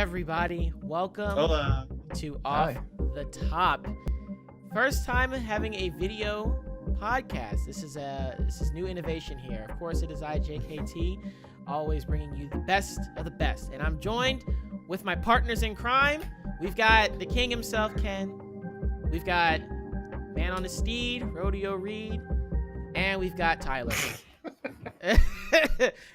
everybody. Welcome Hola. to Off the Top. First time having a video podcast. This is new innovation here. Of course, it is IJKT, always bringing you the best of the best. And I'm joined with my partners in crime. We've got the king himself, Ken. We've got Man on the Steed, Rodeo Reed, and we've got Tyler.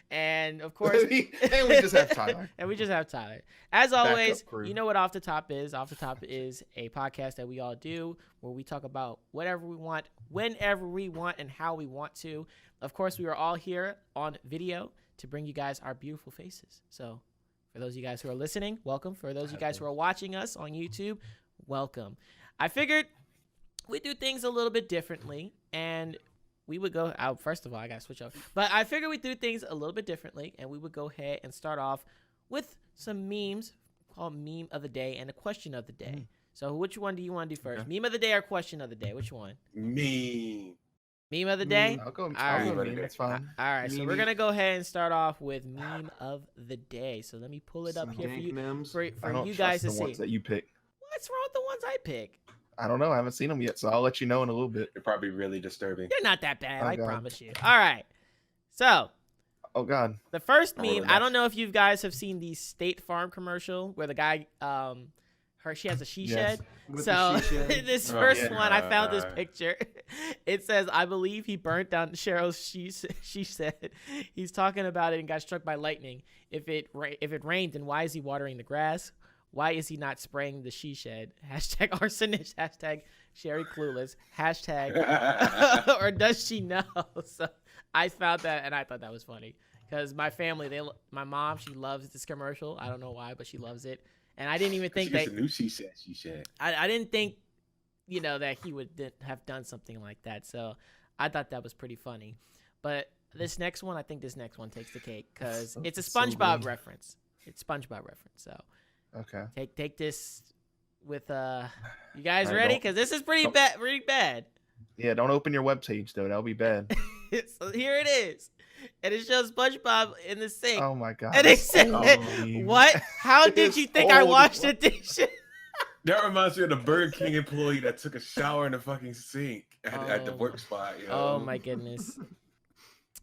And of course, and we just have Tyler. And we just have Tyler. As always, crew. you know what Off the Top is. Off the Top is a podcast that we all do where we talk about whatever we want, whenever we want, and how we want to. Of course, we are all here on video to bring you guys our beautiful faces. So for those of you guys who are listening, welcome. For those of you guys who are watching us on YouTube, welcome. I figured we do things a little bit differently, and we would go out. First of all, I gotta switch up. But I figured we'd do things a little bit differently, and we would go ahead and start off with some memes called Meme of the Day and a Question of the Day. So which one do you want to do first? Okay. Meme of the Day or Question of the Day? Which one? Me. Meme of the Day? I'll go right. meme. It's fine. All right, so we're gonna go ahead and start off with Meme of the Day. So let me pull it up here for you, for I don't you guys to trust the see. ones that you pick. What's wrong with the ones I pick? I don't know. I haven't seen them yet, so I'll let you know in a little bit. They're probably really disturbing. They're not that bad, Oh, I God. promise you. All right, so Oh God. the first I meme, would've I don't know if you guys have seen the State Farm commercial where the guy, she has a she Yes. shed. So this Oh, first yeah. one, I found this picture. It says, "I believe he burnt down Cheryl's she said." He's talking about it and got struck by lightning. If it rained, then why is he watering the grass? Why is he not spraying the she shed? Hashtag arsonist. Hashtag Sherry Clueless. Hashtag or does she know? So I found that and I thought that was funny because my family, my mom, she loves this commercial. I don't know why, but she loves it. And I didn't even think that. She knew she said. I didn't think, that he would have done something like that. So I thought that was pretty funny. But this next one, I think this next one takes the cake because it's a So SpongeBob good. reference. It's SpongeBob reference. So Okay. take this with you guys All right, ready? don't- Because this is pretty don't- bad. Pretty bad. Yeah. Don't open your web page though. That'll be bad. So here it is, and it shows SpongeBob in the sink. Oh my God. And it It's said, old meme. "What? How did It's you think I old. washed the dishes?" That reminds me of the Burger King employee that took a shower in the fucking sink at the Oh. work spot. Yo. Oh my goodness.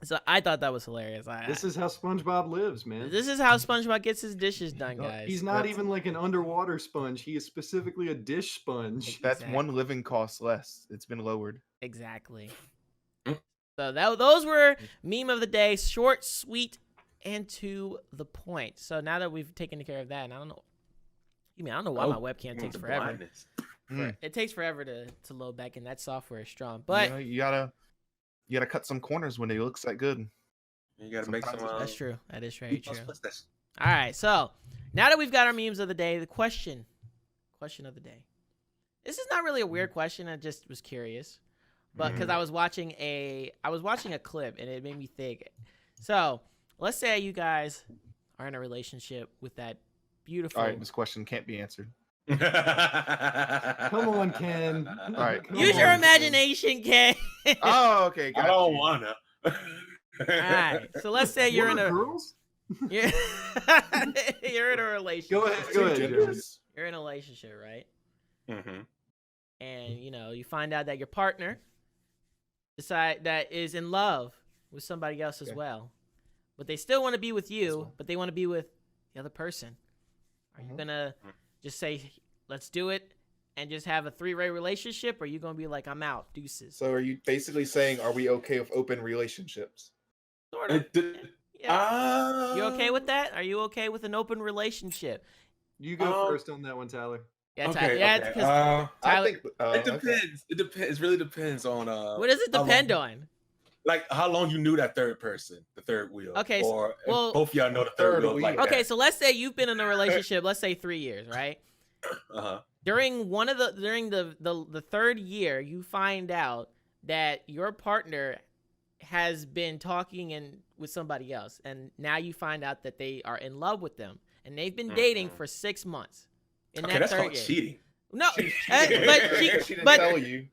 So I thought that was hilarious. This is how SpongeBob lives, man. This is how SpongeBob gets his dishes done, No, guys. He's not That's- even like an underwater sponge. He is specifically a dish sponge. That's Exactly. one living cost less. It's been lowered. Exactly. Mm. So those were meme of the day, short, sweet, and to the point. So now that we've taken care of that, and I don't know why my webcam takes the forever. blindness. It takes forever to load back, and that software is strong. But you gotta cut some corners when it looks that good. You gotta make some. Sometimes that's true. That is very true. That's- All right, so now that we've got our memes of the day, the question of the day. This is not really a weird question. I just was curious, but because I was watching a clip and it made me think. So let's say you guys are in a relationship with that beautiful. All right. This question can't be answered. Come on, Ken. All right. Come Use your on, imagination, Ken. Oh, okay. I Got don't you. wanna. All right, so let's say Ken. you're What in are a girls? you're, you're in a relationship. Go ahead. Go ahead. Jeremy. You're in a relationship, right? Mhm. And you find out that your partner is in love with somebody else as Okay. well, but they still want to be with you, but they want to be with the other person. Are you Mhm. gonna just say, "Let's do it," and just have a three-way relationship, or are you gonna be like, "I'm out, deuces"? So are you basically saying, are we okay with open relationships? Sort of. It did- Yeah. You okay with that? Are you okay with an open relationship? You go Oh. first on that one, Tyler. Yeah, Okay. yeah. Okay. 'Cause I Tyler- think It okay. depends. It depends. It really depends on what does it how depend long- on? like how long you knew that third person, the third wheel. Okay, Or if well- both y'all know the third Third wheel. wheel. Like Okay, so let's say you've been in a relationship, let's say 3 years, right? Uh-huh. During the third year, you find out that your partner has been talking with somebody else, and now you find out that they are in love with them, and they've been dating for 6 months. In Okay, that that's third called year. cheating. No, She but didn't tell you.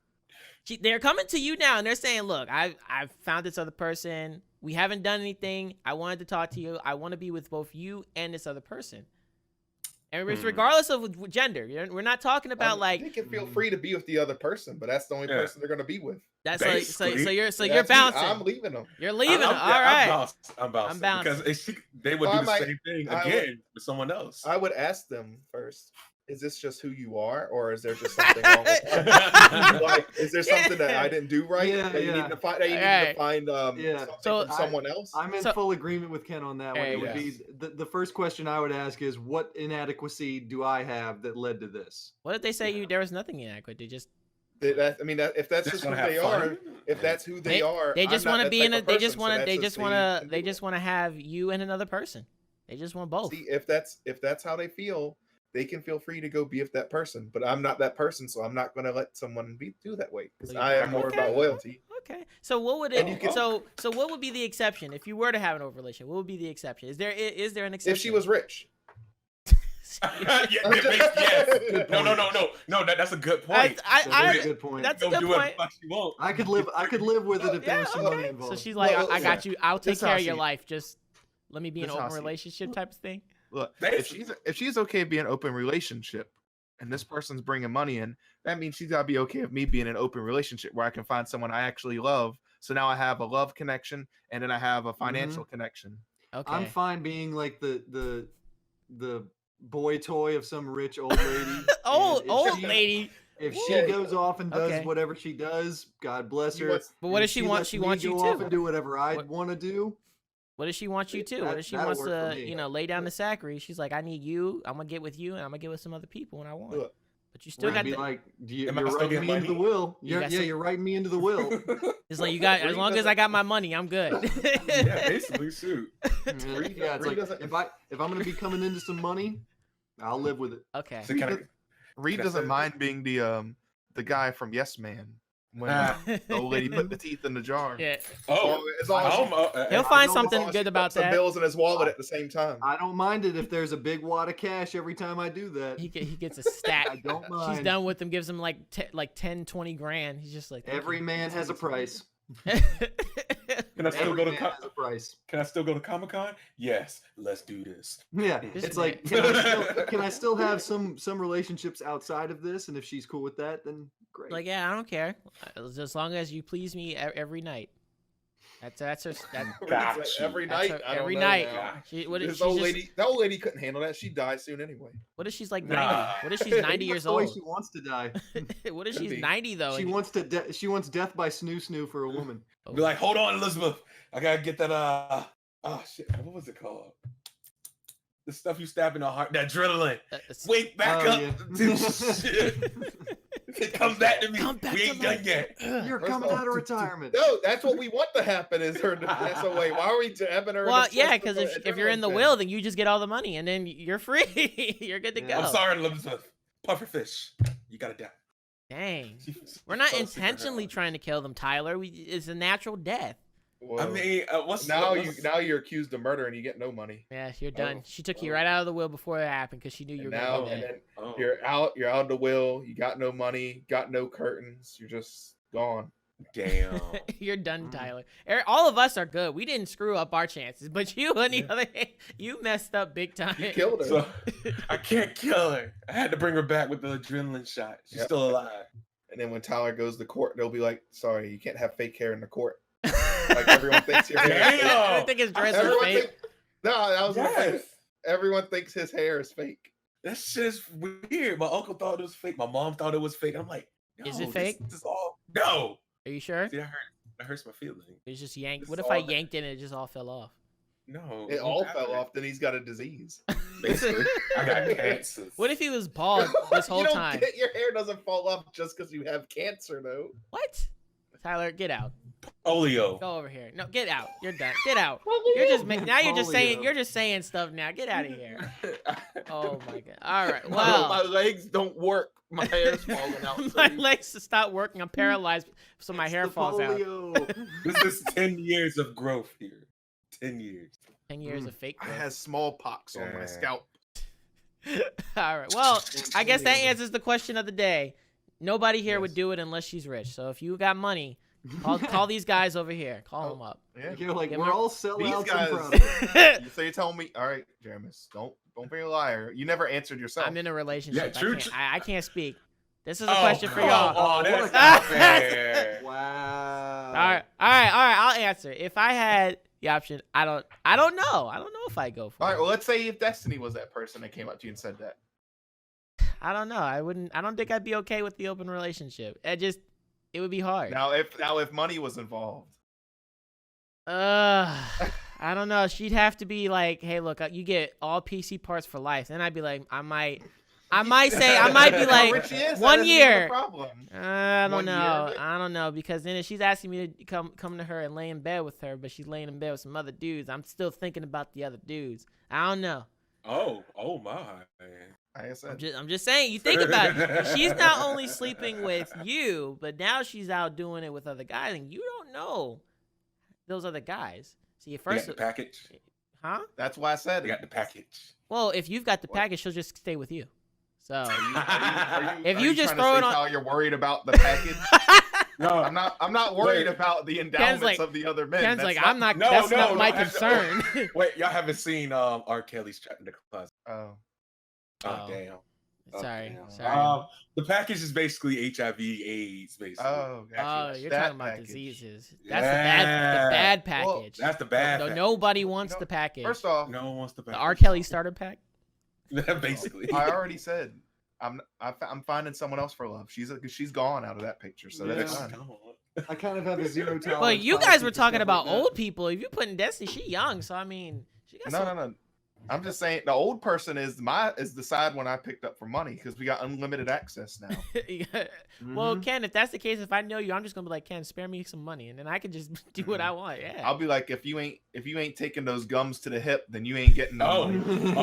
they're coming to you now and they're saying, "Look, I've found this other person. We haven't done anything. I wanted to talk to you. I want to be with both you and this other person." And it's regardless of gender. We're not talking about like they can feel free to be with the other person, but that's the only person they're gonna be with. that's like Basically. so you're That's me. bouncing. I'm leaving them. You're leaving. All right. I'm bouncing. bouncing. Because they would Well, do the I might- same thing I again with someone else. I would ask them first. Is this just who you are, or is there just something wrong with you? Like, is there something that I didn't do right? Yeah, that you yeah. need to find. That you Alright. need to find Yeah. something So- from someone else. I'm in So- full agreement with Ken on that one. Hey, It would be the first question I would ask is, what inadequacy do I have that led to this? What if they say there was nothing inadequate? They just I mean, if that's just who wanna have they fun? are, if that's who they are, they just want to be in a. They just want to. They just want to have you and another person. They just want both. See, if that's how they feel, they can feel free to go be with that person. But I'm not that person, so I'm not going to let someone do that way because So I am more about loyalty. Okay. So what would And it? you can- So what would be the exception if you were to have an open relationship? What would be the exception? Is there an exception? If she was rich, Yes. No. That's a good point. That's a I good point. that's a Go good do point. what the fuck you want. I could live with it if there was some money So involved. she's like, Well, I got you. I'll take this how care I of your see it. life. Just let me be in This an how I open see it. relationship type of thing. look, Basically. if she's okay being an open relationship, and this person's bringing money in, that means she's got to be okay with me being in an open relationship where I can find someone I actually love. So now I have a love connection, and then I have a financial connection. Okay. I'm fine being like the boy toy of some rich old lady. old And if old she- lady. If she Yeah. goes off and does Okay. whatever she does, God bless He her. wants- But what And if she wants? lets She me wants you go off too. and do whatever I What- want to do. What if she wants you too? What if she That'll wants work for to, me. lay down the sackery? She's like, I need you. I'm gonna get with you, and I'm gonna get with some other people when I want. Look, But you still We're got gonna be the. like, Am I you're still writing getting me into the money? will. You got some- You're writing me into the will. It's like you got. As Reed long as I got my money, I'm good. Yeah, basically, shoot. Yeah, it's Reed like doesn't- if I'm gonna be coming into some money, I'll live with it. Okay. So can Reed Can I doesn't say- mind being the guy from Yes Man when Ah. the old lady put the teeth in the jar. Yeah. As long as He'll I find know something as good he about puts some that. bills in his wallet at the same time. I don't mind it if there's a big wad of cash every time I do that. He gets a stack. I don't mind. She's done with him. Gives him like 10, 20 grand. He's just like thank Every you. man has a price. Can I still Every go man to has a price. Can I still go to Comic Con? Yes, let's do this. Yeah, This it's man- like can I still have some relationships outside of this? And if she's cool with that, then great. Like, yeah, I don't care. As long as you please me every night. That's her. Got Reed's you. every That's night. her- I don't every know night. now. She, what if This she's old just, lady, that old lady couldn't handle that. She'd die soon anyway. What if she's like Nah. 90? What if she's 90 Maybe years that's the way old? she wants to die. What if Could she's be. 90 though? She and- wants she wants death by snoo for a woman. Be like, hold on, Elizabeth. I gotta get that. Oh shit, what was it called? The stuff you stab in the heart, that adrenaline. Wake back Oh, up. yeah. Shit. It comes back to me. Come back We to ain't life. done yet. You're First coming off, out of retirement. No, that's what we want to happen is her to pass away. Why are we having her? in Well, a yeah, twist because with if you're in the adrenaline will, thing? then you just get all the money and then you're free. You're good to Yeah. go. I'm sorry, Elizabeth. Pufferfish. You gotta die. Dang. She- We're not so sick of her. intentionally trying to kill them, Tyler. It's a natural death. Whoa. I mean, what's now what's- you're accused of murder and you get no money. Yeah, you're done. Oh, She took you oh. right out of the will before it happened because she knew you And were now gonna and go then Oh. you're out of the will. You got no money. Got no curtains. You're just gone. Damn. dead. You're done, Mm. Tyler. All of us are good. We didn't screw up our chances, but you, on the other hand, you messed up big time. You killed her. So I can't kill her. I had to bring her back with the adrenaline shot. She's Yep. still alive. And then when Tyler goes to court, they'll be like, "Sorry, you can't have fake hair in the court." Like everyone thinks your hair. Is fake. I think his dress is Everyone fake. think, no, that was gonna say, Yes. everyone thinks his hair is fake. That shit is weird. My uncle thought it was fake. My mom thought it was fake. I'm like, Is no, it fake? This is all no. Are you sure? See, that hurts my feelings. It's just yanked. This What is if I all that- yanked it and it just all fell off? No, It all fell off. Then he's got a disease. Basically, I got cancer. What if he was bald this whole you don't time? Get, your hair doesn't fall off just because you have cancer, though. What? Tyler, get out. Polio. Go over here. No, get out. You're done. Get out. You're just now. You're just saying. Polio. You're just saying stuff now. Get out of here. Oh my god. All right. my Well, legs don't work. My hair's falling out. my legs to stop working. I'm paralyzed, so my It's hair the falls out. polio. This is 10 years of growth here. 10 years. 10 years of fake I growth. had smallpox on my Yeah. scalp. All right. Well, I guess that answers the question of the day. Nobody here would do it unless she's rich. So if you got money, Call these guys over here. Call them up. Yeah. You're like, Give we're her- all sellouts guys- in front of it. So you're telling me, all right, Jaramus, don't be a liar. You never answered yourself. I'm in a relationship. Yeah, true. I can't speak. This is a question for come y'all. on, that's What not fair. Wow. All right. I'll answer. If I had the option, I don't know. I don't know if I go for All it. right, well, let's say if Destiny was that person that came up to you and said that. I don't know. I don't think I'd be okay with the open relationship. It would be hard. Now, if money was involved, I don't know. She'd have to be like, hey, look, you get all PC parts for life. Then I'd be like, I might be How rich like, he is, that 1 isn't even year. the problem. I don't 1 know. year? I don't know, because then if she's asking me to come to her and lay in bed with her, but she's laying in bed with some other dudes, I'm still thinking about the other dudes. I don't know. Oh my. Like I said, I'm just saying. You think about it. She's not only sleeping with you, but now she's out doing it with other guys, and you don't know those other guys. See, at They got first, the package. huh? that's why I said They it. got the package. Well, if you've got the What? package, she'll just stay with you. So If If you just throw it on- how you're worried about the package, No, I'm not worried Wait. about the endowments like- of the other men. Ken's That's like, I'm not. No, That's no, not no, my I- concern. Wait, y'all haven't seen R. Kelly's Trapped in the Closet? Oh, Oh, Oh. damn. Sorry, damn. sorry. The package is basically HIV/AIDS, basically. oh, Oh, gotcha. you're That talking about package. diseases. That's the bad Well, package. That's the bad. No, package. nobody wants know, the package. First off, No one wants the the package. R. Kelly starter pack. basically. I already said I'm finding someone else for love. She's gone out of that picture, so that's Yeah. fine. I kind of have a zero tolerance. Well, you guys policy were for talking stuff about like that. old people. If you put in Destiny, she young, so I mean, she got No. I'm just saying the old person is the side one I picked up for money because we got unlimited access now. Well, Mhm. Ken, if that's the case, if I know you, I'm just gonna be like, Ken, spare me some money, and then I can just do what I want. Yeah. I'll be like, if you ain't taking those gums to the hip, then you ain't getting no Oh, money.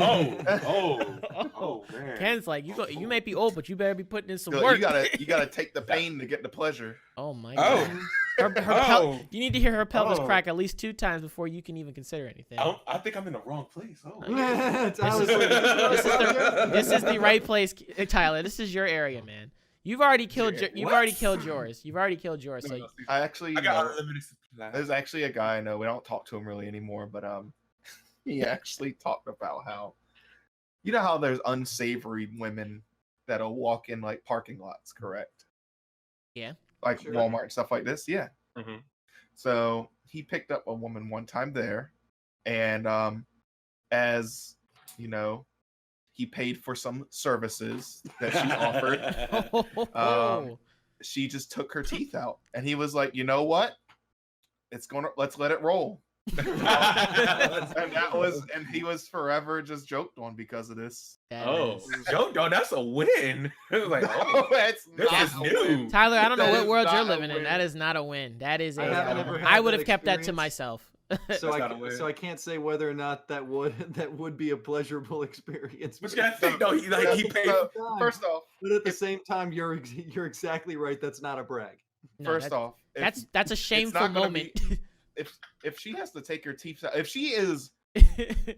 oh, man. Ken's like, you may be old, but you better be putting in some So work. you gotta take the pain to get the pleasure. Oh my Oh. god. Her Oh. you need to hear her pelvis Oh. crack at least 2 times before you can even consider anything. I think I'm in the wrong place. Oh. Tyler's This like, This is the right place, Tyler. This is your area, man. You've already killed. You've What? already killed yours. You've already killed yours. So I actually I got know, unlimited supply. there's actually a guy I know. We don't talk to him really anymore, but he actually talked about how you know how there's unsavory women that'll walk in like parking lots, correct? Yeah. Like Sure. Walmart and stuff like this. Yeah. Mhm. So he picked up a woman one time there, and as you know, he paid for some services that she offered. She just took her teeth out, and he was like, "You know what? Let's let it roll." And he was forever just joked on because of this. Oh, Joe, no, that's a win. It was like, No, oh, that's this not is a new. win. Tyler, I don't know That what is world you're not a living in. win. That is not a win. That is I haven't ever had I would that have kept that to experience. myself. So That's not a win. I can't say whether or not that would be a pleasurable experience. But you gotta think, though, he paid. So, Time. first off, But at the same time, you're exactly right. That's not a brag. No, first off, if- that's a shameful not gonna moment. if she has to take her teeth out, if she is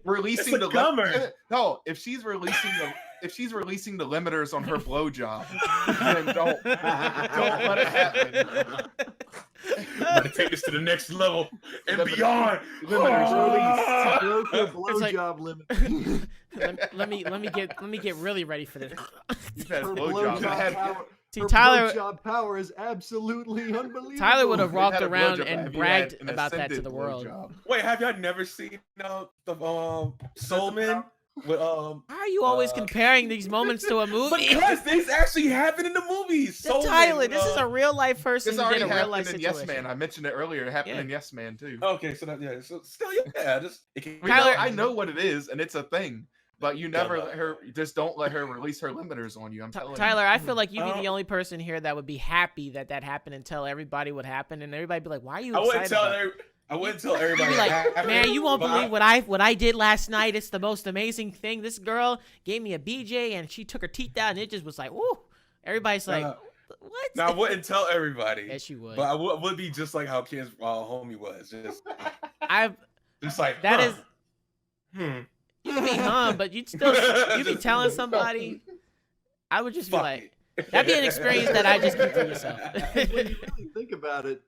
releasing It's a the gummer. no, if she's releasing the limiters on her blowjob, then don't let it happen. I'm gonna take this to the next level and Limiters- beyond. limiters Broke the It's like- blowjob limit. let me get really ready for this. You've had Her blowjobs. blowjob Had- power, See, her Tyler blowjob power is absolutely unbelievable. Tyler would have You've walked had a around blowjob, and have you bragged had an about that to ascended the world. blowjob? Wait, have y'all never seen the Soul Man with How are you always Uh, comparing these moments to a movie? Because these actually happen in the movies. Soul Tyler, Man, this is a real life person This who did already a real life happened in situation. Yes Man. I mentioned it earlier. It happened Yeah. in Yes Man too. Okay, so that, yeah, so still yeah, just it can, Tyler- I know what it is, and it's a thing. But you never Come let her. Just don't let her release her limiters on you. I'm telling Tyler, I feel like you'd be Oh. the only person here that would be happy that happened and tell everybody what happened, and everybody be like, "Why are you I wouldn't excited?" tell about it?" I wouldn't tell You'd everybody. be like, that "Man, you won't but believe what I did last night. It's the most amazing thing. This girl gave me a BJ, and she took her teeth out, and it just was like, woo." Everybody's like, "What?" No, I wouldn't tell everybody. Yes, you would. But I would be just like how Ken's homie was, I've just like that huh. is Hmm. you'd be but you'd still you'd be telling somebody. I would just be Fuck like, it. that'd be an experience that I just keep to yourself. When you really think about it,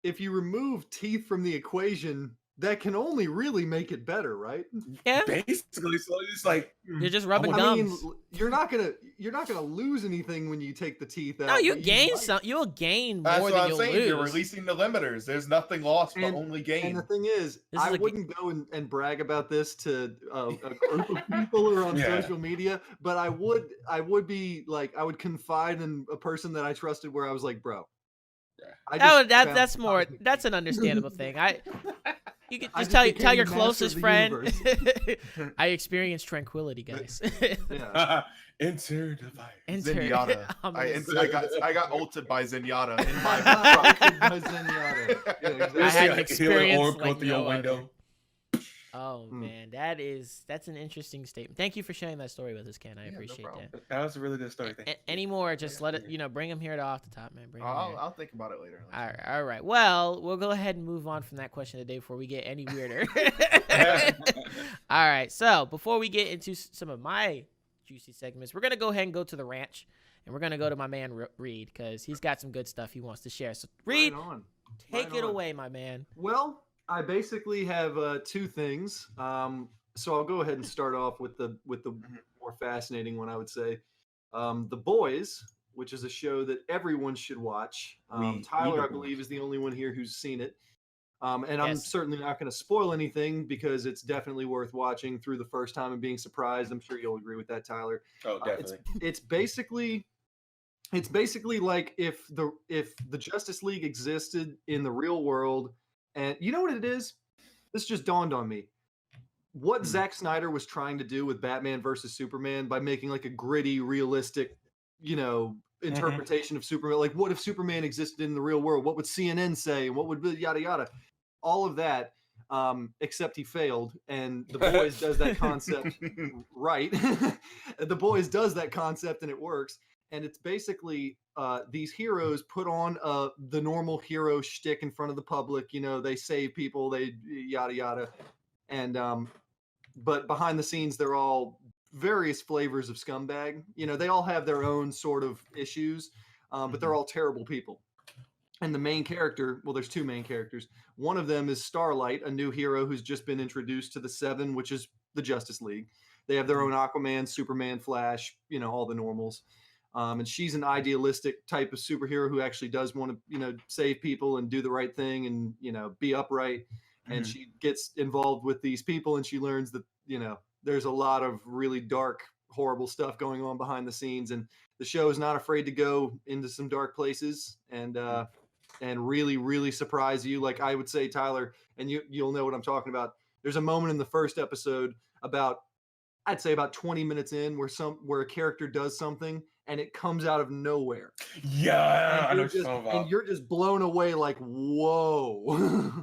if you remove teeth from the equation, that can only really make it better, right? Yeah, Basically, so it's like you're just rubbing I I mean, gums. you're not gonna lose anything when you take the teeth out. No, you but gain might. some. You'll gain That's more what than I'm you'll saying. lose. You're releasing the limiters. There's nothing lost, but only And gain. the thing is, This is I a g- wouldn't go and brag about this to a group of people or on Yeah. social media, but I would be like, I would confide in a person that I trusted where I was like, bro. I just found That's more. cosmic That's teeth." an understandable thing. You can I just just tell became your the master of closest the friend. universe. I experienced tranquility, guys. Yeah. enter device. Enter- Zenyatta. I'm I gonna- got ulted by Zenyatta in my By Zenyatta. Yeah, exactly. I had an Healing experience orb go like through your no other. window. Oh man, that's an interesting statement. Thank you for sharing that story with us, Ken. I Yeah, no appreciate problem. that. That was a really good story. Thank you. Any more? Just let it. Bring them here to off the top, man. Bring 'em here. I'll think about it later. All right. Well, we'll go ahead and move on from that question today before we get any weirder. All right. So before we get into some of my juicy segments, we're gonna go ahead and go to the ranch, and we're gonna go to my man Reed because he's got some good stuff he wants to share. So Reed, Right on. take Right it on. away, my man. Well, I basically have two things. So I'll go ahead and start off with the more fascinating one, I would say. The Boys, which is a show that everyone should watch. We Tyler, the I believe, boys. is the only one here who's seen it. And I'm Yes. certainly not going to spoil anything because it's definitely worth watching through the first time and being surprised. I'm sure you'll agree with that, Tyler. Oh, definitely. It's basically like if the Justice League existed in the real world, and you know what it is? This just dawned on me. What Zack Snyder was trying to do with Batman versus Superman by making like a gritty, realistic, interpretation of Superman. Like, what if Superman existed in the real world? What would CNN say? And what would yada yada? All of that, except he failed. And The Boys does that concept right. The Boys does that concept and it works. And it's basically these heroes put on the normal hero shtick in front of the public. They save people, they yada yada, and but behind the scenes, they're all various flavors of scumbag. They all have their own sort of issues, but they're all terrible people. And the main character, well, there's two main characters. One of them is Starlight, a new hero who's just been introduced to the Seven, which is the Justice League. They have their own Aquaman, Superman, Flash, all the normals. And she's an idealistic type of superhero who actually does want to, save people and do the right thing and, be upright. And she gets involved with these people and she learns that, there's a lot of really dark, horrible stuff going on behind the scenes. And the show is not afraid to go into some dark places and really, really surprise you. Like I would say, Tyler, and you'll know what I'm talking about. There's a moment in the first episode I'd say about 20 minutes in where a character does something and it comes out of nowhere. Yeah, I know And what you're talking about. and you're just blown away like, whoa.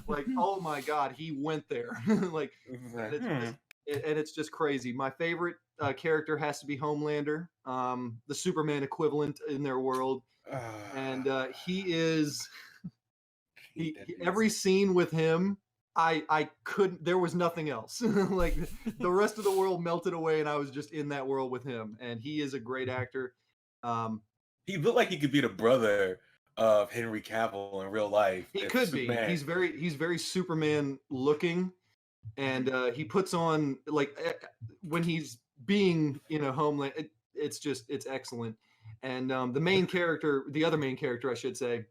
Like, oh my God, he went there. Like, and it's just crazy. My favorite character has to be Homelander, the Superman equivalent in their world. And he is every scene with him, I couldn't, there was nothing else. Like the rest of the world melted away and I was just in that world with him. And he is a great actor. He looked like he could be the brother of Henry Cavill in real life. He if could Superman- be. He's very Superman looking, and he puts on like when he's being Homeland. It's excellent. And the other main character, I should say,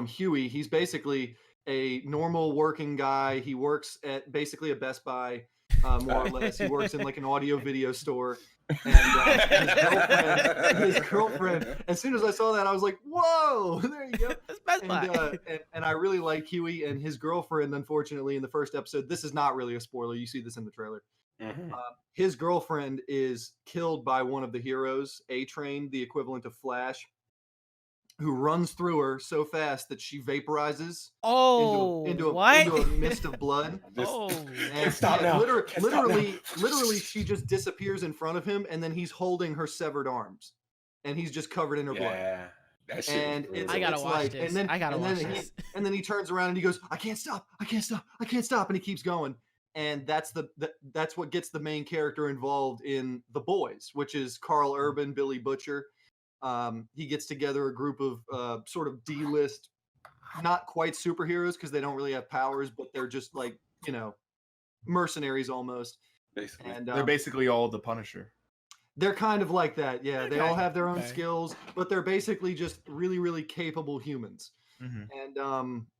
Huey. He's basically a normal working guy. He works at basically a Best Buy, more or less. He works in like an audio video store. And his girlfriend, as soon as I saw that, I was like, whoa, there you go. That's Best Buy. And I really like Huey and his girlfriend. Unfortunately, in the first episode, this is not really a spoiler. You see this in the trailer. His girlfriend is killed by one of the heroes, A-Train, the equivalent of Flash, who runs through her so fast that she vaporizes into a mist of blood. And Stop now. Literally, she just disappears in front of him, and then he's holding her severed arms, and he's just covered in her blood. Yeah, that shit. And was it's, I gotta it's watch like, this. and then I gotta and watch then this. and then he turns around and he goes, I can't stop, and he keeps going. And that's what gets the main character involved in The Boys, which is Carl Urban, Billy Butcher. He gets together a group of sort of D-list not quite superheroes because they don't really have powers, but they're just like, mercenaries almost. Basically. And They're basically all the Punisher. they're kind of like that. Yeah, they all Okay, have their own okay. skills, but they're basically just really, really capable humans.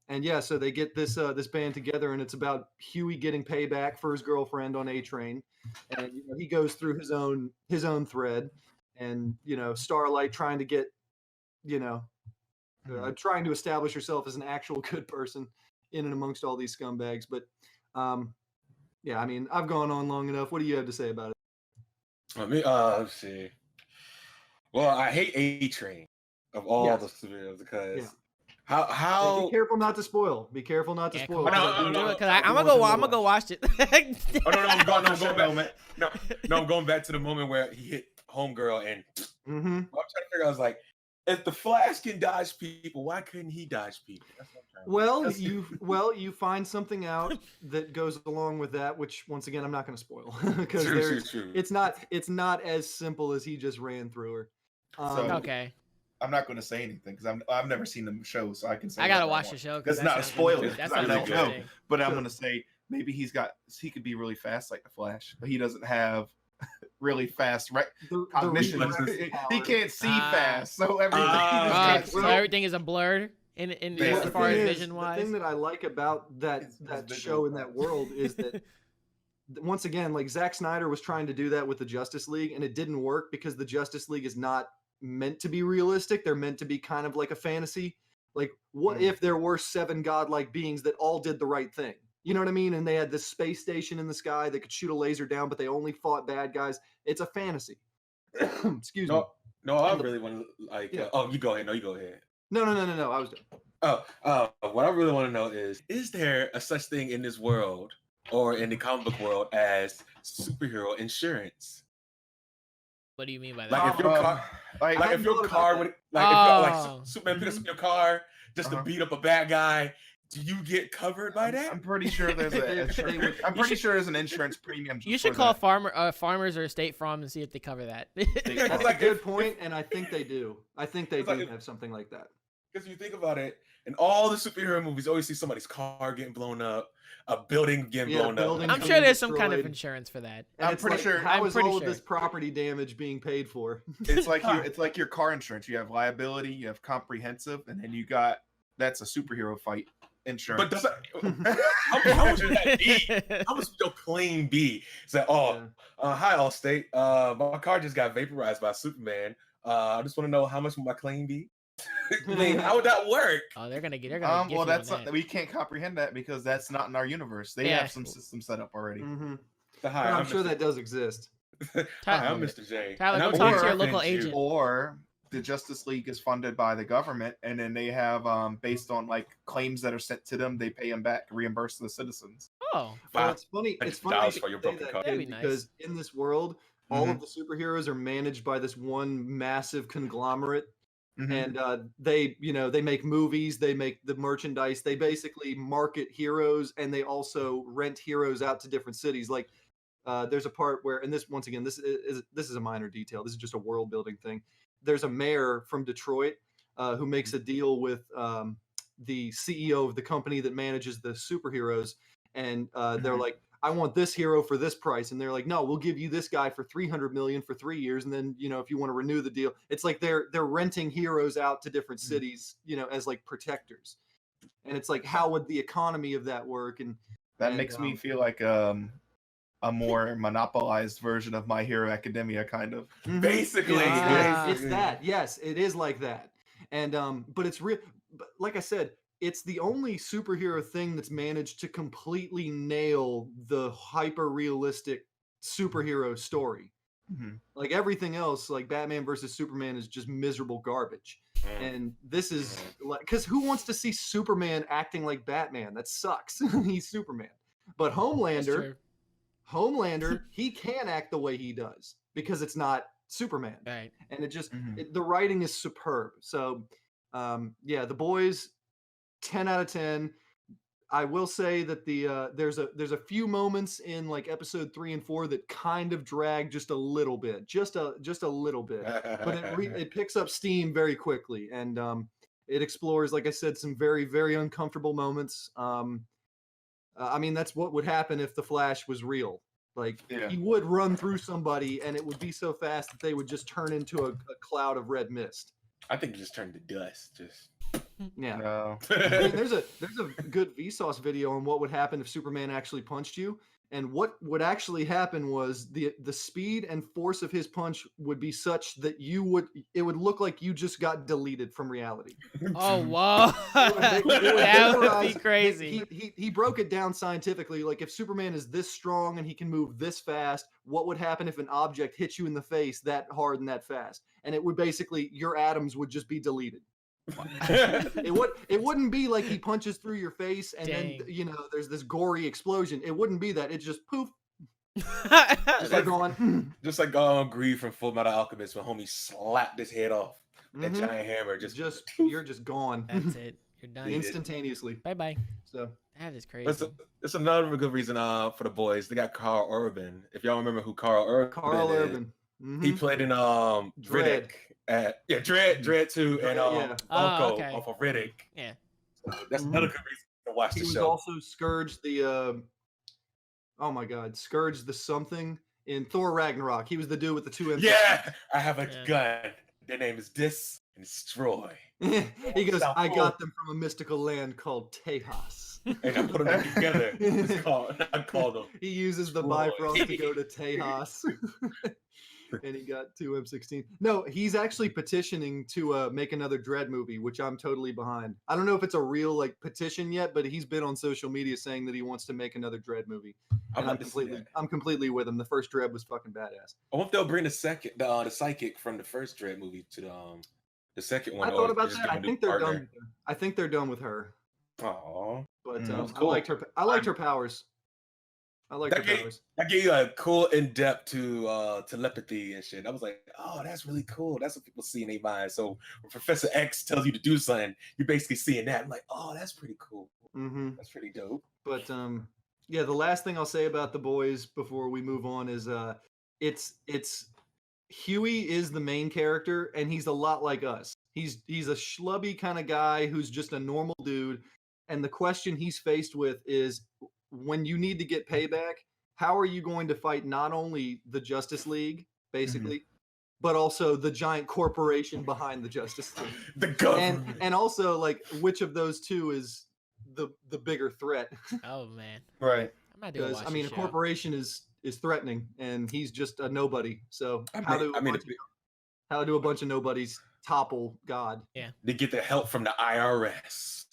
And yeah, so they get this this band together, and it's about Huey getting payback for his girlfriend on A Train, and he goes through his own thread, and Starlight trying to get trying to establish herself as an actual good person in and amongst all these scumbags. But yeah, I mean, I've gone on long enough. What do you have to say about it? Let's see. Well, I hate A Train of all Yes. the superheroes because Yeah. how Be how careful not to spoil. Be careful not to Yeah, spoil. come on, No, do no, it, no, 'cause I'm want gonna them to go watch it. Oh no, I'm going back. Moment. No, I'm going back to the moment where he hit Homegirl, and Hmm. I'm trying to figure out. I was like, if the Flash can dodge people, why couldn't he dodge people? That's what I'm trying to You find something out that goes along with that, which once again I'm not going to spoil because True. it's not as simple as he just ran through her. So- Okay, I'm not going to say anything because I've never seen the show, so I can say. I gotta whatever watch want. the show. That's that not a sounds spoiler, interesting. That because I sounds don't know. interesting. But I'm Sure. going to say maybe he could be really fast like the Flash, but he doesn't have really fast The cognition. reverse He power. can't see Ah. fast, so everything. he just can't So see. everything is a blur in Yeah, as the far as thing is, vision the wise. thing that I like about that His that visual show in that powers. world is that once again, like Zack Snyder was trying to do that with the Justice League, and it didn't work because the Justice League is not meant to be realistic. They're meant to be kind of like a fantasy. Like, what Mm. if there were 7 godlike beings that all did the right thing? You know what I mean? And they had this space station in the sky that could shoot a laser down, but they only fought bad guys. It's a fantasy. Excuse me. No, I And the- really want to like. Yeah. Oh, you go ahead. No, you go ahead. No. I was done. What I really want to know is there a such thing in this world or in the comic book world as superhero insurance? What do you mean by that? Like if your Um, car, like, like hadn't if your thought about car that. would, like if you're, Oh. like Superman picks up your car just to Uh-huh. beat up a bad guy, do you get covered by that? I'm pretty sure there's They would- I'm pretty sure there's an insurance premium. You just should for call that. farmers or State Farm and see if they cover that. Yeah, That's like a good if- point, and I think they do. I think they It's like do if- have something like that. Because if you think about it, in all the superhero movies, you always see somebody's car getting blown up, a building getting Yeah, blown building- up. I'm being sure there's some kind of destroyed. insurance for that. And I'm it's pretty like, sure- How I'm is pretty all of sure. this property damage being paid for? It's like your car insurance. You have liability, you have comprehensive, and then you got that's a superhero fight insurance. But does how much would that be? How much would your claim be? It's like, hi Allstate. My car just got vaporized by Superman. I just want to know how much would my claim be? I mean, how would that work? Oh, they're gonna get well, you that's on that. we can't comprehend that because that's not in our universe. They Yeah. have some system set up already. Hmm. So, hi, But I'm Mr. sure that does exist. Hi, I'm Mr. J. Tyler, and go I'm talk here to your to local defend you. agent. Or the Justice League is funded by the government, and then they have based on like claims that are sent to them, they pay them back, reimburse the citizens. Oh, Well, Wow. it's funny. It's $100 funny for your you say broken that, car. That'd kid, be nice. because in this world, all of the superheroes are managed by this one massive conglomerate, Mhm. and they make movies, they make the merchandise, they basically market heroes, and they also rent heroes out to different cities. Like there's a part where, and this once again, this is a minor detail. This is just a world building thing. There's a mayor from Detroit who makes a deal with the CEO of the company that manages the superheroes, and they're Mhm. like, I want this hero for this price, and they're like, no, we'll give you this guy for 300 million for 3 years, and then if you want to renew the deal. It's like they're renting heroes out to different Mhm. cities, as like protectors, and it's like, how would the economy of that work? And That And, makes me um, feel like a more monopolized version of My Hero Academia, kind of. Basically, Ah. it's that. Yes, it is like that. And but it's real. But like I said, it's the only superhero thing that's managed to completely nail the hyper realistic superhero story. Mhm. Like everything else, like Batman versus Superman, is just miserable garbage. And this is like, because who wants to see Superman acting like Batman? That sucks. He's Superman. But that's Homelander, true. he can act the way he does because it's not Superman, Right. and it just Mhm. the writing is superb. So, yeah, The Boys, 10 out of 10. I will say that there's a few moments in like episode 3 and 4 that kind of drag just a little bit, just a little bit, but it picks up steam very quickly, and It explores, like I said, some very, very uncomfortable moments. I mean, that's what would happen if the Flash was real. Like Yeah. he would run through somebody, and it would be so fast that they would just turn into a cloud of red mist. I think it just turned to dust. Just Yeah. No. I mean, there's a good Vsauce video on what would happen if Superman actually punched you, and what would actually happen was the speed and force of his punch would be such that it would look like you just got deleted from reality. Oh whoa, They would that would vaporize- be crazy. He broke it down scientifically. Like if Superman is this strong and he can move this fast, what would happen if an object hits you in the face that hard and that fast? And it would basically your atoms would just be deleted. It wouldn't be like he punches through your face and Dang. then there's this gory explosion. It wouldn't be that. It's just poof. Just They're like, going. just like Greed from Full Metal Alchemist when homie slapped his head off. That Mhm. giant hammer Just just you're just gone That's it. You're done. instantaneously. Bye bye. So That is crazy. It's another good reason for the boys. They got Carl Urban. If y'all remember who Carl Urban Carl is, Urban. he Mhm. played in Dredd. Riddick Dredd 2 and yeah. Funko okay. off of Riddick. Yeah. So that's Mhm. another good reason to watch He the was show. also Scourge the oh my god, Scourge the something in Thor Ragnarok. He was the dude with the two M16. Yeah, I have a Yeah. gun. Their name is Dis and Destroy. He goes, Sound I cool. got them from a mystical land called Tejas. And I put them together. I called them. He uses the Destroy. Bifrost to go to Tejas. And he got two M16. No, he's actually petitioning to make another Dread movie, which I'm totally behind. I don't know if it's a real petition yet, but he's been on social media saying that he wants to make another Dread movie. I'd And like to see that. I'm completely with him. The first Dread was fucking badass. I wonder if they'll bring the psychic from the first Dread movie to the second one. I thought about that. I think they're done. I think they're done with her. Aww. But That's cool. I liked her. I liked her powers. I liked her That gave- powers. That gave you a cool in-depth to telepathy and shit. I was like, oh, that's really cool. That's what people see in their mind. So when Professor X tells you to do something, you're basically seeing that. I'm like, oh, that's pretty cool. Hmm That's pretty dope. But yeah, the last thing I'll say about the boys before we move on is it's Huey is the main character, and he's a lot like us. He's a schlubby kind of guy who's just a normal dude, and the question he's faced with is when you need to get payback, how are you going to fight not only the Justice League, basically, but also the giant corporation behind the Justice League? The government. And also like which of those two is the bigger threat? Oh man. Right. I'm not doing. Because I mean, a show. corporation is threatening, and he's just a nobody. So how do a bunch of nobodies topple God? They get the help from the IRS.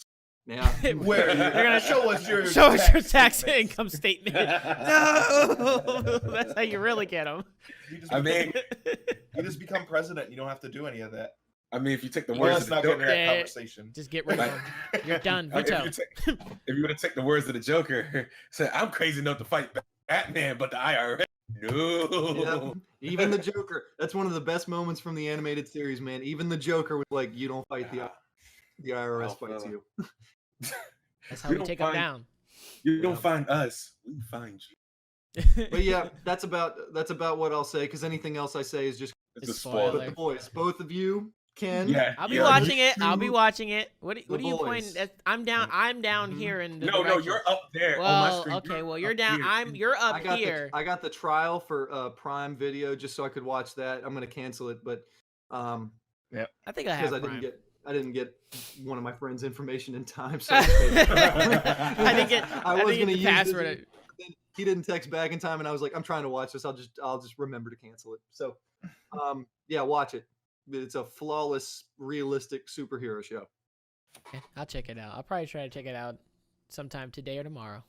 Yeah, Where They're gonna show us your show us your tax statements. income statement. No, that's how you really get them. You just I become- mean, you just become president. You don't have to do any of that. if you take the Well, words let's of the not get into Joker, that Yeah. conversation. Just get rid of them. You're done. if Veto. you were to take the words of the Joker, say, I'm crazy enough to fight Batman, but the IRS, no. yeah. Even the Joker. That's one of the best moments from the animated series, man. Even the Joker was like, "You don't fight the IRS Alpha. fights you." That's how We we don't take them find- down. You don't Yeah. find us, we find you. But yeah, that's about what I'll say. Because anything else I say is just. It's a It's spoiler. spoiler. But the boys, both of you, Ken. Yeah, I'll be yeah. watching it. I'll be to watching it. What The are you pointing? boys. At? I'm down. I'm down Mhm. here in the No, direction. you're up there on my Well, screen. okay. Well, you're up down. here. You're up I got here. I got the trial for Prime Video just so I could watch that. I'm gonna cancel it, but I think I have. because I Prime. didn't get one of my friend's information in time. So I I didn't get. I was didn't gonna get the use password. this- he didn't text back in time, and I was like, I'm trying to watch this. I'll just remember to cancel it. So, yeah, watch it. It's a flawless, realistic superhero show. Okay, I'll check it out. I'll probably try to check it out sometime today or tomorrow.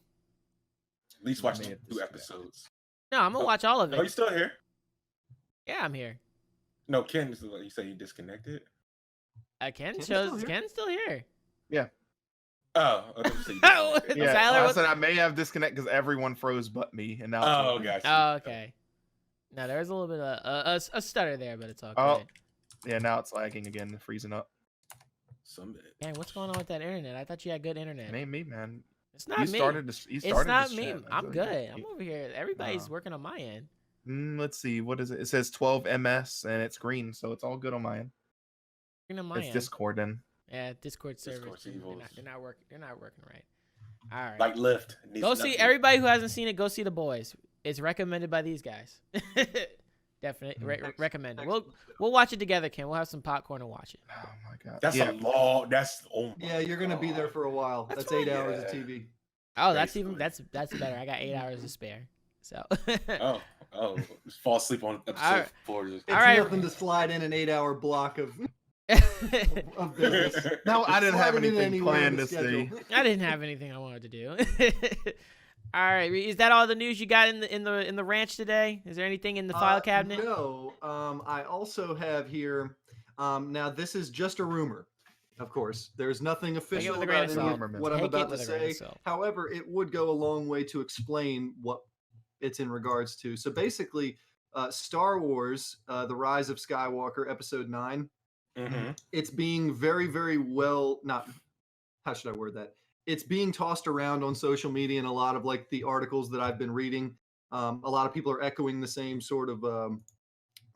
At least watch Man, the this 2 guy. episodes. No, I'm gonna watch all of Oh, you it. still here? Yeah, I'm here. No, Ken, you say you disconnected? Ken Ken's still shows. here? Ken's still here. Oh, I thought you said you Oh, disconnected. Yeah, Tyler, I what- said I may have disconnect because everyone froze but me, and now. it's Oh, working. gotcha. Oh, okay. Now there's a little bit of a stutter there, but it's okay. Oh. Yeah, now it's lagging again, freezing up. Some bit. Man, what's going on with that internet? I thought you had good internet. It ain't me, man. It's not You me. started this. You It's started not this me. chat, I'm so good. I'm you- over here. Everybody's Oh. working on my end. Let's see. What is it? It says 12 ms and it's green, so it's all good on my end. Working on my It's end. Discord then. Yeah, Discord servers. Discord's They're evil. not working. They're not working right. All right. Like Lyft. needs Go see nothing. everybody who hasn't seen it. Go see The Boys. It's recommended by these guys. Definitely recommend. We'll watch it together, Ken. We'll have some popcorn and watch it. Oh my god. That's a long. That's Yeah, you're gonna be there for a while. That's That's 8 fine. hours of Yeah. TV. Oh, that's even Basically. that's better. I got 8 hours to spare. So. Oh, fall asleep on episode Alright. 4. Just- It's All right. nothing to slide in an 8-hour block of business. No, I didn't have Slide it in anything anywhere in planned the to schedule. see. I didn't have anything I wanted to do. All right, is that all the news you got in the ranch today? Is there anything in the file cabinet? No. I also have here. Now this is just a rumor. Of course, there's nothing official with a grain about of any salt. of what I'm Take it about to with a grain of say. salt. However, it would go a long way to explain what it's in regards to. So basically, Star Wars: The Rise of Skywalker, Episode 9. Mhm. It's being very, very well. Not how should I word that? It's being tossed around on social media and a lot of like the articles that I've been reading. A lot of people are echoing the same sort of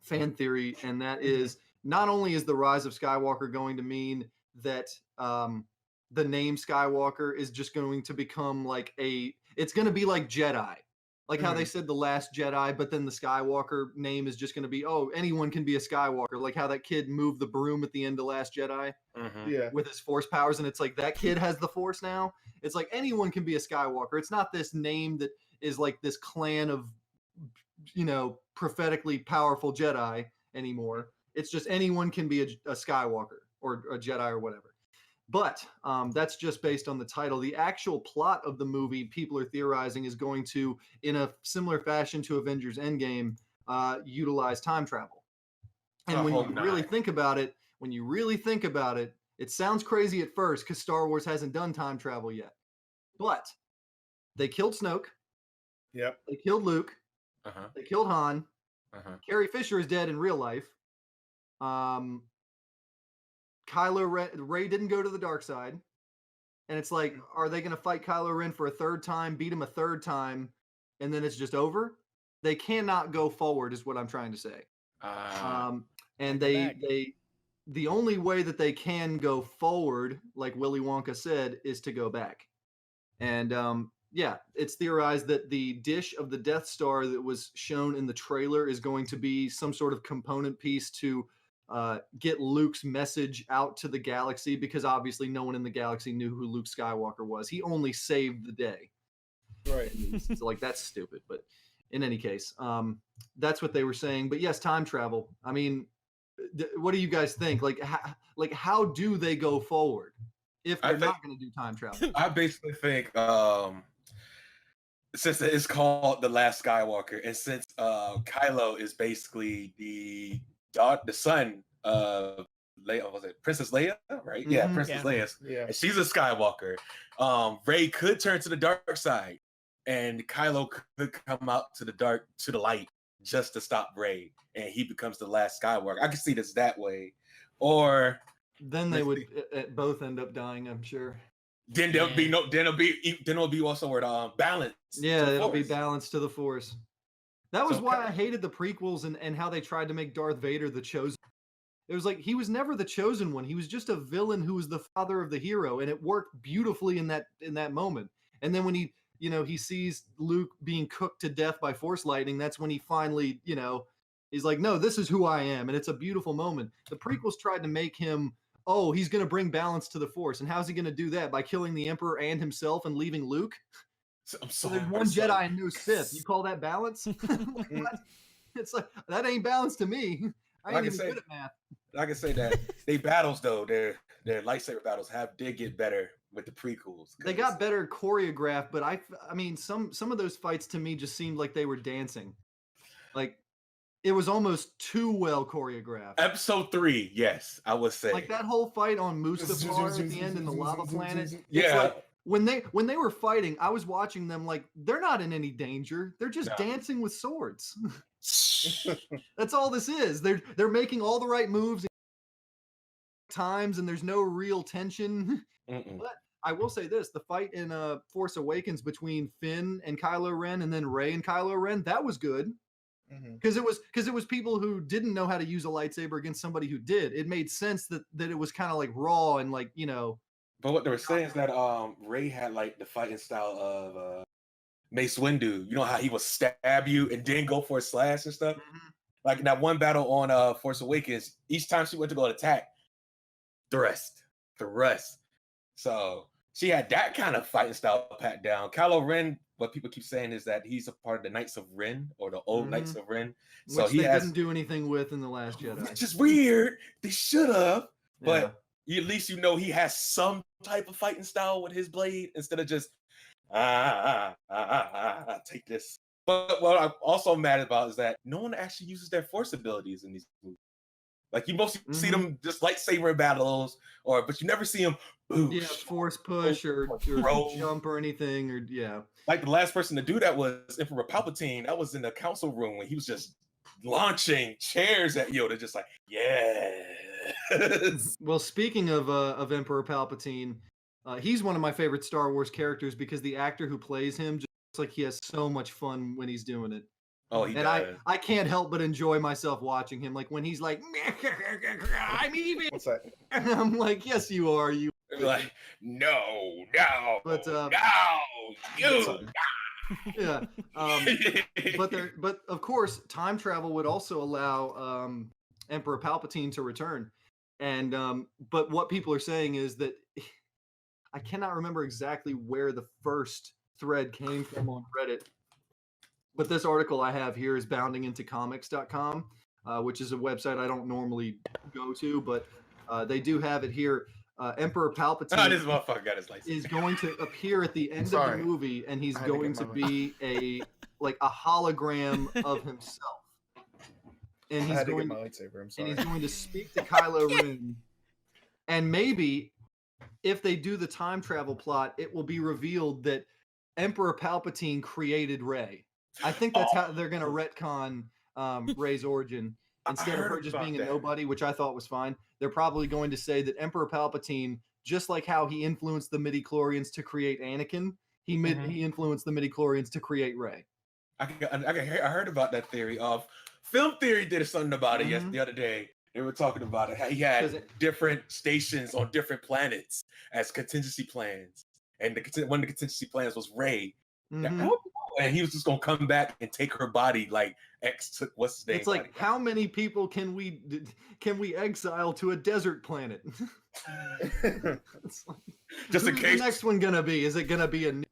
fan theory, and that is not only is the Rise of Skywalker going to mean that the name Skywalker is just going to become like it's going to be like Jedi, like how they said the Last Jedi, but then the Skywalker name is just going to be, oh, anyone can be a Skywalker, like how that kid moved the broom at the end of Last Jedi Mhm. Yeah. with his Force powers, and it's like that kid has the Force now. It's like anyone can be a Skywalker. It's not this name that is like this clan of, prophetically powerful Jedi anymore. It's just anyone can be a Skywalker or a Jedi or whatever. But that's just based on the title. The actual plot of the movie, people are theorizing, is going to, in a similar fashion to Avengers Endgame, utilize time travel. And I when you hope really not. think about it, it sounds crazy at first because Star Wars hasn't done time travel yet. But they killed Snoke, Yep. they killed Luke, Uh-huh. they killed Han. Uh-huh. Carrie Fisher is dead in real life. Kylo Ray didn't go to the dark side. And it's like, are they going to fight Kylo Ren for a third time, beat him a third time, and then it's just over? They cannot go forward, is what I'm trying to say. And Back. the only way that they can go forward, like Willy Wonka said, is to go back. And yeah, it's theorized that the dish of the Death Star that was shown in the trailer is going to be some sort of component piece to get Luke's message out to the galaxy, because obviously no one in the galaxy knew who Luke Skywalker was. He only saved the day. Right. So like, that's stupid. But in any case, that's what they were saying. But yes, time travel. I mean, what do you guys think? Like how do they go forward if I they're think- not going to do time travel? I basically think since it's called The Last Skywalker, and since Kylo is basically the son of Leia, was it Princess Leia? Right? Yeah, Mhm. Princess Yeah. Leia. Yeah. And she's a Skywalker. Rey could turn to the dark side, and Kylo could come out to the light just to stop Rey, and he becomes the last Skywalker. I can see this that way, or Then they would both end up dying, I'm sure. then there'll be also where balance. to Yeah, the it'll be Force. balanced to the Force. That was So why Ky- I hated the prequels and how they tried to make Darth Vader the chosen. It was like he was never the chosen one. He was just a villain who was the father of the hero, and it worked beautifully in that moment. And then when he sees Luke being cooked to death by Force lightning, that's when he finally, he's like, no, this is who I am, and it's a beautiful moment. The prequels tried to make him, oh, he's going to bring balance to the Force, and how's he going to do that? By killing the Emperor and himself and leaving Luke? I'm So sorry. there's one Jedi and no Sith. You call that balance? What? It's like, that ain't balance to me. I Like ain't I even say- good at math. I can say that they battles though their lightsaber battles did get better with the prequels. They 'cause- got better choreographed, but I mean, some of those fights to me just seemed like they were dancing. Like, it was almost too well choreographed. Episode 3, yes, I would say. Like that whole fight on Mustafar at the end in the lava planet. It's Yeah. like, when they were fighting, I was watching them like they're not in any danger. They're just No. dancing with swords. That's all this is. They're making all the right moves times, and there's no real tension. Mm-mm. I will say this: the fight in Force Awakens between Finn and Kylo Ren, and then Rey and Kylo Ren, that was good. because it was people who didn't know how to use a lightsaber against somebody who did. It made sense that it was kind of like raw and like, you know. But what they were saying is that Rey had like the fighting style of Mace Windu. You know how he would stab you and then go for a slash and stuff? Like in that one battle on Force Awakens, each time she went to go attack, thrust. So she had that kind of fighting style pat down. Kylo Ren, what people keep saying is that he's a part of the Knights of Ren or the old Knights of Ren. So Which he didn't do anything with in The Last Jedi. Which is weird. They should have, but at least you know he has some type of fighting style with his blade instead of just take this. But what I'm also mad about is that no one actually uses their force abilities in these movies. Like you mostly see them just lightsaber battles, but you never see them force push or jump or anything, or Like the last person to do that was Emperor Palpatine. That was in the council room when he was just launching chairs at Yoda, just like Well, speaking of Emperor Palpatine, he's one of my favorite Star Wars characters because the actor who plays him just looks like he has so much fun when he's doing it. Oh, he does. I can't help but enjoy myself watching him. Like when he's like, I'm evil. What's that? And I'm like, yes, you are. You like, no, but no, you. Yeah. But of course, time travel would also allow Emperor Palpatine to return. And but what people are saying is that I cannot remember exactly where the first thread came from on Reddit. But this article I have here is boundingintocomics.com, which is a website I don't normally go to, but they do have it here. Emperor Palpatine this motherfucker got his license. is going to appear at the end of the movie, and he's going to be a hologram of himself. And he's going my lightsaber. I'm and sorry. he's going to speak to Kylo Ren. And maybe if they do the time travel plot, it will be revealed that Emperor Palpatine created Rey. I think that's how they're going to retcon Rey's origin. Instead of her just being a nobody, which I thought was fine, they're probably going to say that Emperor Palpatine, just like how he influenced the midichlorians to create Anakin, he influenced the midichlorians to create Rey. I heard about that theory. Film Theory did something about it the other day. They were talking about it. He had different stations on different planets as contingency plans, and one of the contingency plans was Rey. And he was just gonna come back and take her body, like X took what's his name. It's like, how many people can we exile to a desert planet? Just in case. The next one gonna be? Is it gonna be a new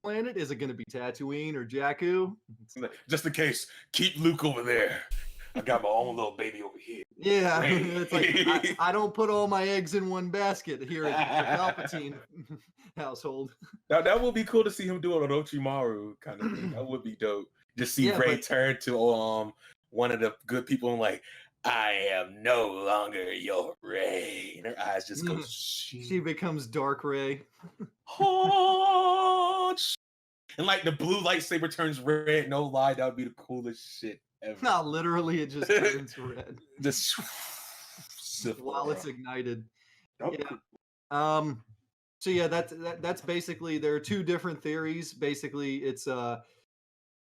planet? Is it gonna be Tatooine or Jakku? Just in case, keep Luke over there. I got my own little baby over here. Yeah, it's like I don't put all my eggs in one basket here at the Palpatine household. Now that would be cool to see him do an Orochimaru kind of thing. That would be dope. Just see Rey turn to one of the good people and like, I am no longer your Rey. And her eyes just go. She becomes Dark Rey. And like the blue lightsaber turns red. No lie, that would be the coolest shit ever. Not literally, it just turns red. Just while it's ignited. Yeah. So yeah, that's basically, there are two different theories. Basically, it's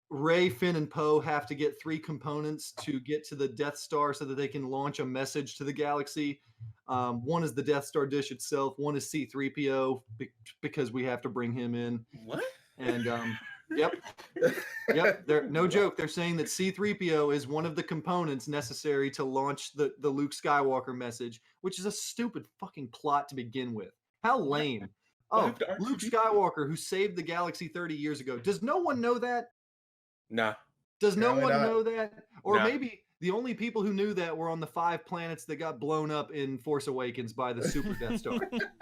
Rey, Finn, and Poe have to get 3 components to get to the Death Star so that they can launch a message to the galaxy. One is the Death Star dish itself. One is C-3PO because we have to bring him in. What? And yep. No joke. They're saying that C-3PO is one of the components necessary to launch the Luke Skywalker message, which is a stupid fucking plot to begin with. How lame. Oh, Luke Skywalker, who saved the galaxy 30 years ago. Does no one know that? Nah. Does no one know that? Or maybe the only people who knew that were on the 5 planets that got blown up in Force Awakens by the Super Death Star.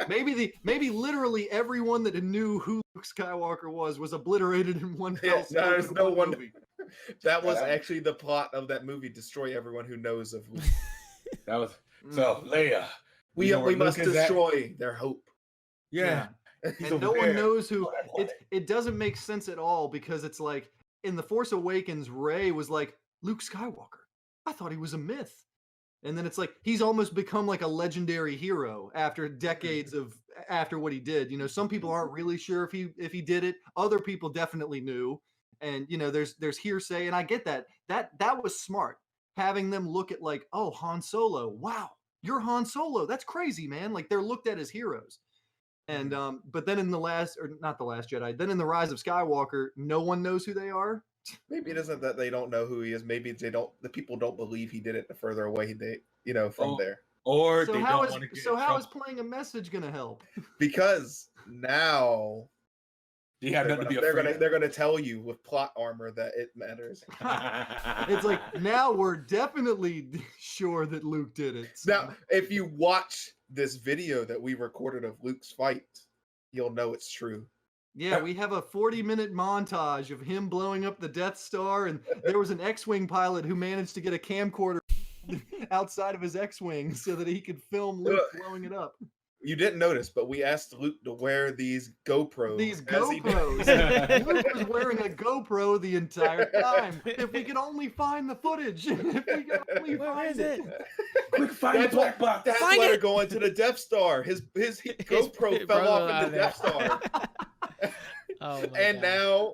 Maybe literally everyone that knew who Luke Skywalker was obliiterated in one fell swoop. No, there's no one. That was actually the plot of that movie. Destroy everyone who knows of Luke. That was so Leia. We must destroy their hope. Yeah. And no one knows who. It doesn't make sense at all because it's like in The Force Awakens, Rey was like, Luke Skywalker, I thought he was a myth. And then it's like he's almost become like a legendary hero after decades after what he did. You know, some people aren't really sure if he did it. Other people definitely knew. and there's hearsay, and I get that. That was smart, having them look at like, oh, Han Solo, wow, you're Han Solo, that's crazy, man. Like they're looked at as heroes. And but then in the last, or not the Last Jedi, then in the Rise of Skywalker, no one knows who they are. Maybe it isn't that they don't know who he is. Maybe the people don't believe he did it the further away from there. Or So they how don't is want to get so in how is trouble. playing a message gonna help? Because now You have they're nothing to be gonna, afraid of. they're gonna tell you with plot armor that it matters. It's like now we're definitely sure that Luke did it. So- Now, if you watch this video that we recorded of Luke's fight, you'll know it's true. Yeah, we have a 40-minute montage of him blowing up the Death Star, and there was an X-Wing pilot who managed to get a camcorder outside of his X-Wing so that he could film Luke blowing it up. You didn't notice, but we asked Luke to wear these GoPros. These as he did. GoPros. Luke was wearing a GoPro the entire time. If we could only find the footage. If we could only Where find is it? Quick, find the That's black box. That's Find why it! they're going to the Death Star. His GoPro fell brother off out in the there. Death Star. Oh my And God. now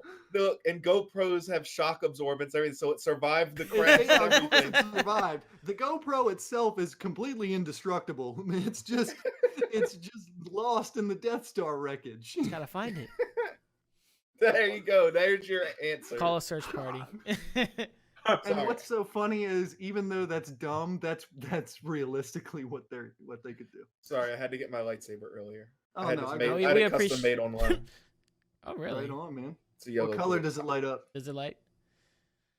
GoPros have shock absorbance, everything, so it survived the it. crash. Yeah, and of course everything. it survived. The GoPro itself is completely indestructible. It's just lost in the Death Star wreckage. Just gotta find it. There you go. There's your answer. Call a search party. And Sorry. what's so funny is, even though that's dumb, that's realistically what they could do. Sorry, I had to get my lightsaber earlier. Oh I had, no, this I made, know. I had We it custom appreciate- made online. Oh really? right on, man. It's a yellow. What color blue. does it light up? Is it light?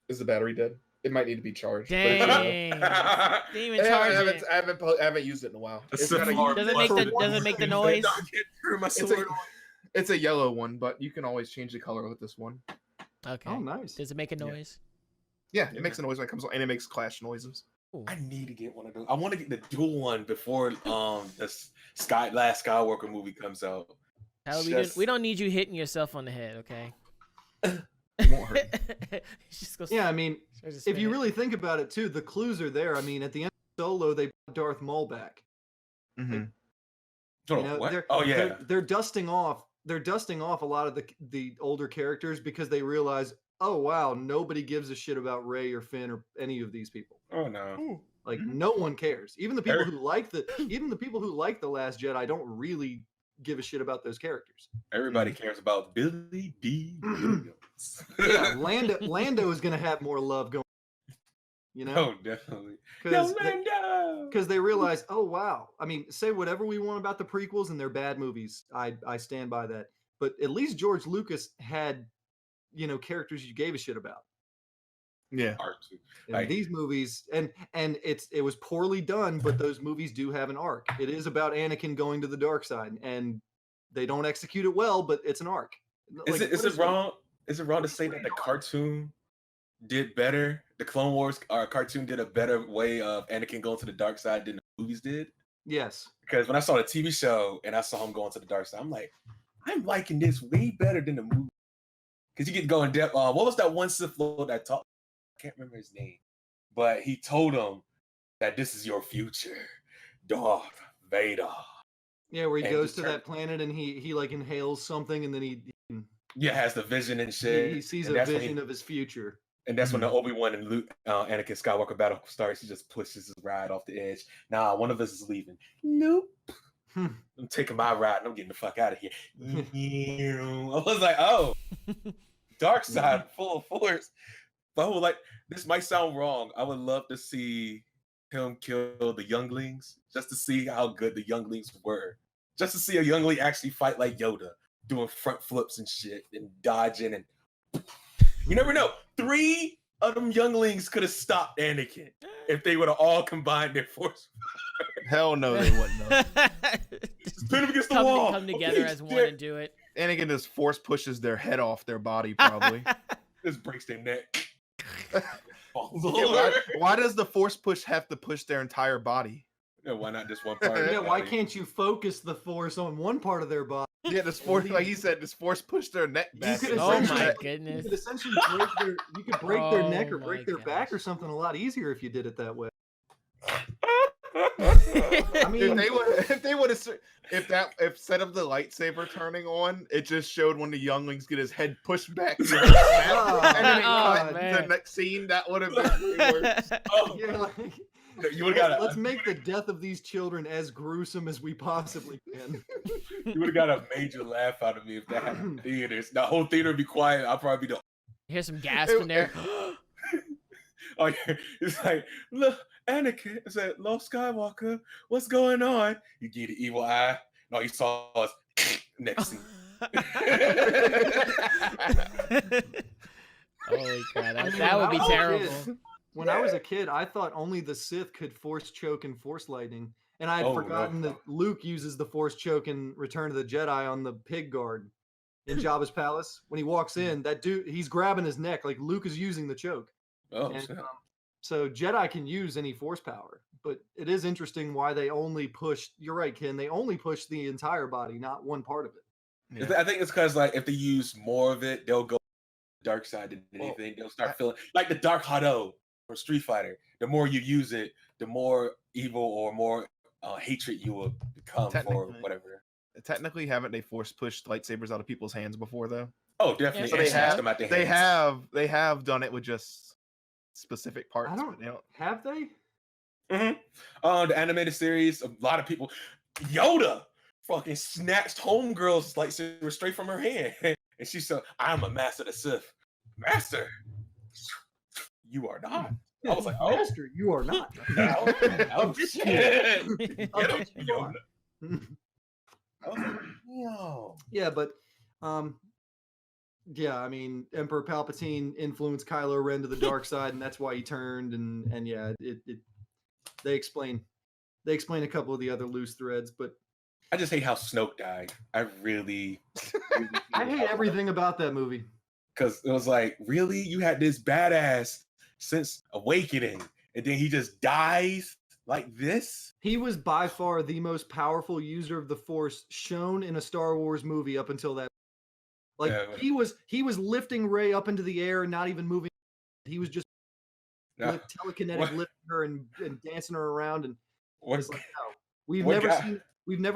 Is the battery dead? It might need to be charged. but it's yellow. Dang. Didn't even Yeah, charge I it. I haven't used it in a while. It's, The got a- Safari Does it Plus make the- with does it make the did noise? not get through my it's sword. it's a yellow one, but you can always change the color with this one. Okay. Oh, nice. Does it make a Yeah. noise? Yeah, it makes a noise when it comes on, and it makes clash noises. Ooh. I need to get one of those. I want to get the dual one before the Last Skywalker movie comes out. Tyler, Just- we don't need you hitting yourself on the head, okay? It won't hurt. Just go Yeah, I mean, start to if spin you it. really think about it too, the clues are there. I mean, at the end of Solo, they brought Darth Maul back. Mhm. Hold You on, know, what? they're- Oh yeah. they're dusting off. They're dusting off a lot of the older characters because they realize, oh wow, nobody gives a shit about Rey or Finn or any of these people. Oh no. Like Mhm. no one cares. Even the people Eric- who like the Last Jedi don't really give a shit about those characters. Everybody cares about Billy D. Williams. Yeah, Lando is gonna have more love going. You know, Oh, definitely. because Lando! they realize, oh wow. I mean, say whatever we want about the prequels and they're bad movies. I stand by that. But at least George Lucas had, characters you gave a shit about. Yeah. R2. And Like- these movies, and it was poorly done, but those movies do have an arc. It is about Anakin going to the dark side, and they don't execute it well, but it's an arc. Is Like, it what wrong? Is it wrong to say that the cartoon did better? The Clone Wars cartoon did a better way of Anakin going to the dark side than the movies did? Yes. Because when I saw the TV show and I saw him going to the dark side, I'm like, I'm liking this way better than the movie. Because you get to go in depth. What was that one Sith Lord that talked? I can't remember his name, but he told him that this is your future, Darth Vader. Yeah, where he And goes to deter- that planet and he like inhales something, and then he Yeah, has the vision and shit. he sees and a that's when vision of his future. And that's when the Obi-Wan and Luke, Anakin Skywalker battle starts. He just pushes his ride off the edge. Nah, one of us is leaving. Nope. Hmm. I'm taking my ride and I'm getting the fuck out of here. I was like, oh, dark side, full force. But I was like, this might sound wrong. I would love to see him kill the younglings just to see how good the younglings were. Just to see a youngling actually fight like Yoda, doing front flips and shit and dodging and you never know. 3 of them younglings could have stopped Anakin if they would have all combined their force. Hell no, they wouldn't. Have. Just Put him against the come, wall. come together Okay, as one shit. and do it. Anakin just force pushes their head off their body, probably. Just breaks their neck. Falls Yeah, over. why does the force push have to push their entire body? Yeah, why not just one part? of Yeah, their why body? can't you focus the force on one part of their body? Yeah, this force, like he said, this force pushed their neck back. could and Oh essentially- my that- You goodness. could essentially break their neck or Oh break my their back or gosh. something a lot easier if you did it that way. I mean, if they would have if instead of the lightsaber turning on, it just showed when the younglings get his head pushed back, and then it cut man. the next scene, that would have been way worse. Oh, yeah, like, you would have got let's make the death of these children as gruesome as we possibly can. you would have got a major laugh out of me if that happened in theaters. The whole theater would be quiet. I'll probably be the Here's some gasp in there. oh yeah. It's like, look, Anakin. I said, Luke Skywalker, what's going on? You get an evil eye. No, you saw us next scene. Holy crap! I mean, That would be when I was a terrible. kid- When I was a kid, I thought only the Sith could force choke and force lightning, and I had Oh, forgotten no. that Luke uses the force choke in Return of the Jedi on the pig guard in Jabba's palace. When he walks in, that dude, he's grabbing his neck like Luke is using the choke. Oh, And, snap. So Jedi can use any force power, but it is interesting why they only push. You're right, Ken. They only push the entire body, not one part of it. Yeah. I think it's because like if they use more of it, they'll go dark side than Well, anything. They'll start feeling like the Dark Hado from Street Fighter. The more you use it, the more evil or more hatred you will become for Technically. whatever. Technically, haven't they force pushed lightsabers out of people's hands before though? Oh, definitely. So and they snatch have- them out their They hands. have done it with just specific parts. I but don't they don't. have they. The animated series, a lot of people, Yoda fucking snatched Homegirl's lightsaber straight from her hand. And she said, I'm a master of the Sith. Master? You are not. I was like, oh. Master, you are not. Oh, shit. I'll Get him, bet you Yoda. are. I was like, yo. Yeah, but yeah, I mean, Emperor Palpatine influenced Kylo Ren to the dark side, and that's why he turned. And yeah, they explain a couple of the other loose threads, but I just hate how Snoke died. I really I hate everything about that movie. because it was like, really, you had this badass since Awakening, and then he just dies like this. He was by far the most powerful user of the Force shown in a Star Wars movie up until that. Like Yeah. he was lifting Rey up into the air and not even moving. He was just Now, like telekinetic what- lifting her and dancing her around, and what- it's like, no, we've what never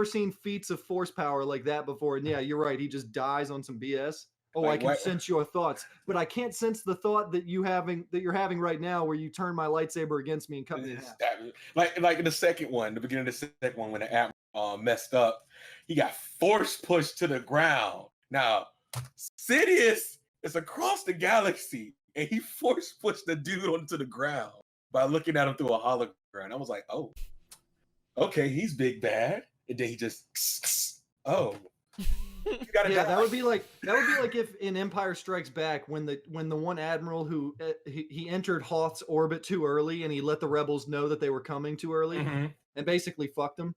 guy- seen feats of force power like that before. And yeah, you're right. He just dies on some BS. Oh, Like, I can what- sense your thoughts, but I can't sense the thought that you're having right now, where you turn my lightsaber against me and cut me in half. Stab me. Like in the second one, the beginning of the second one, when the Admiral messed up, he got force pushed to the ground. Now, Sidious is across the galaxy, and he force pushed the dude onto the ground by looking at him through a hologram. I was like, oh, okay, he's big bad, and then he just, oh, you gotta Yeah, die. that would be like if in Empire Strikes Back, when the one admiral who he entered Hoth's orbit too early, and he let the rebels know that they were coming too early, Mhm. and basically fucked them.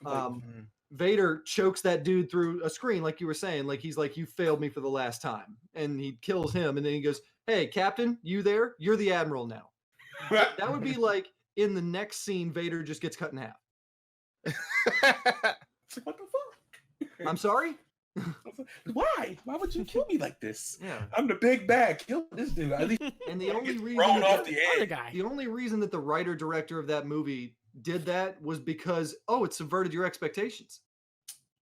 Like, Mhm. Vader chokes that dude through a screen, like you were saying, like he's like, you failed me for the last time, and he kills him, and then he goes, hey, Captain, you there? You're the admiral now. That would be like in the next scene, Vader just gets cut in half. It's like, what the fuck? I'm sorry. Why? Why would you kill me like this? Yeah. I'm the big bad. Kill this dude. At least And the only get reason thrown that off the Other edge. guy. the only reason that the writer director of that movie did that was because, oh, it subverted your expectations.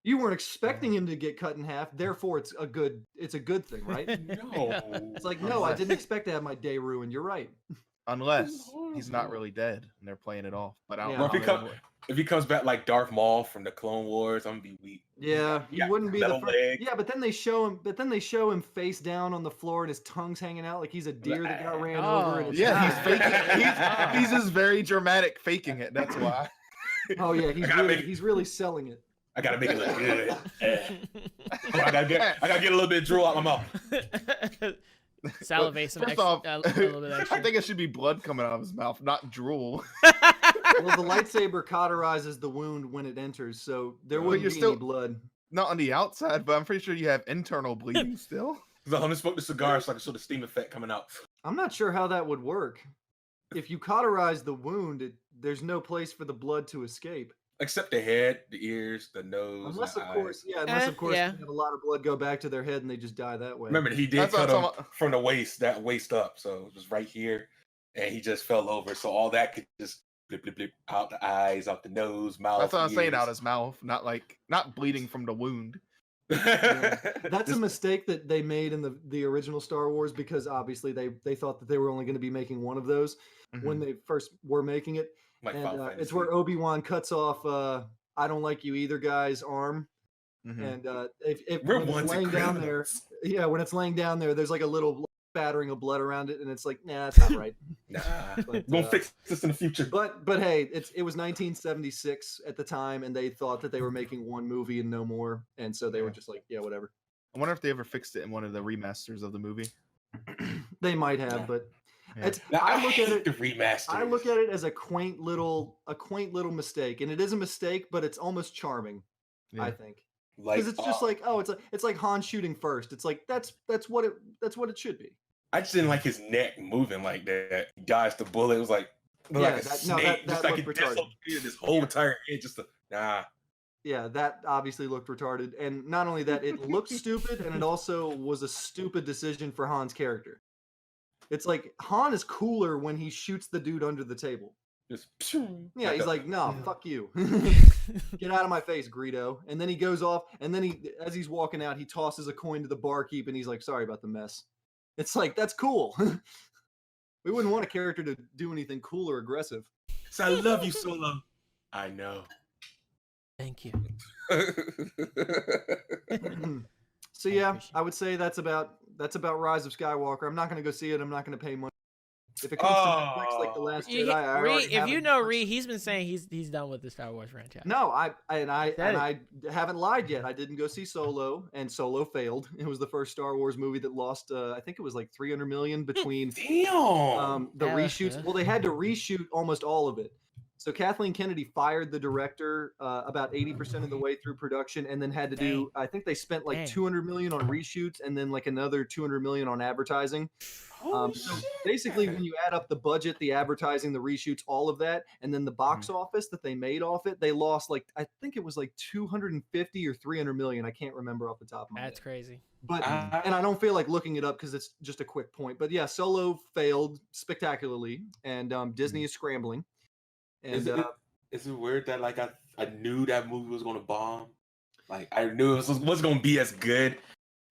You weren't expecting him to get cut in half, therefore it's a good thing, right? No. It's like, no, I didn't expect to have my day ruined. You're right. Unless he's not really dead and they're playing it off. But I don't Yeah. know. Well, if he how come- they would- If he comes back like Darth Maul from the Clone Wars, I'm gonna be weak. Yeah, he Yeah, wouldn't be the metal first. leg. Yeah, but then they show him face down on the floor and his tongue's hanging out like he's a deer that got ran over. And it's Yeah, he's not. faking. He's just very dramatic faking it. That's why. Oh yeah, gotta he's really selling it. I gotta make it look good. I gotta get a little bit of drool out my mouth. Salivate some First extra, off, a little bit extra. I think it should be blood coming out of his mouth, not drool. Well, the lightsaber cauterizes the wound when it enters, so there Well, wouldn't you're be still- any blood. Not on the outside, but I'm pretty sure you have internal bleeding still. Because I only smoked the cigar so I can show the steam effect coming out. I'm not sure how that would work. If you cauterize the wound, there's no place for the blood to escape. Except the head, the ears, the nose. Unless, the of eyes. course, you have a lot of blood go back to their head and they just die that way. Remember, he did That's what cut I'm him talking about. from the waist, that waist up. So it was right here, and he just fell over. So all that could just blip blip blip out the eyes, out the nose, mouth. That's what I'm saying. Out ears. his mouth, not bleeding from the wound. Yeah. That's a Just- mistake that they made in the original Star Wars, because obviously they thought that they were only going to be making one of those when Mhm. they first were making it. like And Final it's Fantasy. where Obi-Wan cuts off I don't like you either guy's arm. Mhm. And if We're when it's ones laying down there, criminals. when it's laying down there, there's like a little spattering of blood around it, and it's like, nah, that's not right. Nah, But, we're gonna fix this in the future. But hey, it was 1976 at the time, and they thought that they were making one movie and no more, and so they were Yeah. just like, yeah, whatever. I wonder if they ever fixed it in one of the remasters of the movie. They might have, Yeah. but Yeah. it's Now, I look at hate it. the remaster. I look at it as a quaint little mistake, and it is a mistake, but it's almost charming. I Yeah. think, like because it's just like, oh, it's like Han shooting first. It's like that's what it should be. I just didn't like his neck moving like that. He dodged the bullet. It was like Yeah, like a that- snake, no, that just like it looked retarded. dislocated his whole entire head. Just nah. Yeah, that obviously looked retarded, and not only that, it looked stupid, and it also was a stupid decision for Han's character. It's like Han is cooler when he shoots the dude under the table. Just Yeah, he's a- like, no, fuck you. Get out of my face, Greedo. And then he goes off, and then as he's walking out, he tosses a coin to the barkeep, and he's like, sorry about the mess. It's like, that's cool. We wouldn't want a character to do anything cool or aggressive. So I love you, Solo. I know. Thank you. So I yeah, appreciate I would say that's about Rise of Skywalker. I'm not going to go see it. I'm not going to pay money. If it comes to Netflix like the Last You- Jedi, I already if have you it. know Ree, he's been saying he's done with the Star Wars franchise. No, I said I haven't lied yet. I didn't go see Solo, and Solo failed. It was the first Star Wars movie that lost. I think it was like 300 million between Damn. the Yeah, that's reshoots. good. Well, they had to reshoot almost all of it. So Kathleen Kennedy fired the director about 80% of the way through production, and then had to do. I think they spent like Dang. 200 million on reshoots, and then like another 200 million on advertising. So basically, when you add up the budget, the advertising, the reshoots, all of that, and then the box office that they made off it, they lost like I think it was like 250 or 300 million. I can't remember off the top of my That's head. crazy. But and I don't feel like looking it up because it's just a quick point. But yeah, Solo failed spectacularly, and Disney is scrambling. And Is it weird that like I knew that movie was gonna bomb? Like I knew it wasn't gonna be as good.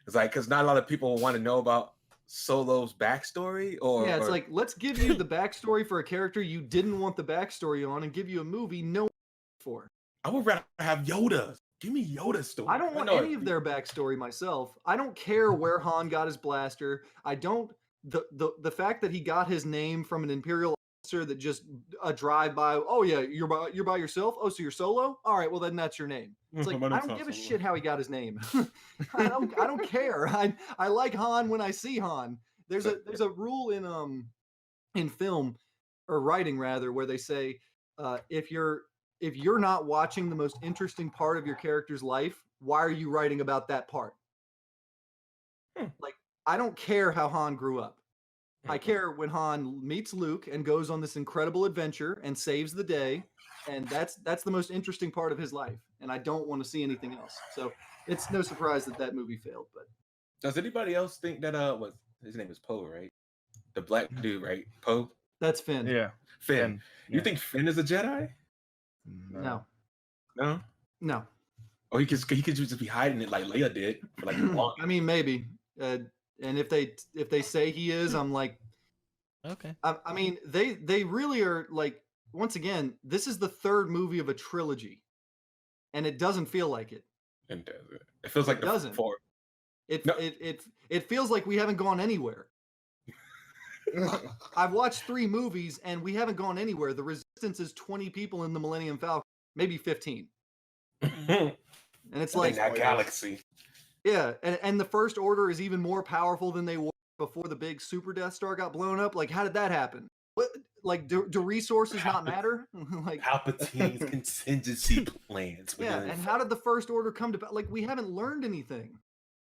It's like because not a lot of people want to know about Solo's backstory, or yeah, it's like let's give you the backstory for a character you didn't want the backstory on, and give you a movie no one for. I would rather have Yoda. Give me Yoda's story. I don't want know any of their backstory myself. I don't care where Han got his blaster. I don't the fact that he got his name from an Imperial officer that just a drive by. Oh yeah, you're by yourself. Oh, so you're Solo. All right, well then that's your name. It's like My I name's don't Han give a Solo. shit how he got his name. I don't care. I like Han when I see Han. There's a rule in film or writing rather where they say if you're not watching the most interesting part of your character's life, why are you writing about that part? Like, I don't care how Han grew up. I care when Han meets Luke and goes on this incredible adventure and saves the day, and that's the most interesting part of his life. And I don't want to see anything else. So it's no surprise that movie failed. But Does anybody else think that was his name is Poe, right? The black dude, right? Poe? that's Finn. Yeah. Finn. Finn, You yeah. think Finn is a Jedi? No, No. no. Or he could just be hiding it like Leia did for like long. I mean, maybe. And if they say he is, I'm like, Okay. I mean, they really are like. Once again, this is the third movie of a trilogy, and it doesn't feel like it. And it feels like It the doesn't. four. It, No. it feels like we haven't gone anywhere. I've watched 3 movies and we haven't gone anywhere. The Resistance is 20 people in the Millennium Falcon, maybe 15, and it's like, in that galaxy. yeah, and the First Order is even more powerful than they were before the big Super Death Star got blown up. Like, how did that happen? What, like, do resources not matter? Like, Palpatine's contingency plans. yeah, and how did the First Order come to? Like, we haven't learned anything.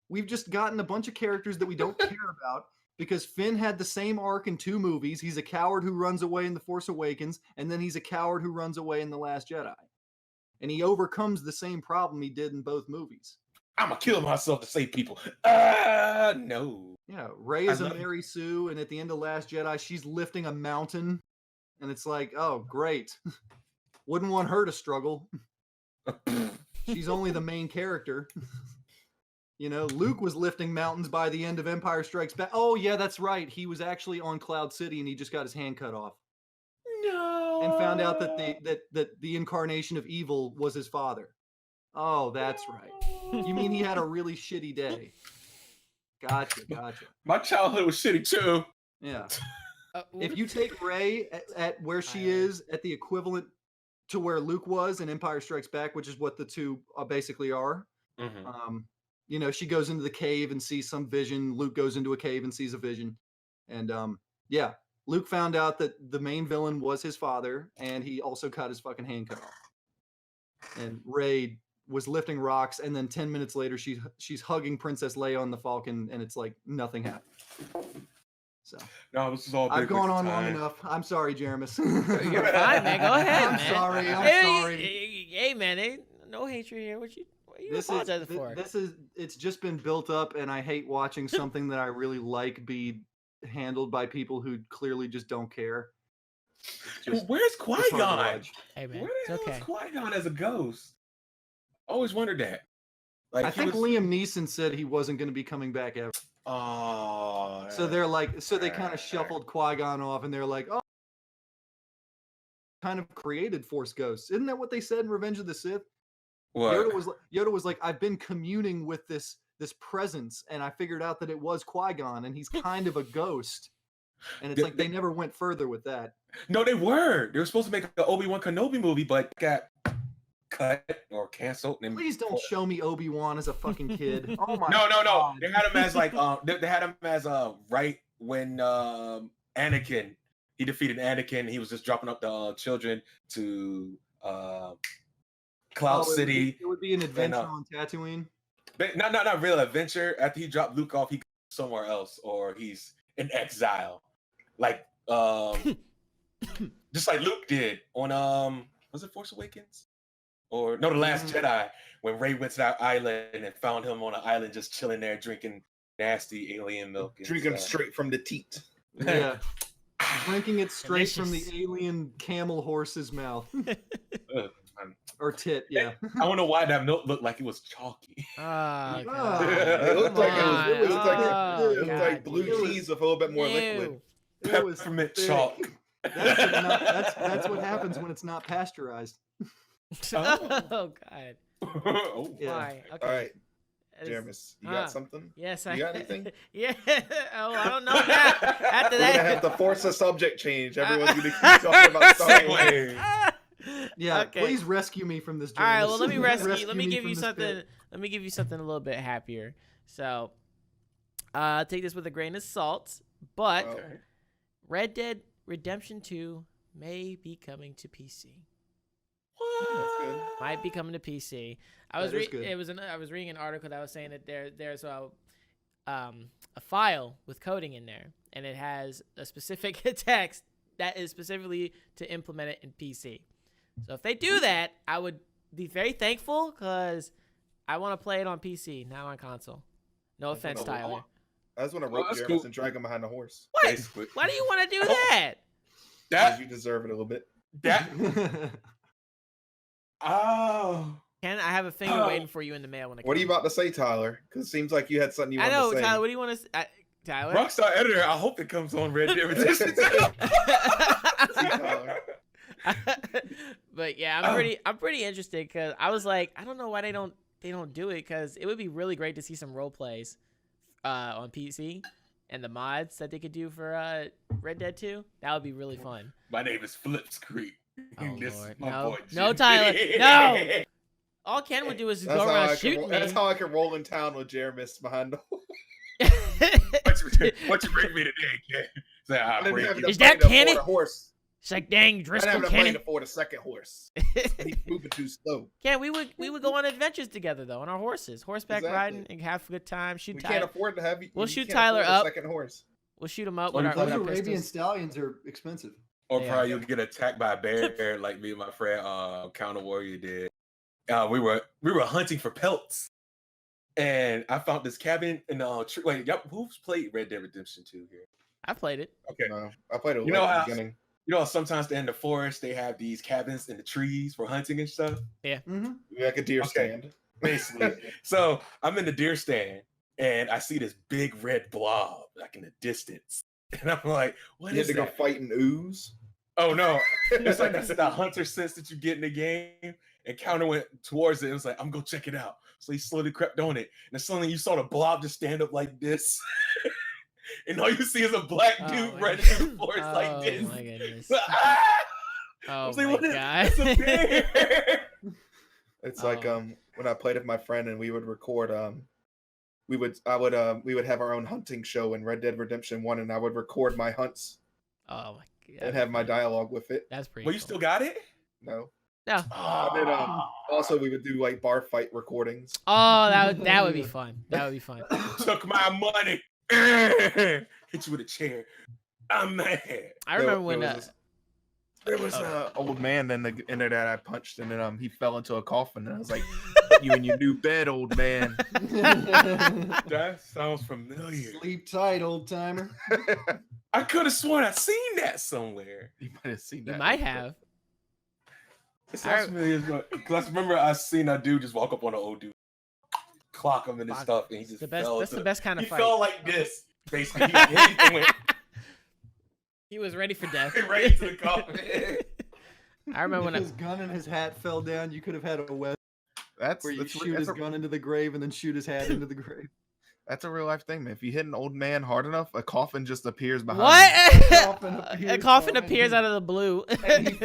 We've just gotten a bunch of characters that we don't care about because Finn had the same arc in 2 movies. He's a coward who runs away in The Force Awakens, and then he's a coward who runs away in The Last Jedi. And he overcomes the same problem he did in both movies. I'm gonna kill myself to save people. No. Yeah, Rey is I a love- Mary Sue, and at the end of Last Jedi, she's lifting a mountain. and it's like, oh, great. Wouldn't want her to struggle. She's only the main character. You know, Luke was lifting mountains by the end of Empire Strikes Back. Oh, yeah, that's right. He was actually on Cloud City and he just got his hand cut off. No. And found out that the incarnation of evil was his father. Oh, that's right. You mean he had a really shitty day? Gotcha. My childhood was shitty too. Yeah. If you take Rey at where she is, at the equivalent to where Luke was in Empire Strikes Back, which is what the two basically are. Mhm. You know, she goes into the cave and sees some vision. Luke goes into a cave and sees a vision. And yeah, Luke found out that the main villain was his father, and he also cut his fucking hand cut off. And Rey was lifting rocks, and then 10 minutes later, she's hugging Princess Leia on the Falcon, and it's like nothing happened. So No, this is all. I've big gone waste on of long time. enough. I'm sorry, Jeramis. You're fine, man. Go ahead, I'm man. sorry. I'm Hey, sorry. Hey, man. Ain't no hatred here. What you apologizing for? It's just been built up, and I hate watching something that I really like be handled by people who clearly just don't care. Where's It's hard to Qui-Gon? watch. Hey, man. Where It's the hell okay. is Qui-Gon as a ghost? Always wondered that. Like I he think was- Liam Neeson said he wasn't going to be coming back ever. Oh. So they kind of shuffled Qui-Gon off, and they're like, oh, kind of created Force ghosts. Isn't that what they said in Revenge of the Sith? What? Yoda was like, I've been communing with this presence, and I figured out that it was Qui-Gon, and he's kind of a ghost. And it's like they never went further with that. No, they were. They were supposed to make an Obi-Wan Kenobi movie, but got cut or canceled. And Please don't show me Obi-Wan as a fucking kid. Oh my No. God. They had him as like they had him as right when Anakin, he defeated Anakin. He was just dropping up the children to Cloud Oh, City. It would be an adventure on Tatooine. But not real adventure. After he dropped Luke off, he goes somewhere else, or he's in exile, like just like Luke did on was it Force Awakens, or no, The Last Jedi, when Rey went to that island and found him on an island just chilling there drinking nasty alien milk, and Drinking stuff. straight from the teat. Yeah. Drinking it straight from the Delicious. alien camel horse's mouth. Ugh, man. Or tit, yeah. I don't know why that milk looked like it was chalky. Oh, Ah. God. It looked like it was Oh, it was like God. blue It was- cheese with a little bit more liquid. Ew. It was Peppermint thick. chalk. That's what happens when it's not pasteurized. Oh, God. Oh. Yeah. Why? Okay. All right, That is- Jermis, you Ah. got something? Yes, You got anything? Yeah. Oh, I don't know that. After We're gonna that. have to force a subject change. Everyone's gonna keep talking about Star Wars. Segue. Yeah, Okay. please rescue me from this. All right, Janice. well, let me rescue. Let me me give from you this something. pit. Let me give you something a little bit happier. So, take this with a grain of salt. But Oh. Red Dead Redemption 2 may be coming to PC. That's good. Might be coming to PC. I was That is good. I was reading an article that was saying that there's a file with coding in there, and it has a specific text that is specifically to implement it in PC. So if they do that, I would be very thankful because I want to play it on PC, not on console. No That's offense, what I Tyler. I just want to Oh, rope that's Jermis cool. and drag him behind the horse. What? Basically. Why do you want to do that? Because That you deserve it a little bit. that oh. Ken, I have a finger Oh. waiting for you in the mail when it What are you comes. about to say, Tyler? Because it seems like you had something you I wanted know, to say. Tyler. What do you want to? Tyler. Rockstar editor, I hope it comes on Red Dead Redemption. See, Tyler. But yeah, I'm pretty interested because I was like, I don't know why they don't do it because it would be really great to see some role plays on PC and the mods that they could do for Red Dead 2. That would be really fun. My name is Flipscreek. Oh, This is Lord. my No. boy, No, Jimmy. Tyler. No. All Ken would do is That's go how, around I shooting can, me. that's how I can roll in town with Jermis behind the horse. What you bring me today, kid? Say, I I didn't bring have you. enough Is that money to afford Kenny? a horse. It's like, dang, I didn't Driscoll have enough money Kenny. to afford a second horse. He's moving too slow. Ken, we would go on adventures together though on our horses, horseback Exactly. riding, and have a good time. Shoot We Tyler. can't afford to have you. We'll you shoot can't Tyler afford a up. second horse. We'll shoot them up Or with you our, Those with our Arabian pistols. stallions are expensive. Or Yeah. probably you'll get attacked by a bear like me and my friend Counter Warrior did. We were hunting for pelts, and I found this cabin in the tree. Wait, yep. Who's played Red Dead Redemption 2 here? I played it. Okay. No, I played it You know at the how- beginning. You know, sometimes in the forest they have these cabins in the trees for hunting and stuff. Mm-hmm. Like a deer Okay. stand. Basically. So I'm in the deer stand and I see this big red blob like in the distance. And I'm like, what You had is to go that? fight in ooze. Oh no. It's like that's the hunter sense that you get in the game. And Counter went towards it and was like, I'm gonna check it out. So he slowly crept on it. And suddenly you saw the blob just stand up like this. And all you see is a black dude my running God. through the forest like this. Oh my goodness. Ah! I Oh was like, my what is god. that's a bear? It's like Oh. when I played with my friend and we would record we would have our own hunting show in Red Dead Redemption 1 and I would record my hunts Oh my god. and have my dialogue with it. That's pretty Well, you cool. still got it? No. No. And then also we would do like bar fight recordings. Oh, that would be fun. That would be fun. Took my money. Hit you with a chair. I'm mad. I remember when there was an old man in the internet I punched and then he fell into a coffin and I was like, you in your new bed, old man. That sounds familiar. Sleep tight, old timer. I could have sworn I seen that somewhere. You might have seen that. you might have. It sounds familiar because I remember I seen that dude just walk up on an old dude, clock him and his stuff, and he just The best. fell. That's the best kind of He fight. fell like this, basically. He got hit and went He was ready for death. right into the coffin. I remember when if I, his gun and his hat fell down, you could have had a weapon That's where you that's, shoot his gun into the grave and then shoot his hat into the grave. that's a real life thing, man. If you hit an old man hard enough, a coffin just appears behind what? Coffin A appears coffin behind appears you. out of the blue. And he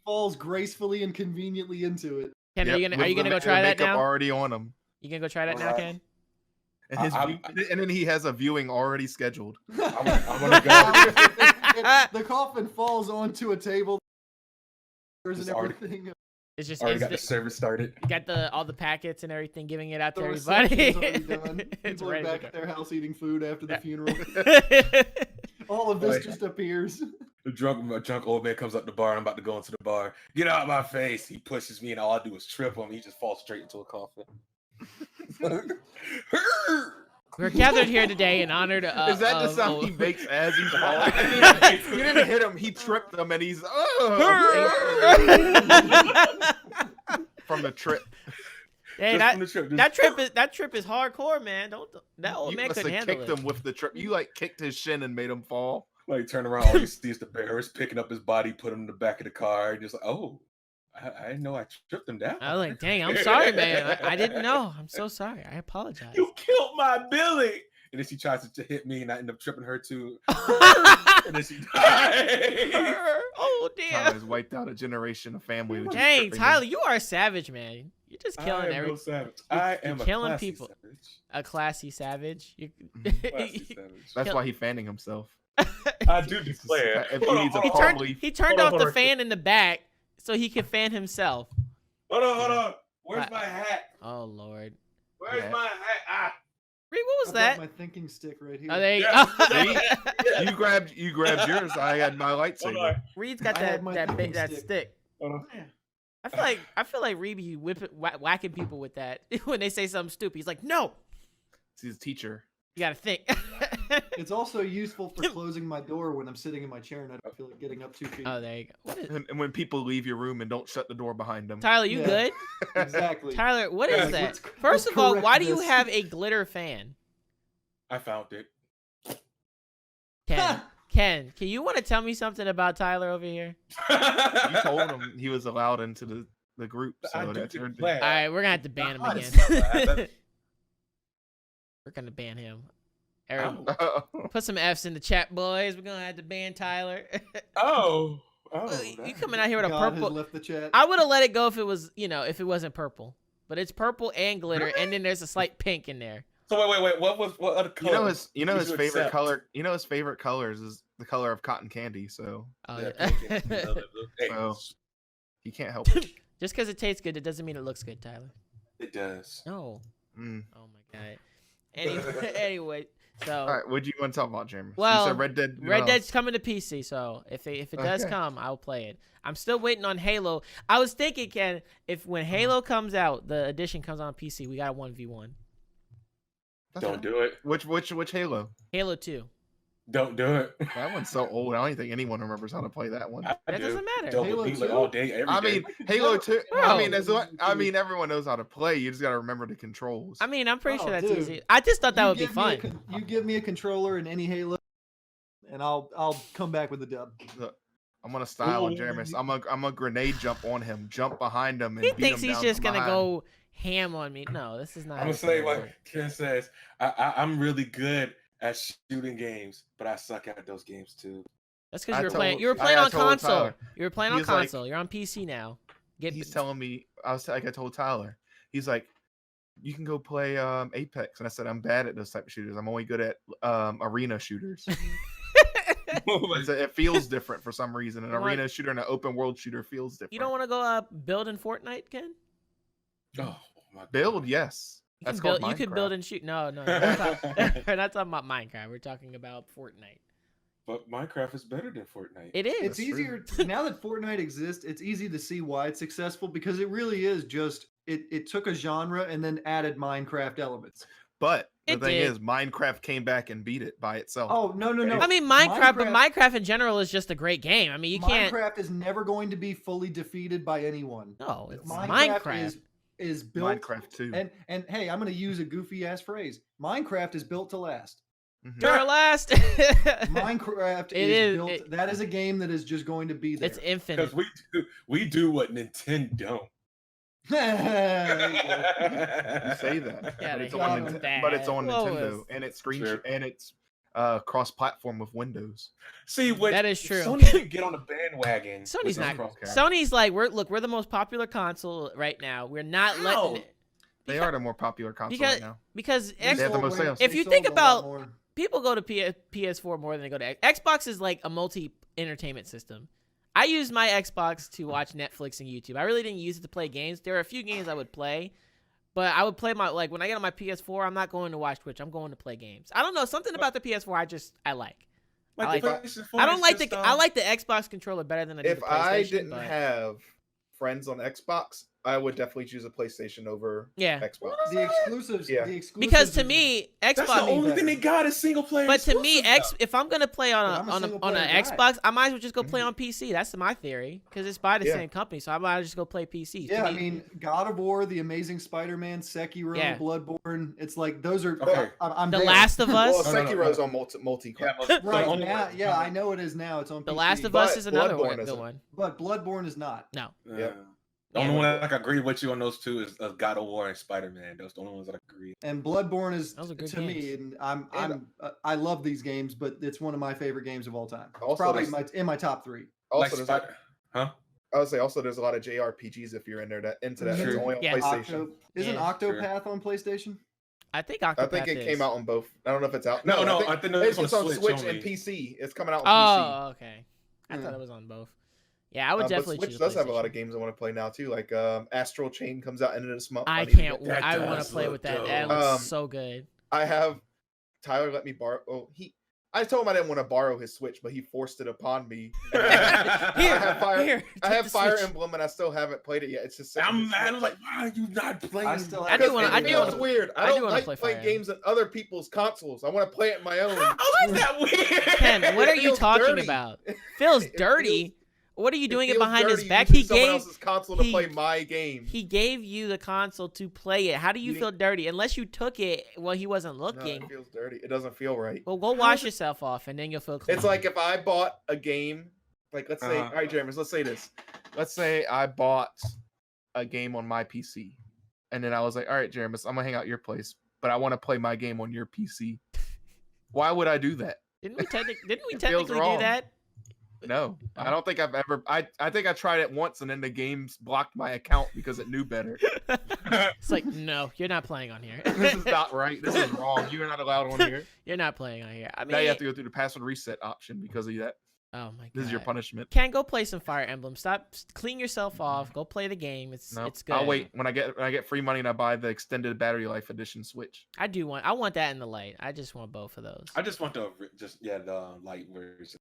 falls gracefully and conveniently into it. Ken, Yep, are you gonna with the go try that makeup now? already on him. You gonna go try that now, Alright. Ken? And I- and then he has a viewing already scheduled. I'm gonna go. The coffin falls onto a table. And It's already- everything. It's just Already got the instant. service started. You got all the packets and everything, giving it out to The everybody. reception's already done. It's People are ready to back go. at their house eating food after the Yeah. funeral. All of this Right. just appears. The drunk old man comes up the bar, and I'm about to go into the bar. Get out of my face! He pushes me, and all I do is trip him. He just falls straight into a coffin. We're gathered here today in honor to. Is that the of- sound he makes as he's falling? You didn't hit him. He tripped him, and he's from the trip. Hey, Just from the trip, just- that trip is hardcore, man. Don't that old You man must couldn't have handle kicked it. him with the trip. You like kicked his shin and made him fall. Like turn around, all you see is the bear is picking up his body, put him in the back of the car, and just like, oh, I didn't know I tripped him down. I was like, dang, I'm sorry, man. I didn't know. I'm so sorry. I apologize. You killed my Billy. And then she tries to hit me, and I end up tripping her too. And then she dies. Oh Tyler dear. has wiped out a generation of family. with just Dang, tripping him. Tyler, you are a savage, man. You're just killing I am every no savage. you're- I you're am a killing classy people. savage. a classy savage. You... Classy savage. That's Kill- why he's fanning himself. I do declare. If he Hold on, needs a hold he on, turned palm leaf. he turned Hold on, off hold the on. fan in the back so he could fan himself. hold on. Where's What? my hat? Oh lord. Where's Yeah. my hat? Ah. Reed, what was I've that? got my thinking stick right here. Oh, there you Yeah. go. You grabbed yours. I had my Hold lightsaber. on. Reed's got I have that my that thinking that stick. stick. Hold on. I feel like Reed be whacking people with that when they say something stupid. He's like, no, It's his teacher. you gotta think. It's also useful for closing my door when I'm sitting in my chair and I don't feel like getting up 2 feet. Oh, there you go. What is, And when people leave your room and don't shut the door behind them. Tyler, you Yeah. good? Exactly. Tyler, what Yeah, is like, that? let's First of all, correct why do you this. have a glitter fan? I found it. Ken, can you want to tell me something about Tyler over here? You told him he was allowed into the group, I so do that's your declare. All right, we're gonna have to ban him Not again. honest. We're gonna ban him. Eric, Oh. put some F's in the chat, boys. We're gonna have to ban Tyler. Oh. You coming out here with a God purple? has left the chat. I would have let it go if it was, if it wasn't purple. But it's purple and glitter, and then there's a slight pink in there. So wait. What other color? You know would his you favorite accept? color. You know his favorite colors is the color of cotton candy. So Oh, Yeah, yeah. pink and blue. Hey, Oh. he can't help it. Just because it tastes good, it doesn't mean it looks good, Tyler. It does. No. Mm. Oh my god. Anyway, so All right, what do you want to talk about, Jeremy? Well, you said Red Dead. Red Dead's coming to PC, so if it does Okay. come, I'll play it. I'm still waiting on Halo. I was thinking, Ken, if when Halo comes out, the edition comes on PC, we got a 1v1. Don't do it. Which Halo? Halo 2. Don't do it. That one's so old. I don't even think anyone remembers how to play that one. I That do. doesn't matter. Double Halo D, like 2? all day, every I day. mean, Halo 2. Bro. I mean, I mean, everyone knows how to play. You just got to remember the controls. I mean, I'm pretty Oh, sure that's dude. easy. I just thought that You would be give me a fun. you give me a controller in any Halo, and I'll come back with the dub. Look, I'm gonna style on Ooh. Jeremy. I'm a grenade jump on him, jump behind him, and He beat thinks him he's down just from gonna behind. go ham on me. No, this is not. I'm how gonna it's say gonna what work. Ken says. I'm really good at shooting games, but I suck at those games too. That's because I you were playing. told- You were I- playing I on told console. Tyler. You were playing on He's like- console. You're on PC now. Get He's telling me, I told Tyler, he's like, you can go play Apex, and I said I'm bad at those type of shooters. I'm only good at arena shooters. It feels different for some reason. An You want- arena shooter and an open world shooter feels different. You don't want to go build in Fortnite, Ken? Oh my God. build, yes. You That's can build. called You can build Minecraft. and shoot. No, we're not, we're not talking about Minecraft. We're talking about Fortnite. But Minecraft is better than Fortnite. It is. It's That's easier now that Fortnite exists. It's easy to see why it's successful because it really is just it took a genre and then added Minecraft elements. But the It thing did. is, Minecraft came back and beat it by itself. Oh no! I mean, Minecraft, but Minecraft in general is just a great game. I mean, you can't. Minecraft is never going to be fully defeated by anyone. No, it's Minecraft, Minecraft. is built Minecraft too. and hey, I'm going to use a goofy ass phrase. Minecraft is built to last. Mhm. Your last. Minecraft It is is- built. it- that is a game that is just going to be there. It's infinite. Because we do what Nintendo don't. You say that, Yeah, but, they it's on got Nintendo, but it's on Lois. Nintendo, and it's True. and it's cross-platform with Windows. See, what That is true. Sony should get on the bandwagon. Sony's with not. this Okay. Sony's like we're the most popular console right now. We're not How? letting it, They are the more popular console because- right now. because They X, have the sold most way- sales. If they you sold think a lot about- more. people go to PS4 more than they go to Xbox is like a multi entertainment system. I use my Xbox to watch Netflix and YouTube. I really didn't use it to play games. There are a few games I would play, but I would play like when I get on my PS4, I'm not going to watch Twitch. I'm going to play games. I don't know, something about the PS4 I like. Like I the like- PlayStation 4 I don't is like just, I like the Xbox controller better than I do If the I PlayStation. didn't but have friends on Xbox, I would definitely choose a PlayStation over yeah, Xbox. the exclusives, Yeah. the exclusives because to is- me That's the Xbox. only thing they got is single player. But to me, exclusives if I'm gonna play on But I'm a on an single-player guy. Xbox, I might as well just go play on PC. That's my theory because it's by the Yeah. same company, so I might as well just go play PC. To Yeah, I me- mean, God of War, The Amazing Spider-Man, Sekiro, Yeah. Bloodborne. It's like those are. Okay. I'm The there. Last of Well, Us. No, no, no, Sekiro's no. on multi. Yeah, Yeah, but Right the only now, one- yeah, I know it is now. It's on The PC. Last of But Us is another Bloodborne one, good isn't. one. But Bloodborne is not. No, Yeah. The only Yeah. one I agree with you on those two is God of War and Spider Man. Those the only ones that I agree. And Bloodborne is Those are good to me, games. and I love these games, but it's one of my favorite games of all time. It's Also, probably there's- in my top 3. Also, Like there's Spider- Huh? I would say also there's a lot of JRPGs if you're in there into that. It's True. only on Yeah. PlayStation. Isn't Yeah, sure. Octopath on PlayStation? I think I Octopath think it is. came out on both. I don't know if it's out. No, I I think it's it's on on Switch Switch and only. PC. It's coming out on Oh, okay. I Hmm. thought it was on both. Yeah, I would PC. definitely But Switch choose does have a lot PlayStation. of games I want to play now too. Like Astral Chain comes out end of this month. I need to can't. get that. That I want does to play look with that. dope. That looks Um, so good. I have Tyler let me borrow. Oh, I told him I didn't want to borrow his Switch, but he forced it upon me. Here, have Fire- here. I take have the Fire Switch. Emblem, and I still haven't played it yet. It's just sitting on I'm his mad. Switch. I'm like, why are you not playing? I still I do have wanna- Because I it do feels wanna- weird. I I do don't wanna like play playing Fire games on other people's consoles. I want to play it on my own. How is that weird? Ken, what are you feels talking dirty. about? Feels It dirty. What are you doing it feels behind his dirty back? using He someone gave else's console to he- play my game. he gave you the console to play it. How do you You feel dirty? Unless you took it while he wasn't No, looking. it feels dirty. It doesn't feel right. Well, go wash yourself off, and then you'll feel clean. It's like if I bought a game, like let's say, Uh-huh. all right, Jeremy, let's say this. Let's say I bought a game on my PC, and then I was like, all right, Jeremy, I'm gonna hang out at your place, but I want to play my game on your PC. Why would I do that? didn't we, didn't we It feels technically do wrong. that? No, I don't think I've ever. I think I tried it once, and then the games blocked my account because it knew better. It's like, no, you're not playing on here. This is not right. This is wrong. You're not allowed on here. You're not playing on here. I mean, Now you have to go through the password reset option because of that. oh my god, This is your punishment. Ken, go play some Fire Emblem. Stop, clean yourself off. Go play the game. It's No, it's good. I'll wait when I get free money and I buy the extended battery life edition Switch. I want that in the light. I just want both of those. I just want the light version.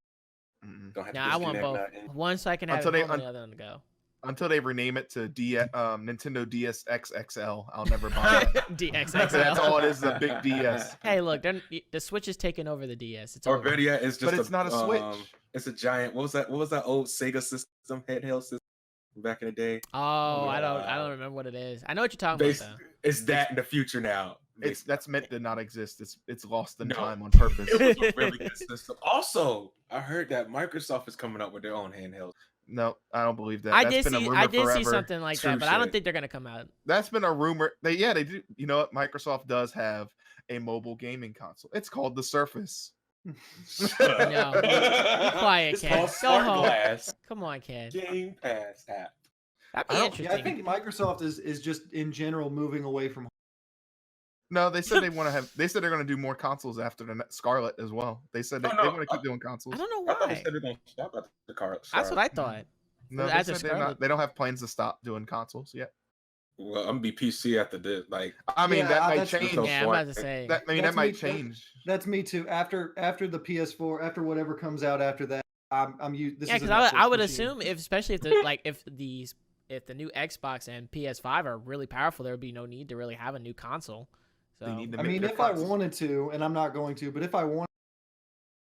Mm-mm. Don't have to No, I want disconnect both. nothing. One so I can have Until it they- home and the other on the go. until they rename it to Nintendo DS XXL, I'll never buy it. DXXL. That's all it is, a big DS. Hey, look, the Switch is taking over the DS. It's Or over. better yet, it's just But it's not a Switch. It's a giant. What was that old Sega system, handheld system back in the day? Oh, I don't Yeah. remember what it is. I know what you're talking about though. It's that in the future now. That's meant to not exist. It's lost in No. time on purpose. It was a really good system. Also, I heard that Microsoft is coming up with their own handheld. No, I don't believe that. I That's did been a see rumor I did see forever. something like True that, but I don't shit. think they're gonna come out. That's been a rumor. They do. You know what? Microsoft does have a mobile gaming console. It's called the Surface. No. Be quiet, It's Ken. called Go Smart home. Glass Come on, Ken. Game Pass app. That'd be I don't- interesting. Yeah, I think Microsoft is just in general moving away from. No, they said they want to have. They said they're going to do more consoles after the Scarlet as well. They said they Oh, no, want to keep doing consoles. I don't know I thought they why. said they're going to stop at the car. That's what I thought. No, they After said they're Scarlet. not. They don't have plans to stop doing consoles yet. Well, I'm gonna be PC after this. Like, I mean, Yeah, that might that's- change. So Yeah, I'm about to say. That That's that might me- change. That's me too. After the PS4, after whatever comes out after that, I'm used. Yeah, because I would assume especially if if the new Xbox and PS5 are really powerful, there would be no need to really have a new console. So They need to I make mean, their if I consoles. wanted to, and I'm not going to, but if I want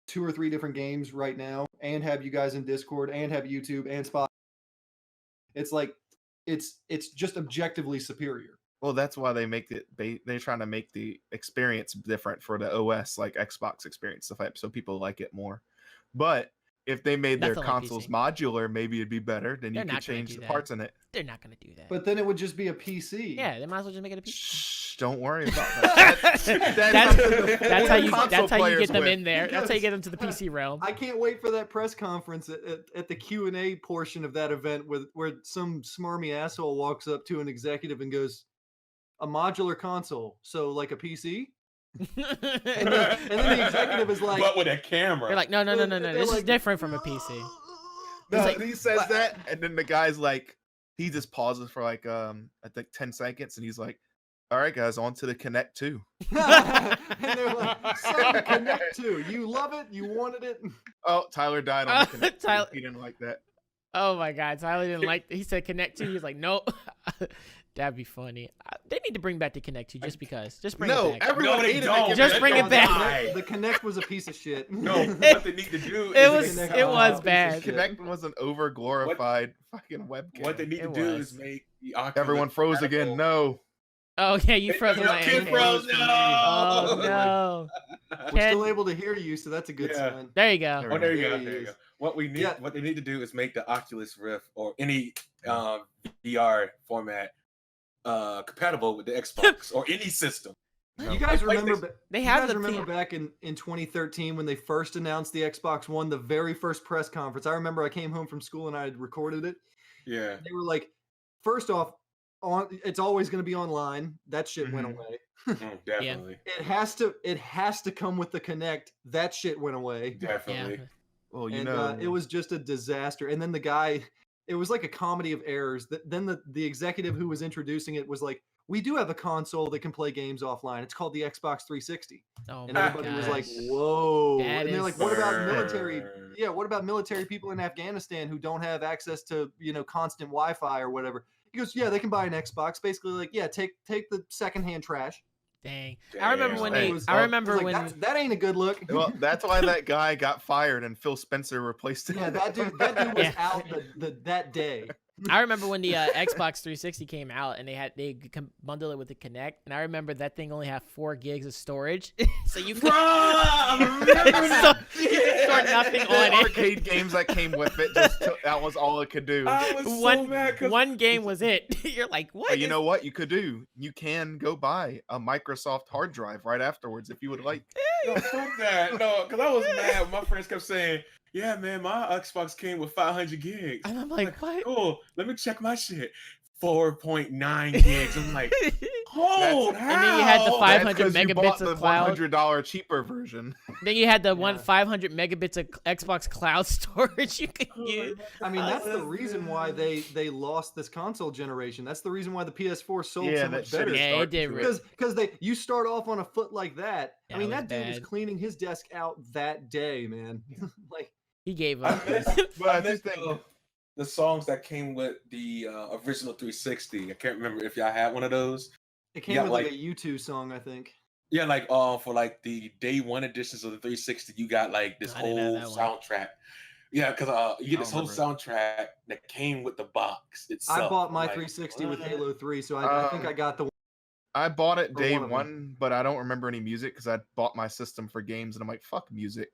2 or 3 different games right now, and have you guys in Discord, and have YouTube and Spotify, it's like it's just objectively superior. Well, that's why they make it. They're trying to make the experience different for the OS, like Xbox experience, stuff like so people like it more. But if they made their That's only consoles PC. modular, maybe it'd be better. Then They're you could not gonna change do the that. parts in it. they're not gonna do that. But then it would just be a PC. yeah, they might as well just make it a PC. Shh, don't worry about that. That's, that's how you console get players them with. in there. That's how you Because- get them to the PC realm. I can't wait for that press conference at the Q&A portion of that event where some smarmy asshole walks up to an executive and goes, "A modular console, so like a PC?" And then the executive is like, but with a camera. They're like, no. They're This is like, different from a PC. No, It's like- he says that, and then the guy's like, he just pauses for like I think 10 seconds, and he's like, "All right, guys, on to the Connect 2." and they're like, "Son, Connect 2, you love it, you wanted it." Oh, Tyler died on the Connect 2. Tyler- He didn't like that. Oh my God, Tyler didn't like. He said Connect 2. He's like, nope. That'd be funny. They need to bring back the Connect 2 just because. Just bring No, it back. everyone No, they hated don't. it. Just That's bring it gonna back. die. The Connect was a piece of shit. No, what they need to do It is was- make- it was piece of bad. shit. Connect was an over glorified fucking webcam. What they need to It do was. is make the Oculus Everyone froze again. compatible. No. Oh yeah, you froze Yeah, my Ken ankle. froze. for me. Oh No. no. We're Ken- still able to hear you, so that's a good Yeah. sign. There you go. There Oh, there you There go. he There you go. is. What we need, Yeah. what they need to do is make the Oculus Rift or any VR format compatible with the Xbox or any system. No. You guys Like remember? they- They You have guys the remember back in 2013 when they first announced the Xbox One, the very first press conference? I remember I came home from school and I had recorded it. Yeah. They were like, first off, it's always going to be online. That shit went Mhm. away. Definitely. It has to come with the Connect. That shit went away. Yeah. Definitely. Well, you And know, it was just a disaster. And then the guy, it was like a comedy of errors. Then the executive who was introducing it was like, "We do have a console that can play games offline. It's called the Xbox 360." Oh And my everybody was like, gosh. "Whoa!" That And they're is- like, "What about military? Burn. Yeah, what about military people in Afghanistan who don't have access to constant Wi-Fi or whatever?" He goes, "Yeah, they can buy an Xbox." Basically, like, yeah, take the secondhand trash. Dang. I remember when Damn. they. It was- I it remember Like, when. that ain't a good look. well, that's why that guy got fired and Phil Spencer replaced him. Yeah, that dude was Yeah. out that day. I remember when the Xbox 360 came out and they bundle it with the Kinect, and I remember that thing only had 4 gigs of storage, so you could. Bruh, I remember So- that. store nothing The on it. arcade games that came with it, that was all it could do. I was so One mad 'cause- one game was it. You're like, what? But you is- know what you could do? You can go buy a Microsoft hard drive right afterwards if you would like. No, fuck that. No, because I was mad. My friends kept saying, "Yeah, man, my Xbox came with 500 gigs." And I'm like, what? Cool. Let me check my shit. 4.9 gigs. I'm like, hold. And then you had the how? 500 That's 'cause you megabits bought of the cloud. $100 cheaper version. Then you had the Yeah. 500 megabits of Xbox cloud storage you could use. I mean, that's the Oh, reason why they lost this console generation. That's the reason why the PS4 sold Yeah, so that much shit better. is Yeah, it start did to- really- Because you start off on a foot like that. Yeah, I mean, it was that dude was bad. cleaning his desk out that day, man. Like, He gave I up. miss, But I I miss just think the songs that came with the original 360. I can't remember if y'all had one of those. It came got, with like like- a U2 song, I think. Yeah, like for like the day one editions of the 360, you got like this I didn't have whole that one. soundtrack. Yeah, because you get I this whole remember soundtrack that came with the box itself. I bought my I'm like, 360 with what? Halo 3, so I think I got the I bought it Or day one of 'em. one, but I don't remember any music because I bought my system for games, and I'm like, fuck music.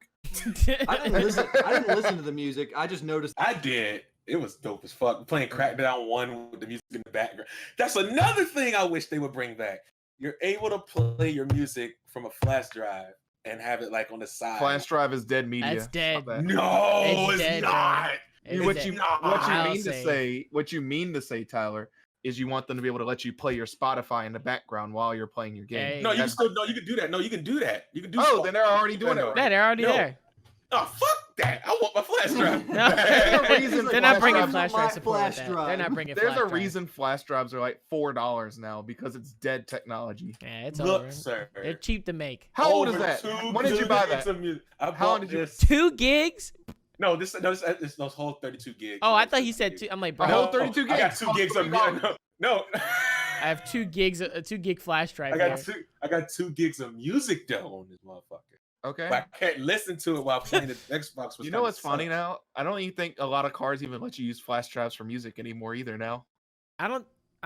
I didn't listen to the music. I just noticed. I did. It was dope as fuck. Playing Crackdown 1 with the music in the background. That's another thing I wish they would bring back. You're able to play your music from a flash drive and have it like on the side. Flash drive is dead media. That's dead. Stop that. No, It's it's, dead, bro. not. It's What dead. you I'll mean to say. say? What you mean to say, Tyler, is you want them to be able to let you play your Spotify in the background while you're playing your game. Hey. No, you can That's- still you can do that. No, you can do that. You can do Oh, then they're already doing it. No, right. Yeah, they're already No. there. Oh, fuck that. I want my flash drive. No. There's a reason They're not flash bringing drives- flash My drive support with flash that. They're drive. not bringing There's flash a drive. reason flash drives are like $4 now because it's dead technology. Yeah, it's Look, over. sir. They're cheap to make. How old is Over that? 2 When did you buy gigs that? of music. I How bought did you- this. 2 gigs? No, this whole 32 gigs. Oh, I thought he said 2. I'm like, bro, A whole 32 I got gigs. 2 gigs of music. No. I have 2 gigs, a 2 gig flash drive. I got here. I got 2 gigs of music though on this motherfucker. Okay. But I can't listen to it while playing the Xbox. You know what's funny now? I don't even think a lot of cars even let you use flash drives for music anymore either now. I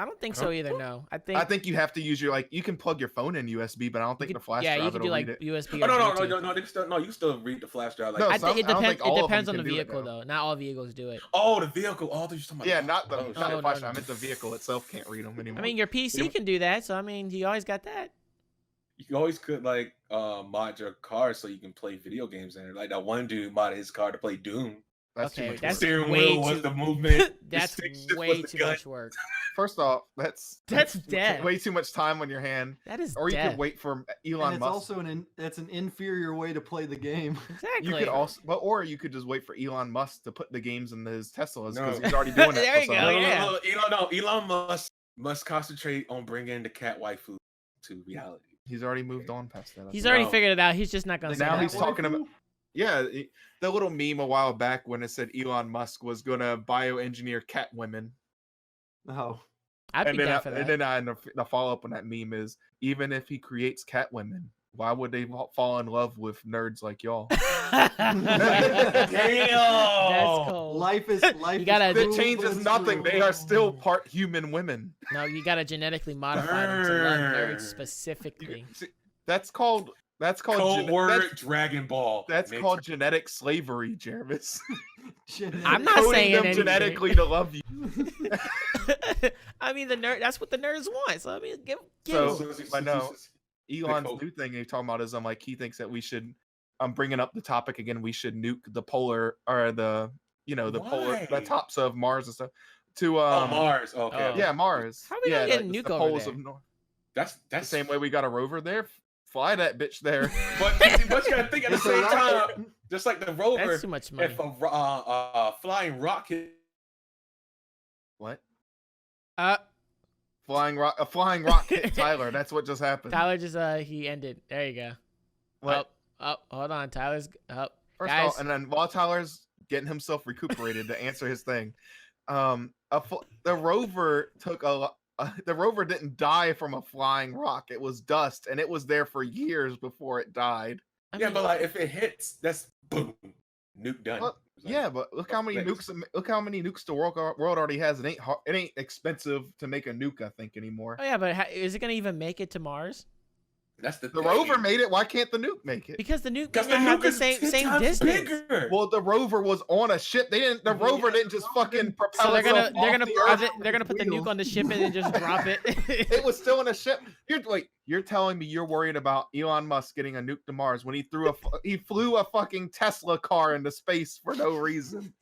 don't think so either. No, I think you have to use your you can plug your phone in USB, but I don't think you the could- flash yeah, drive you can do it'll like read it. USB. Oh, or no, Bluetooth. you can still read the flash drive. Like, No, I some- think it I don't depends. think all It of them depends on can the do it vehicle now. though. Not all vehicles do it. oh, the vehicle. Oh, you're talking about Yeah, the- not the oh, not no, the flash no, drive. I no. meant the vehicle itself can't read them anymore. I mean, your PC You- can do that. So I mean, you always got that. You always could like mod your car so you can play video games in it. Like that one dude modded his car to play Doom. that's too Okay, much that's The work. steering way wheel was too- the movement. the That's stick shift way was the too gun. much work. First off, that's dead. way too much time on your hand. That is Or you dead. could wait for And Elon it's Musk. also that's an inferior way to play the game. Exactly. You could also, or you could just wait for Elon Musk to put the games in his Teslas because No. he's already doing that. There for you some go, reason. yeah. Elon must concentrate on bringing the cat waifu to reality. He's already moved on past that. I He's think. already No. figured it out. He's just not gonna say Now that. he's talking about. Yeah, the little meme a while back when it said Elon Musk was gonna bioengineer cat women, Oh, I'd and be then down for that. the follow up on that meme is even if he creates cat women, why would they fall in love with nerds like y'all? That's Damn. cold. life is life. You gotta- is That cruel, changes but it's nothing. true. They are still part human women. No, you gotta genetically modify them to love nerds Burn. specifically. See, that's called Code gene- word that's, Dragon Ball. that's Makes- called genetic slavery, Jervis. I'm not Coding saying them anything. genetically to love you. I mean, the nerd. That's what the nerds want. So I mean, give So- them. I know. Elon's code. new thing he's talking about is like he thinks that we should. I'm bringing up the topic again. We should nuke the polar or the Why? the tops of Mars and stuff to Oh, Mars. Okay. Oh. yeah, Mars. How we yeah, gonna get a it's nuke the over poles there? of North. That's The same way we got a rover there. Fly that bitch there. But you gotta think at the It's a same time, rocket. just like the rover, That's too much money. if a flying rocket. What? Uh, A flying rock hit Tyler. That's what just happened. Tyler just he ended. There you go. What? Oh, hold on. Tyler's up. First Guys. of all, and then while Tyler's getting himself recuperated to answer his thing, the rover took the rover didn't die from a flying rock. It was dust, and it was there for years before it died. I Yeah, mean, but like if it hits, that's boom, nuke done. Well, It's like, Yeah, but look how many next? nukes. Look how many nukes the world already has. It ain't expensive to make a nuke. I think anymore. oh yeah, but is it gonna even make it to Mars? That's the The thing. rover made it. Why can't the nuke make it? Because the nuke Because doesn't the have nuke the is same 10 same times distance. bigger. Well, the rover was on a ship. They didn't. The rover didn't just fucking propel So they're gonna itself off the Earth. they're gonna put the nuke on the ship and then just drop it. It was still in a ship. You're telling me you're worried about Elon Musk getting a nuke to Mars when he flew a fucking Tesla car into space for no reason.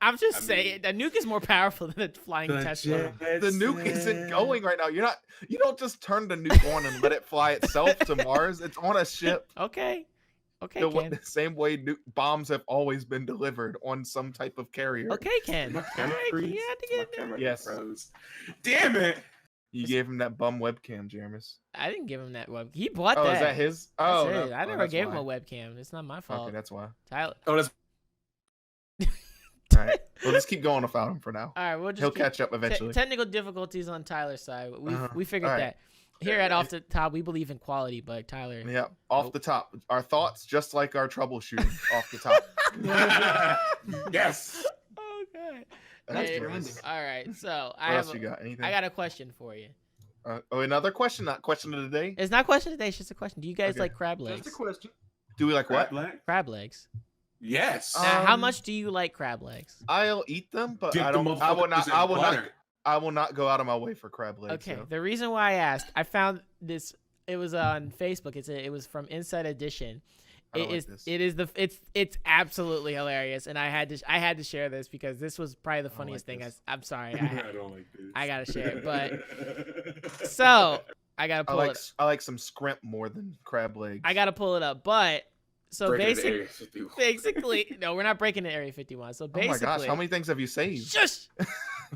I'm just I saying the nuke is more powerful than a flying The Tesla. The nuke isn't going right now. You don't just turn the nuke on and let it fly itself to Mars. It's on a ship. Okay, okay, The Ken. same way bombs have always been delivered on some type of carrier. Okay, Ken. My All camera right, freeze. you had to My get. camera Yes. froze. Damn it! You gave him that bum webcam, Jermis. I didn't give him that web. He bought Oh, that. is that his? That's Oh, it. no. I Oh, never that's gave why. him a webcam. It's not my fault. Okay, that's why. Tyler. Oh, that's right. We'll just keep going without him for now. All right, we'll just He'll keep- catch up eventually. Technical difficulties on Tyler's side. We figured All right. that. Here at Off the Top, we believe in quality, but Tyler. Yeah, off the top. Our thoughts, just like our troubleshooting, off the top. Yes. Oh god. That's Hey, branding. all right, so What else you got? Anything? I got a question for you. Another question, not question of the day. It's not a question today. It's just a question. Do you guys Okay. like crab legs? Just a question. Do we like what? Black? Crab legs. Yes. Now, how Um, much do you like crab legs? I'll eat them, but Dip I the don't. I will not. motherfuckers in I will not. butter. I will not go out of my way for crab legs. Okay, so. the reason why I asked, I found this. It was on Facebook. It was from Inside Edition. I don't It like is. this. It is it's absolutely hilarious, and I had to share this because this was probably the don't funniest like thing. this. I'm sorry. I don't like this. I gotta share it, but so I gotta I pull like. it. I like some scrimp more than crab legs. I gotta pull it up, but so Breaking the basically, Area 51. basically, no, we're not breaking the Area 51. So Oh basically, my gosh! How many things have you saved? Shush!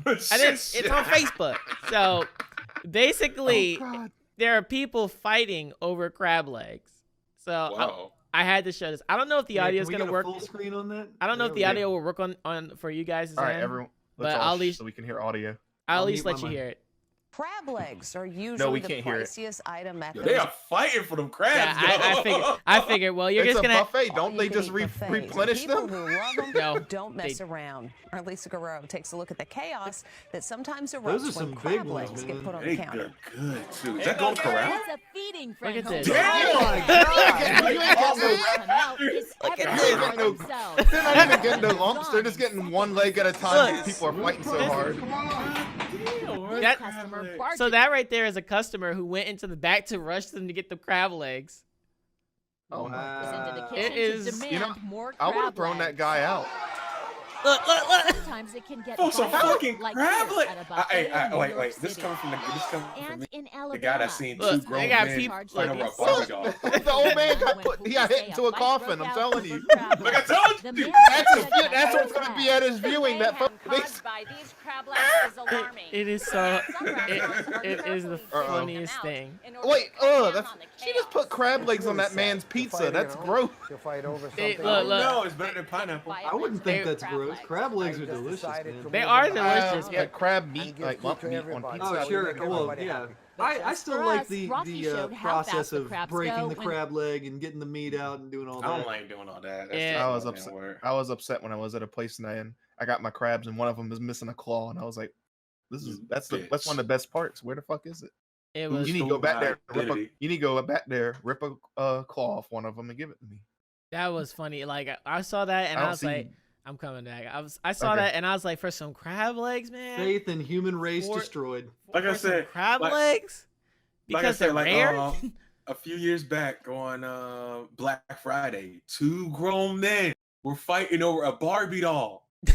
I didn't. It's on Facebook. So basically, Oh, God. there are people fighting over crab legs. So Wow. I had to show this. I don't know if the Yeah, audio can is we gonna get a work. Full screen on that. I don't know if There the we go. audio will work on for you guys. All right, everyone. But Let's I'll all leave- so we can hear audio. I'll at I'll least mute let my you mic. hear it. Crab legs are usually we the can't hear it. priciest item at Yo, the they are fighting for them crabs. Yeah, though. I figured. Well, you're It's just a gonna. buffet. Don't You they can just eat buffets. replenish People them? who love them No, don't mess they- around. Our Lisa Guerrero takes a look at the chaos that sometimes Those erupts are some when big crab ones, legs man. get put on They the counter. are good too. Is that Golden Corral? It's a feeding Look at frenzy. this. Damn! Oh my God. You ain't got no- Come out, it's Look at everyone this. by No- themselves. They're not even getting the lumps. They're just getting one leg at a time. Look. People are fighting so This- hard. That- Customer barged So that right there is a customer who went into the back to rush them to get the crab legs. Oh my Wow. into the God. kitchen It is- to demand You know, more I would have crab thrown that legs. guy out. Look! Sometimes it can get Oh, some violent, fucking like crab this leg. at a buffet in New Wait. York This City. coming from And me. in Alabama. The guy that seen Look, two grown they got men people- fight over a look, Barbie look. doll. The old man got When put. He got police hit say into a fight coffin. broke I'm out telling over you. crab Like I legs. told The you. man That's said that that's what's crab gonna be at his viewing. That mayhem they, caused by these crab legs is alarming. It is so. Some restaurants are It is the carefully digging funniest them out thing. in order wait, to cut down that's on the she just chaos. put crab legs on that man's pizza. That's gross. To fight over Hey, something. look, look. No, it's better than pineapple. I wouldn't think They- that's gross. Crab legs are delicious, man. They are delicious, Yeah, but crab meat, like lump meat on pizza. Oh, sure. Well, yeah. I still For like us, the Rocky showed how fast process the of crabs breaking go the when- crab leg and getting the meat out and doing all I don't that. like doing all that. That's Yeah. just I was goddamn upset. work. I was upset when I was at a place and I got my crabs and one of them was missing a claw and I was like, that's one of the best parts. Where the fuck is it? it You was. need to go back there. Identity. You need to go back there, rip a claw off one of them and give it to me. That was funny. Like I saw that and I don't was see- like, I'm coming back. I saw Okay. that and I was like, for some crab legs, man. Faith in human race For- destroyed. Like I For some said, crab like- legs. like I Because said, they're like, rare. a few years back on Black Friday, two grown men were fighting over a Barbie doll. they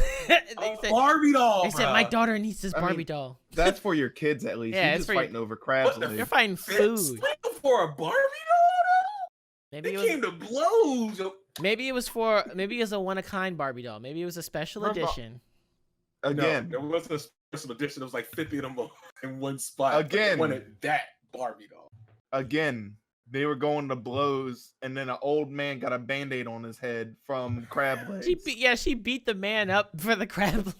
A said, Barbie doll. they said my bruh. daughter needs this I mean, Barbie doll. That's for your kids at least. Yeah, You're it's just for your- fighting over crabs. What the legs. They're fighting food. Fighting for a Barbie doll. Maybe They it was. came to blows. Maybe it was for. Maybe it was a one of kind Barbie doll. Maybe it was a special Remember- edition. Again, No, there wasn't a special edition. There was like 50 of them in one spot. Again. They wanted that Barbie doll. again, they were going to blows, and then an old man got a band-aid on his head from crab legs. She beat the man up for the crab.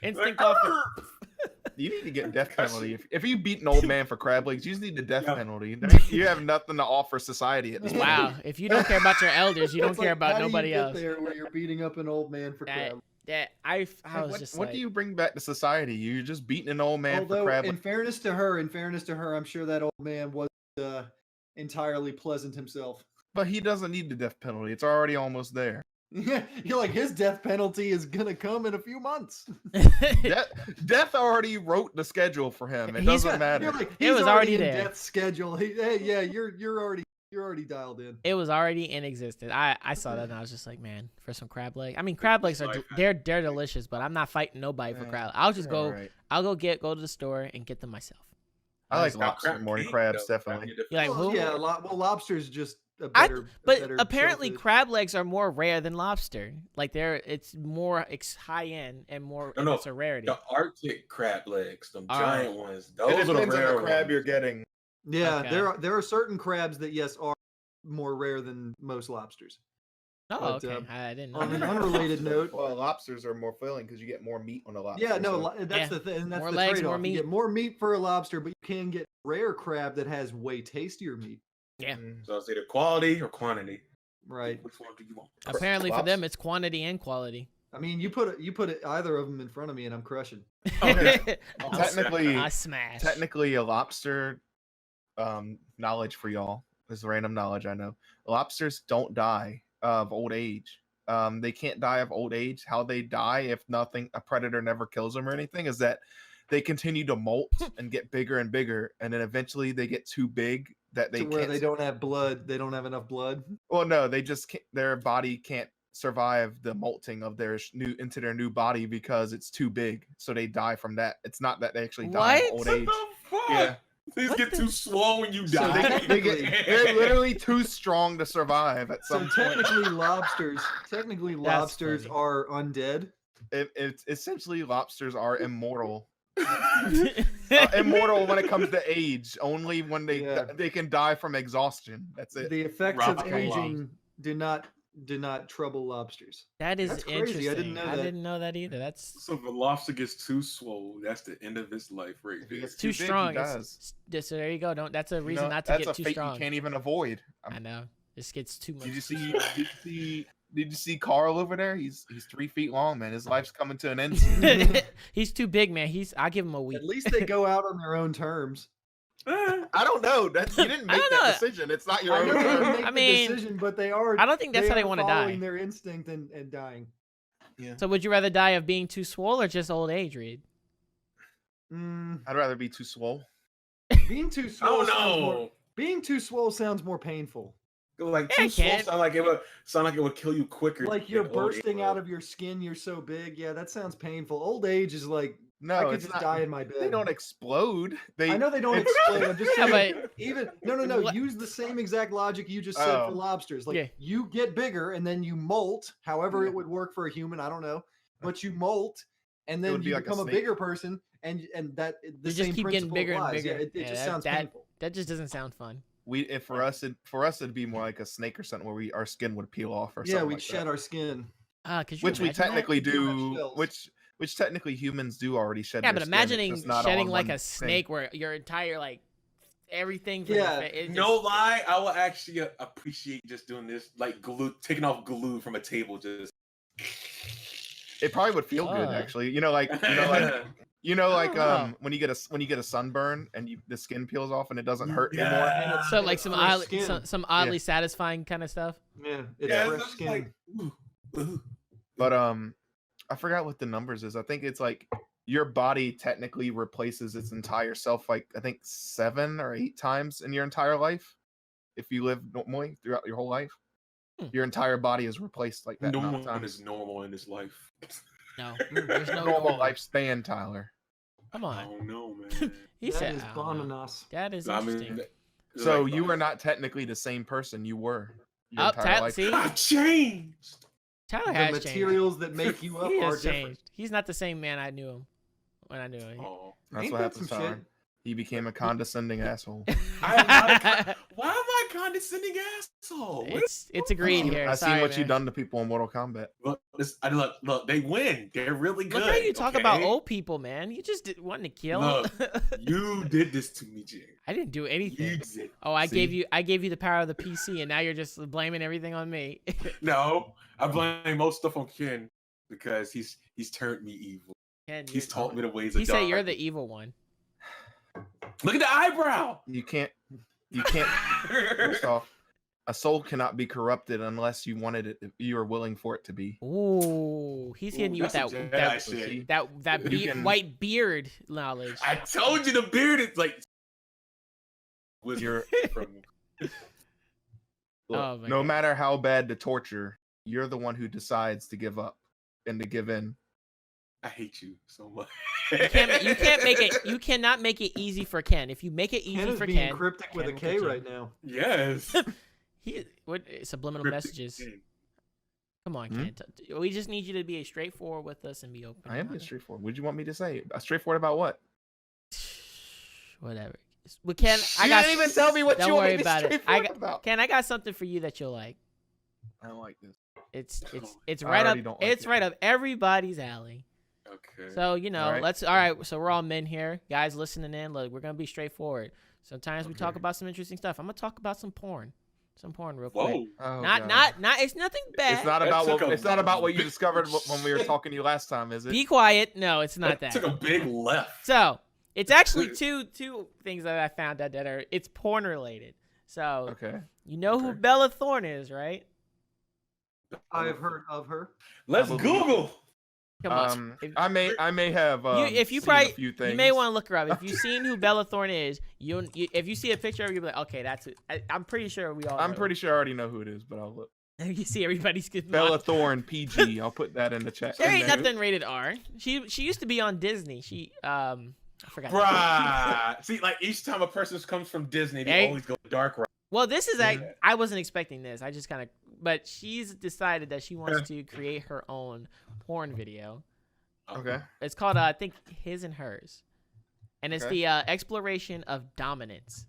Instant Like, coffee. "Arr!" You need to get death penalty. If you beat an old man for crab legs, you just need the death Yeah. penalty. You have nothing to offer society at this point. Wow. If you don't care about your elders, you don't It's care like, about how do you nobody get else. there where you're beating up an old man for That- crab. That I was What, just what like, do you bring back to society? You're just beating an old man for Although, crab in legs. fairness to her, I'm sure that old man was entirely pleasant himself. But he doesn't need the death penalty. It's already almost there. You're like, his death penalty is gonna come in a few months. Death already wrote the schedule for him. It He's doesn't got- matter. You're like, It he's was already already in there. death schedule. Hey, yeah, you're already dialed in. it was already in existence. I saw that and I was just like, man, for some crab leg. I mean, crab legs are Life they're delicious, but I'm not fighting nobody for Yeah, crab. I'll just You're go. alright. I'll go to the store and get them myself. I like It's not lobster crab more than cake, crabs, though. definitely. You like Well, who? yeah, well, lobster's just a I- better. But better apparently, shellfish. crab legs are more rare than lobster. Like it's more high end and more. No, no, it's a rarity. The Arctic crab legs, them All giant ones. It Those are the depends on rare the crab ones. you're getting. Yeah, Okay. there are certain crabs that yes are more rare than most lobsters. Oh, But, okay. I didn't know. On an that. unrelated note, Well, lobsters are more filling because you get more meat on a lobster. yeah, no, so- that's Yeah. the thing. That's More the legs, trade-off. more You meat. get more meat for a lobster, but you can get rare crab that has way tastier meat. Yeah. Mm. So it's either quality or quantity. Right. Which one do you want? Apparently for them, Lobster- it's quantity and quality. I mean, you put either of them in front of me, and I'm crushing. Okay. Technically, I smash. technically, a lobster. Knowledge for y'all. This is random knowledge. I know lobsters don't die of old age. They can't die of old age. How they die, if nothing, a predator never kills them or anything, is that they continue to molt and get bigger and bigger, and then eventually they get too big that they To where can't. they don't have blood. They don't have enough blood. Well, no, they just can't, their body can't survive the molting of their into their new body because it's too big. So they die from that. It's not that they actually die of What? old age. fuck? Yeah. These What get the- too swole when you So die. They get, they're literally too strong to survive at So some point. technically, lobsters funny. are undead. It's essentially lobsters are immortal. Immortal when it comes to age. Only when Yeah. they can die from exhaustion. That's it. The effects Rob of Crazy. aging do not trouble lobsters. That is That's crazy. interesting. I didn't know I that. didn't know that either. That's So if a lobster gets too swole, that's the end of his life right If he there. gets too big, he strong. dies. So there you go. Don't. That's a You reason know, not to that's get a too fate strong. you can't even avoid. I know. This gets too much. Did you see? Did you see Carl over there? He's 3 feet long, man. His life's coming to an end. soon. He's too big, man. I give him a week. At least they go out on their own terms. I don't know. That you didn't I make don't that know. decision. It's not your I own. know they term. make I the mean, decision, but they are. I don't think that's how they are want to die. following their instinct and dying. So would you rather die of being too swole or just old age, Reed? I'd rather be too swole. Being too swole. Oh sounds more, no! being too swole sounds more painful. Like Yeah, too swole kid. sound like it would kill you quicker. Like you're than old age bursting would. out of your skin. You're so big. Yeah, that sounds painful. Old age is like No, I could it's just not. die in my bed. They don't explode. They. I know they don't it's- explode. I'm just Yeah, saying. but Even no. What- Use the same exact logic you just said Oh. for lobsters. Like Yeah. you get bigger and then you molt. However, Yeah. it would work for a human. I don't know, but you molt and then would be you like a become a snake. bigger person, and that the You just same keep getting principle bigger and applies. bigger. Yeah, it Yeah, just that- sounds that- painful. that just doesn't sound fun. if for us it'd be more like a snake or something where our skin would peel off or Yeah, something we'd like shed that. our skin. Could you Which we imagine that? technically We do have do. shells. Which technically humans do already shed. Yeah, their but skin, it's imagining just not all shedding in like one a thing. snake where your entire like everything. From Yeah, your fa- it No just- lie, I will actually appreciate just doing this, like glue, taking off glue from a table, just. It probably would feel good actually. You know, like don't know. when you get a sunburn and the skin peels off and it doesn't hurt anymore. Yeah. So like some fresh oddly, skin. some oddly satisfying kind of stuff. Yeah, it's Yeah, fresh it's just skin. like, ooh. But I forgot what the numbers is. I think it's like your body technically replaces its entire self like I think 7 or 8 times in your entire life. If you live normally throughout your whole life, your entire body is replaced like that. No amount of one times. is normal in this life. No, there's no normal normal. lifespan, Tyler. Come I on, don't know, man. he That said. is I don't know. bananas. That is I interesting. mean, So like, you are not technically the same person you were. Your Oh, entire life. see, I changed. Tyler The has changed. materials that make you up He are has different. changed. He's not the same man I knew him when I knew him. Oh. That's Ain't what that happens, some Tyler. shit? He became a condescending asshole. I am not why am I a condescending asshole? What It's agreed here. I've seen Sorry, what man. you've done to people in Mortal Kombat. Look, they win. They're really good. Look how you talk about okay? old people, man. You just wanting to kill Look, them. You did this to me, Jay. I didn't do You anything. did. Oh, I gave See? you the power of the PC, and now you're just blaming everything on me. No, I blame most stuff on Ken because he's turned me evil. Ken, He's you're- taught me the ways of He said you're dark. the evil one. Look at the eyebrow. You can't. First off, a soul cannot be corrupted unless you wanted it. You are willing for it to be. Ooh, he's hitting you with that that's some Jedi that shit. that You be- can- white beard knowledge. I told you the beard is like. You're- from Look, Oh my no God. matter how bad the torture, you're the one who decides to give up and to give in. I hate you so much. You cannot make it easy for Ken. If you make it easy Ken is for being Ken, cryptic with a Ken will K kill you. right now. Yes. Subliminal Cryptic messages. Ken. Come on, Hmm? Ken. We just need you to be straightforward with us and be open. I am being minded. straightforward. What did you want me to say? Straightforward about what? Whatever. Well, Ken, You didn't even tell me what Don't you want worry me to be about it. straightforward about. Ken, I got something for you that you'll like. I don't like this. It's I right up already don't like it's it. right up everybody's alley. Okay. So you know, Alright. all right. So we're all men here, guys listening in. Look, we're gonna be straightforward. Sometimes we talk Okay. about some interesting stuff. I'm gonna talk about some porn real quick. Whoa. Oh, Not God. It's nothing bad. It's not That about took what a- it's not about what you discovered when we were talking to you last time, is it? Be quiet. No, it's not That that. took a big left. So it's actually two things that I found out that are it's porn related. So Okay. you know who Okay. Bella Thorne is, right? I have heard of her. Let's I believe- Google. Come on. If- I may have if you seen probably a few things. you may want to look her up. If you've seen who Bella Thorne is, you if you see a picture of her, you'll be like, okay, that's it. I'm pretty sure we all. I'm know. pretty sure I already know who it is, but I'll look. You see everybody's good. Bella Thorne PG. I'll put that in the chat. There in ain't there. nothing rated R. She used to be on Disney. I forgot. Right. See, like each time a person comes from Disney, they Hey. always go dark right. Well, this is Yeah. I wasn't expecting this. I just kind of, but she's decided that she wants to create her own porn video. Okay. It's called I think His and Hers, and it's Okay. the exploration of dominance.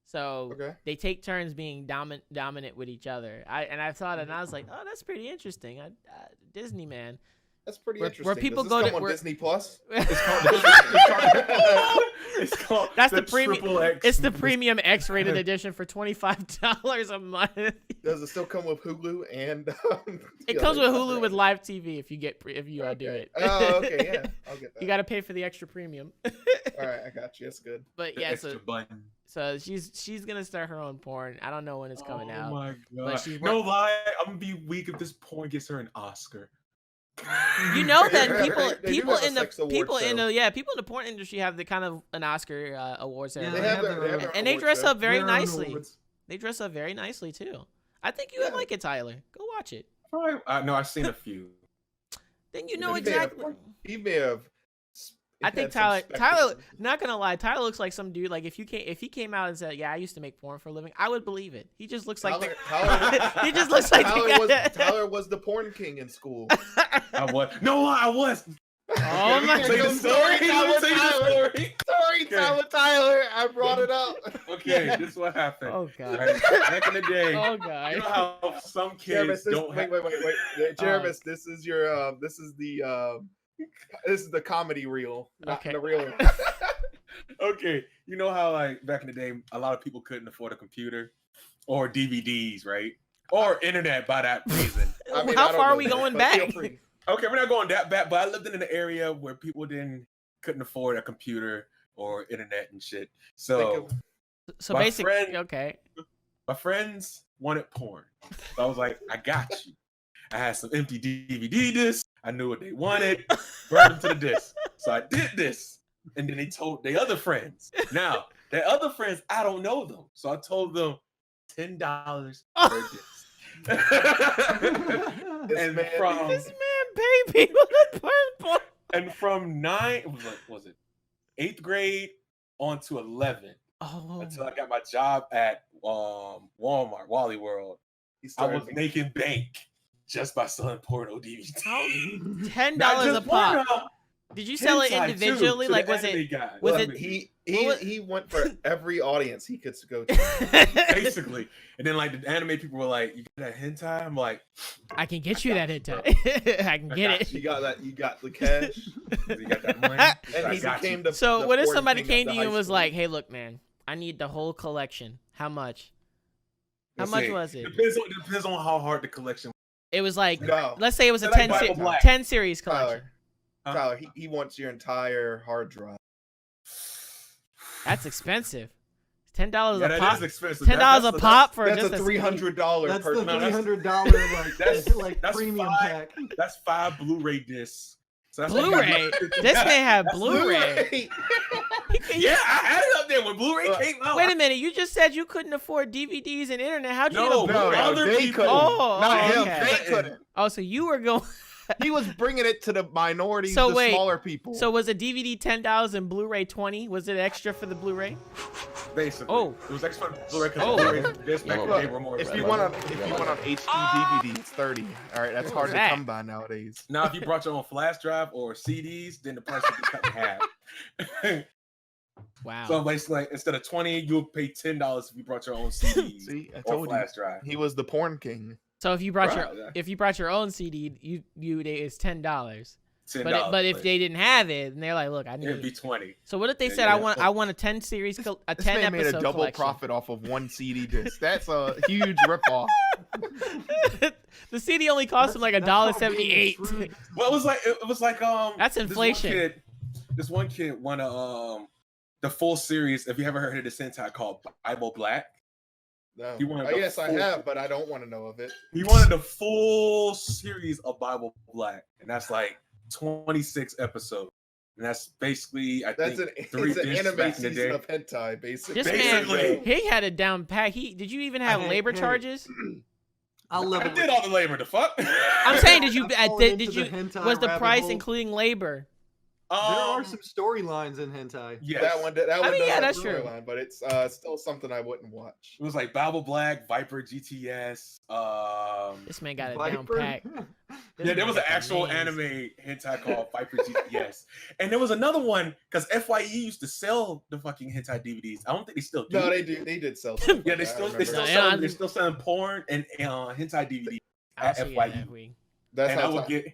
So Okay. they take turns being dominant with each other. I thought, and I was like, oh, that's pretty interesting. Disney man. That's pretty Where interesting. people Does go this to- come on where- Disney Plus? It's called That's the premium- Triple X. It's the premium X-rated edition for $25 a month. Does it still come with Hulu and? It comes with Hulu with live TV if you do it. Oh, okay, yeah, I'll get that. You got to pay for the extra premium. All right, I got you. That's good. But The yeah, extra button. so she's gonna start her own porn. I don't know when it's coming Oh out. my But god! she's No lie, I'm gonna be weak if this porn gets her an Oscar. You know that They do people have a in the sex award people in show. the people in the porn industry have the kind of an Oscar award Yeah, ceremony. They have their own- And they award dress show. up very Their own nicely. awards. They dress up very nicely too. I think you would Yeah. like it, Tyler. Go watch it. No, I've seen a few. Then you know He may have- exactly. He may have. I think had some Tyler. spectacles. Not gonna lie, Tyler looks like some dude. Like if he came out and said, "Yeah, I used to make porn for a living," I would believe it. He just looks like Tyler- he just looks like Tyler was the porn king in school. I was. No lie, I was. Oh my Say the God. story. Tyler, Say the Tyler. story. Sorry, Tyler. I brought it up. Okay, this is what happened. Oh god. Right, back in the day, Oh you god. know how some kids Jervis, don't have. wait. Jervis, this is your this is the comedy reel, not Okay. the real. Okay, you know how like back in the day, a lot of people couldn't afford a computer or DVDs, right? Or internet by that reason. I mean, How I don't far know are we that, going but feel back? free. Okay, we're not going that back, but I lived in an area where people couldn't afford a computer or internet and shit. So So My basically, friend- okay. my friends wanted porn. So I was like, I got you. I had some empty DVD discs. I knew what they wanted. Burned them to the disc. So I did this. And then they told their other friends. Now, their other friends, I don't know them. So I told them $10 per disc. This and man- from This man, baby, look at porn. and from 8th grade on to 11 Oh, until I got my job at Walmart, Wally World. He I started was making bank just by selling porno DVDs. $10 Not a just pop. porno, Did you sell it hentai, too, individually? to Like the was anime it? guys. was I it- mean, he went for every audience he could go to. basically? And then like the anime people were like, "You got that hentai?" I'm like, I can get you that got hentai. you, I can I get got it. You got that. You got the cash, "You got that money?" and I he got became you. the. So the what if porn somebody king came of to the you and high was school. like, "Hey, look, man, I need the whole collection. How much? How Let's much see. was it?" Depends on how hard the collection. It was like, No, let's say it was a They're like 10, Bible Black. 10 series collection. Tyler, Tyler, he wants your entire hard drive. That's expensive. $10 Yeah, a that pop. is expensive. $10 a pop for That's just a CD? $300 That's per. the No, that's- $300 that's- like that's premium fine. pack. That's 5 Blu-ray discs. So that's Blu-ray. This man had Blu-ray. Yeah, I had it up there when Blu-ray came out. Wait a minute, you just said you couldn't afford DVDs and internet. How'd you No, get a No, Blu-ray? no, Other they people. couldn't. Oh, Not him. okay. They couldn't. Oh, so you were going. He was bringing it to the minorities, So the wait, smaller people. So was a DVD $10 and Blu-ray $20? Was it extra for the Blu-ray? Basically. Oh. It was extra Blu-ray because Oh. Blu-ray discs back in the Look, day were more if you expensive. want on HD DVD, it's 30. All right, that's hard to that? come by nowadays. Now, if you brought your own flash drive or CDs, then the price would be cut in half. Wow. So basically, like, instead of 20, you'll pay $10 if you brought your own CDs See, I or told you. flash drive. He was the porn king. So if you brought Right. your own CD, it's $10. $10. But if they didn't have it, and they're like, look, I it'd be need. 20. So what if they Yeah, said yeah. I want a 10 series, a This 10 man made a episode double collection. profit off of one CD disc. That's a huge ripoff. The CD only cost him like $1.78. Well, it was like That's inflation. This one kid won the full series. Have you ever heard of this hentai called Bible Black? No. You wanted the Yes, I full- have, but I don't want to know of it. He wanted the full series of Bible Black, and that's like 26 episodes. And that's basically, I That's think, an, three it's an discs anime back in the season day. of hentai, basically. This Basically. man, he had it down pat. Did you even have Hey, labor hey. charges? I'll I level did all the labor. The fuck? I'm saying, did you? I'm falling Did into you? the hentai Was the rabbit price hole. including labor? There are Um, some storylines in hentai. yes. That one, that one mean, does yeah, have that's a true. storyline, but it's still something I wouldn't watch. It was like Bible Black, Viper GTS. This man got it down Viper? pat. Yeah, there was an Got the actual names. anime hentai called Viper GTS. And there was another one because FYE used to sell the fucking hentai DVDs. I don't think they still do. No, they do. They did sell. Stuff Yeah, like that, I remember. they're still selling porn and hentai DVDs. I'll see it FYE. that week. That's And I how would get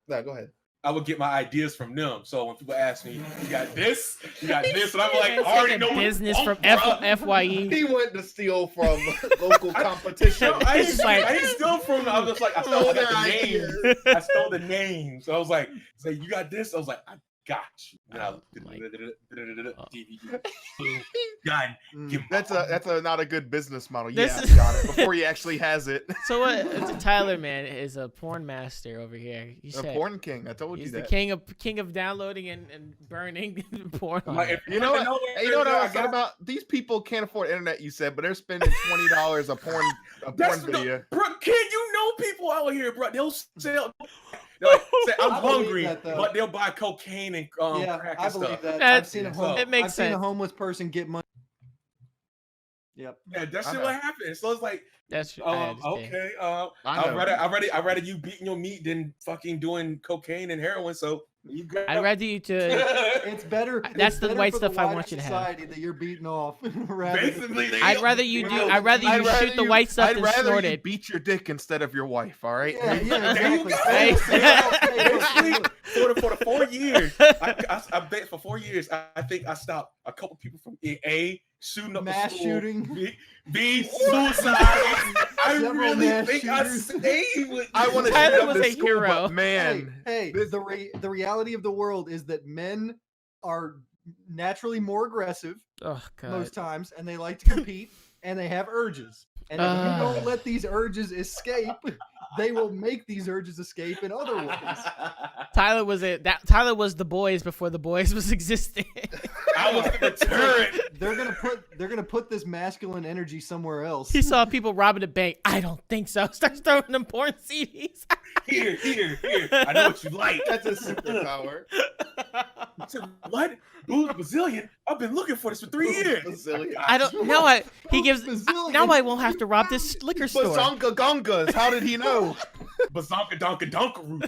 No, go ahead. I would get my ideas from them. So when people ask me, "You got this? You got this?" and I'm Yeah, like, it's "I already taking know what business you from want, bruh." FYE. He went to steal from local competition. No, I It's didn't, like- I didn't steal from. I was just like, I stole Stole I got their the names. ideas. I stole the names. So I was like, "You got this?" I was like, "I got you." And I Oh my- DVD. Boom. Done. Mm. Give 'em That's all. a not a good business model. This Yeah, is- got it before he actually has it. So what? Tyler, man, is a porn master over here. You A said porn king. I told you he's the that. king of downloading and burning porn. I'm like, on if it. You know what? Hey, you know what I was got- talking about? These people can't afford internet. You said, but they're spending $20 a porn That's video. bro, kid, you know people out here, bro. They'll sell. They're like, say, I'm I believe hungry, that, though. but they'll buy cocaine and Yeah, crack and I believe stuff. that. That's- I've seen a yeah. home, It makes I've seen a sense. homeless person get money. Yep. Yeah, that's I shit know. what happens. So it's like, That's true. I understand. okay, I I'd know. rather you beating your meat than fucking doing cocaine and heroin. So you go. I'd rather you to. It's better. That's it's the better white for stuff I wider want you to have. society that you're beating off. rather than- Basically, they I'd rather you do. I'd rather you shoot the white stuff I'd than rather snort you it. beat your dick instead of your wife. All right. Yeah, yeah, There you exactly. go. Hey, Basically, look, for the 4 years, I bet for 4 years, I think I stopped a couple people from A, shooting up Mass the school, shooting. B, suicide. I Several really mass think shooters. I stayed with I want to Tyler shoot up was the a school, hero. but man, hey, this- the reality of the world is that men are naturally more aggressive Oh god. most times, and they like to compete, and they have urges. And if you don't let these urges escape, they will make these urges escape in other ways. Tyler was it. That Tyler was the boys before the boys was existing. I was the deterrent. They're gonna put this masculine energy somewhere else. He saw people robbing a bank. I don't think so. Starts throwing them porn CDs. Here. I know what you like. that's a superpower. I said, what? Booze Brazilian? I've been looking for this for 3 years. Brazilian. I don't. Now I. He gives. Brazilian. Now I won't have to rob this liquor store. Bazonka gongas. How did he know? Bazonka Donka Donkaroo.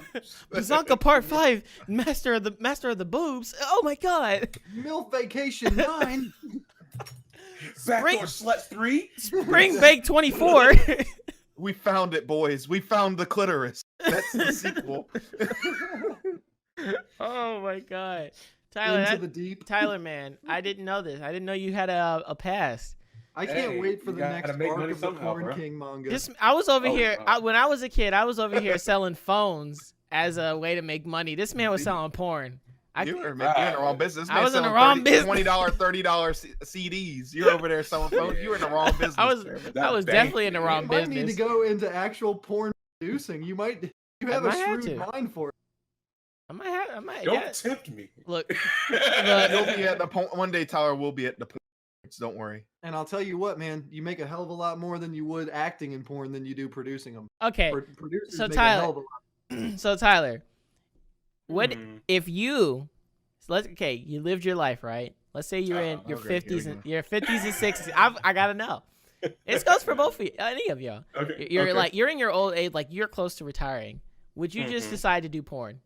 Bazonka Part 5, Master of the Boobs. Oh my god. MILF Vacation 9. Backdoor Sluts 3. Spring Break 24. We found it, boys. We found the clitoris. That's the sequel. Oh my god. Tyler, Into that- the deep. Tyler, man, I didn't know this. I didn't know you had a past. I can't Hey, wait for you the gotta next make arc money of the somehow, Porn bro. King manga. This I was over Oh, here wow. when I was a kid. I was over here selling phones as a way to make money. This man was selling porn. You're in the wrong business. I was in the wrong business. $20, $30 CDs. You're over there selling phones. You're in the wrong business. I was sir. I was That definitely in the bank. wrong you might need to business. go into actual porn producing. You have a might have shrewd to. mind for it. I might. Don't Yeah. tempt me. Look, You'll be at the one day. Tyler will be at the. Don't worry. And I'll tell you what, man, you make a hell of a lot more than you would acting in porn than you do producing them. okay. Producers So make Tyler- a hell of a lot. So Tyler, what Mhm. if you? So you lived your life, right? Let's say you're in your okay, here 50s we and go. your 50s and 60s. I gotta know. This goes for both of you, any of y'all. Okay. You're okay. like you're in your old age, like you're close to retiring. Would you just Mhm. decide to do porn,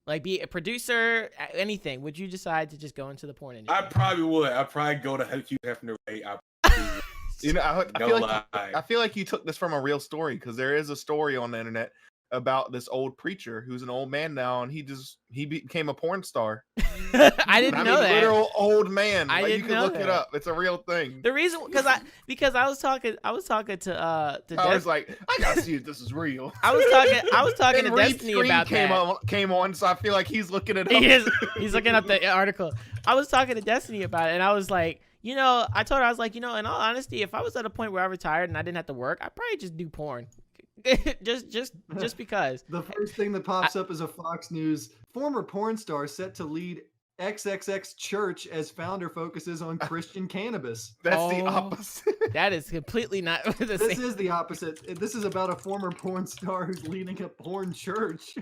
like be a producer, anything? Would you decide to just go into the porn industry? I probably would. I'd probably go to Hugh Hefner way. You know, I No feel like lie. I feel like you took this from a real story because there is a story on the internet about this old preacher who's an old man now, and he became a porn star. I didn't I know mean, that. literal old man. I Like, you didn't can know look it that. up. It's a real thing. The reason because I was talking to I was Destiny. like, I gotta see if this is real. I was talking to And Reed's Destiny screen about that. came on, so I feel like he's looking it up. He's looking up the article. I was talking to Destiny about it, and I was like, I told her, I was like, in all honesty, if I was at a point where I retired and I didn't have to work, I'd probably just do porn. just because. The first thing that pops up is a Fox News former porn star set to lead XXX Church as founder focuses on Christian cannabis. That's the Oh. opposite. That is completely not the This same. is the opposite. This is about a former porn star who's leading a porn church.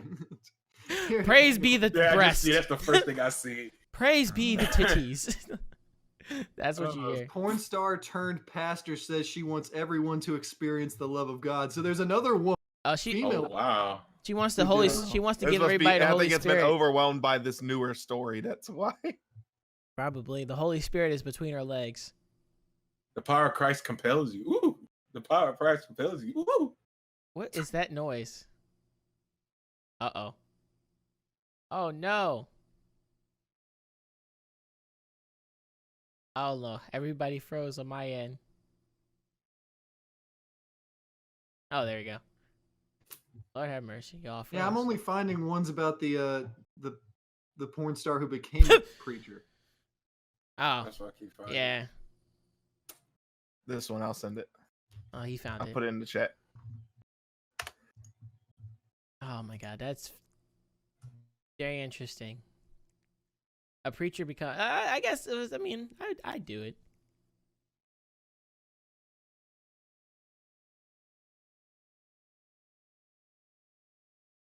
Praise be the Yeah, I just breast. see that's the first thing I see. Praise be the titties. That's what you hear. Porn star turned pastor says she wants everyone to experience the love of God. So there's another woman. She female- Oh wow. she wants the Holy. Yeah. She wants to This give must be- everybody the I Holy think it's Spirit. been overwhelmed by this newer story. That's why. Probably the Holy Spirit is between her legs. The power of Christ compels you. Ooh. The power of Christ compels you. Ooh. What is that noise? Uh-oh. Oh no. Oh no, everybody froze on my end. Oh, there you go. Lord have mercy, y'all. Yeah, I'm froze. only finding ones about the porn star who became a preacher. Oh, That's what I keep finding. yeah. This one, I'll send it. Oh, he found I'll it. put it in the chat. Oh my God, that's very interesting. A preacher become. I guess it was. I mean, I'd do it.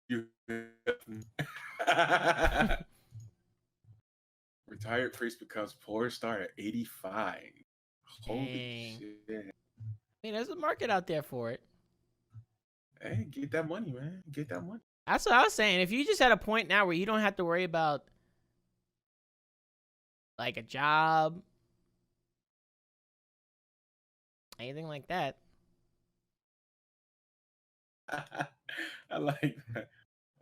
You. Retired priest becomes porn star at 85. Holy Dang. shit. I mean, there's a market out there for it. Hey, get that money, man. Get that money. That's what I was saying. If you just had a point now where you don't have to worry about like a job, anything like that. I like that.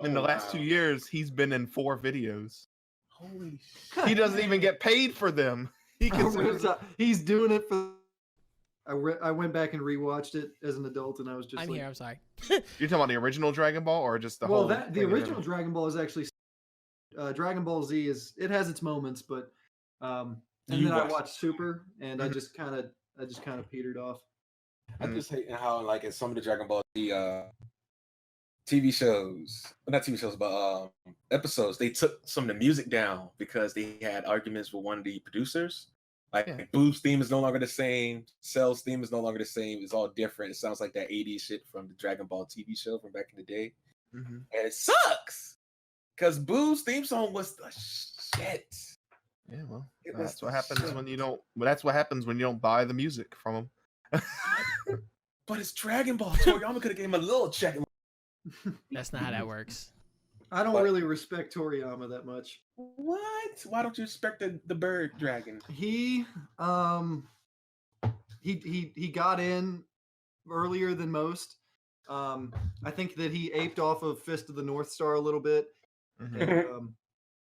In the Oh, last 2 wow. years, he's been in 4 videos. Holy shit. He doesn't even get paid for them. He considers He's doing it for. I went back and rewatched it as an adult, and I was just I'm like, here. I'm sorry. You're talking about the original Dragon Ball or just the well, whole? the thing in original general? Dragon Ball is actually Dragon Ball Z it has its moments, but and You then I watched- watched Super, and Mhm. I just kind of petered off. I'm just hating how, like, in some of the Dragon Ball Z TV shows, well, not TV shows, but episodes, they took some of the music down because they had arguments with one of the producers. Like, Yeah. Boo's theme is no longer the same. Cell's theme is no longer the same. It's all different. It sounds like that 80s shit from the Dragon Ball TV show from back in the day. Mhm. And it sucks because Boo's theme song was the shit. Yeah, well, It was that's what the happens shit. when you don't. Well, that's what happens when you don't buy the music from them. But it's Dragon Ball. Toriyama could have gave him a little check. That's not how that works. I don't But- really respect Toriyama that much. What? Why don't you respect the bird dragon? He got in earlier than most. I think that he aped off of Fist of the North Star a little bit, Mhm. and,